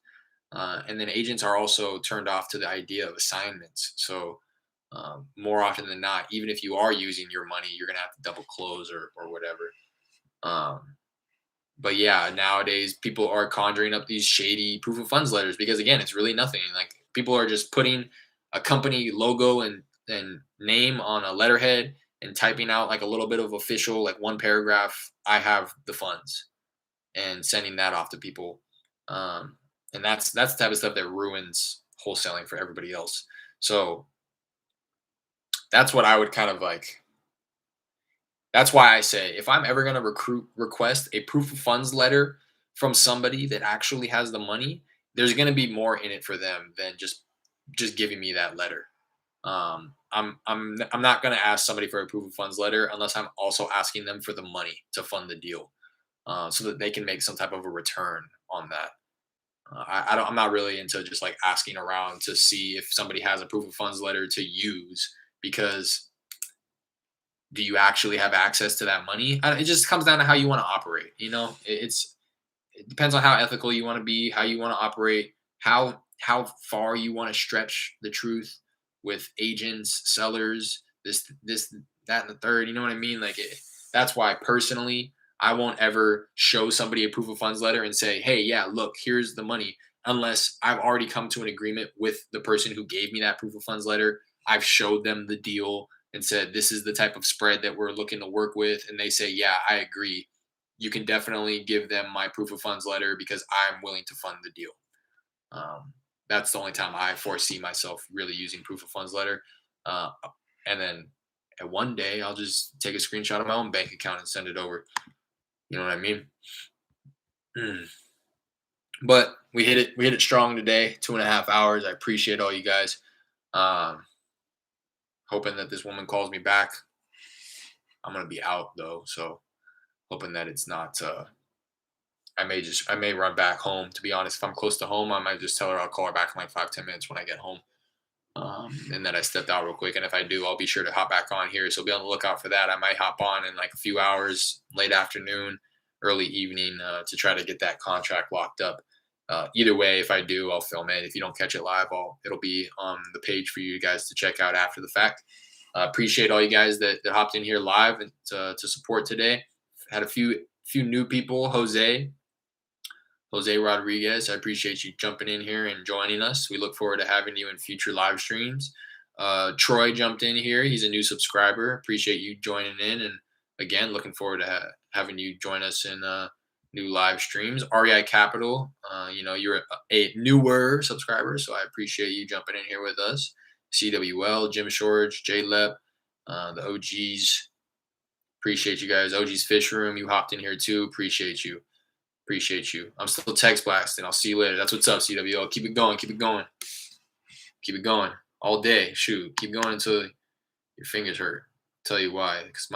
And then agents are also turned off to the idea of assignments. So more often than not, even if you are using your money, you're going to have to double close or whatever. um, but yeah, nowadays people are conjuring up these shady proof of funds letters because again, it's really nothing. Like people are just putting a company logo and name on a letterhead and typing out like a little bit of official, like one paragraph, I have the funds, and sending that off to people. Um, and that's the type of stuff that ruins wholesaling for everybody else. So that's what I would kind of like. That's why I say if I'm ever going to request a proof of funds letter from somebody that actually has the money, there's going to be more in it for them than just giving me that letter. I'm not going to ask somebody for a proof of funds letter unless I'm also asking them for the money to fund the deal, so that they can make some type of a return on that. I'm not really into just like asking around to see if somebody has a proof of funds letter to use, because do you actually have access to that money? It just comes down to how you want to operate. It depends on how ethical you want to be, how you want to operate, how far you want to stretch the truth with agents, sellers, this that and the third. You know what I mean? That's why personally I won't ever show somebody a proof of funds letter and say, "Hey, yeah, look, here's the money," unless I've already come to an agreement with the person who gave me that proof of funds letter. I've showed them the deal and said, "This is the type of spread that we're looking to work with," and they say, "Yeah, I agree." You can definitely give them my proof of funds letter because I'm willing to fund the deal. Um, that's the only time I foresee myself really using proof of funds letter. Uh, and then at one day, I'll just take a screenshot of my own bank account and send it over. You know what I mean? Hmm. But we hit it. We hit it strong today. 2.5 hours. I appreciate all you guys. Um, hoping that this woman calls me back. I'm gonna be out though, so hoping that it's not. I may run back home. To be honest, if I'm close to home, I might just tell her I'll call her back in like 5-10 minutes when I get home. And that I stepped out real quick. And if I do, I'll be sure to hop back on here. So be on the lookout for that. I might hop on in like a few hours, late afternoon, early evening, to try to get that contract locked up. Either way, if I do, I'll film it. If you don't catch it live, it'll be on the page for you guys to check out after the fact. Appreciate all you guys that hopped in here live and to support today. Had a few new people. Jose Rodriguez, I appreciate you jumping in here and joining us. We look forward to having you in future live streams. Troy jumped in here. He's a new subscriber. Appreciate you joining in. And again, looking forward to having you join us in new live streams. REI Capital, you're a newer subscriber, so I appreciate you jumping in here with us. CWL, Jim Shorge, J Lep, the OGs. Appreciate you guys. OG's Fish Room, you hopped in here too. Appreciate you. Appreciate you. I'm still text blasting. I'll see you later. That's what's up, CWO. Keep it going. Keep it going. Keep it going all day. Shoot, keep going until your fingers hurt. Tell you why. Because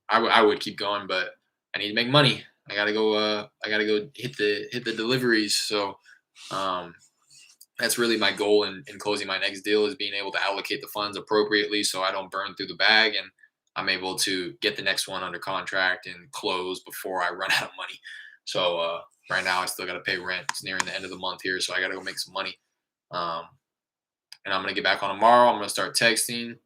I would keep going, but I need to make money. I gotta go. I gotta go hit the deliveries. So, that's really my goal in closing my next deal is being able to allocate the funds appropriately so I don't burn through the bag and I'm able to get the next one under contract and close before I run out of money. So right now I still got to pay rent. It's nearing the end of the month here, so I got to go make some money. And I'm gonna get back on tomorrow. I'm gonna start texting.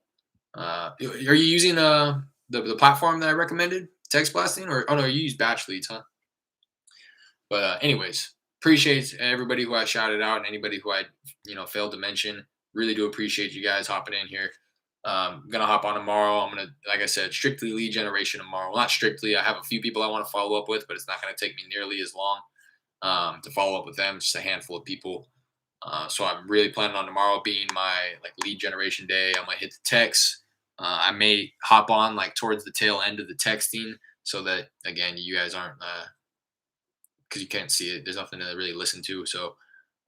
Are you using the platform that I recommended, text blasting, or oh no, you use batch leads, huh? But anyways, appreciate everybody who I shouted out and anybody who I failed to mention. Really do appreciate you guys hopping in here. I'm gonna hop on tomorrow. I'm gonna, like I said, strictly lead generation tomorrow. Well, not strictly. I have a few people I want to follow up with, but it's not gonna take me nearly as long to follow up with them. Just a handful of people. So I'm really planning on tomorrow being my like lead generation day. I'm gonna hit the text. I may hop on like towards the tail end of the texting so that again you guys aren't because you can't see it. There's nothing to really listen to. So,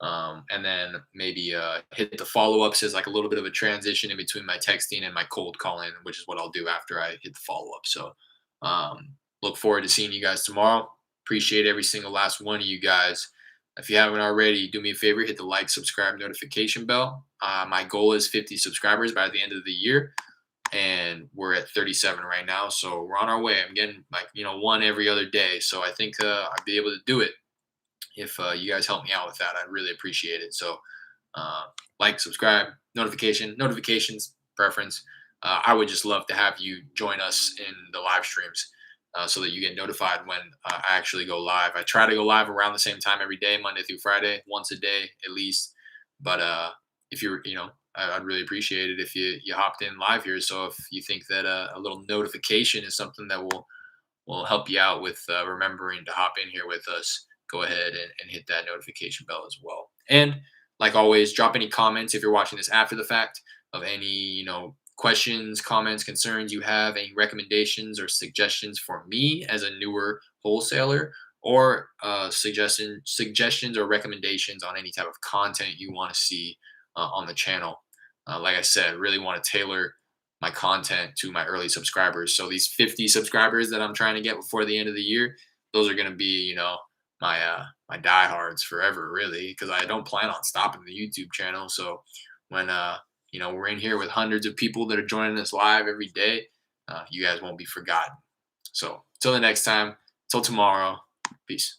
and then maybe hit the follow ups as like a little bit of a transition in between my texting and my cold calling, which is what I'll do after I hit the follow up. So, look forward to seeing you guys tomorrow. Appreciate every single last one of you guys. If you haven't already, do me a favor, hit the like, subscribe, notification bell. My goal is 50 subscribers by the end of the year. And we're at 37 right now. So we're on our way. I'm getting like, one every other day. So I think I'll be able to do it if you guys help me out with that. I'd really appreciate it. So like, subscribe, notifications, preference. I would just love to have you join us in the live streams so that you get notified when I actually go live. I try to go live around the same time every day, Monday through Friday, once a day at least. But if you're, I'd really appreciate it if you hopped in live here. So if you think that a little notification is something that will help you out with remembering to hop in here with us, go ahead and hit that notification bell as well. And like always, drop any comments if you're watching this after the fact of any questions, comments, concerns you have, any recommendations or suggestions for me as a newer wholesaler, or suggestions or recommendations on any type of content you want to see on the channel. Like I said, really want to tailor my content to my early subscribers. So these 50 subscribers that I'm trying to get before the end of the year, those are going to be, my diehards forever, really, because I don't plan on stopping the YouTube channel. So when, we're in here with hundreds of people that are joining us live every day, you guys won't be forgotten. So till the next time, till tomorrow, peace.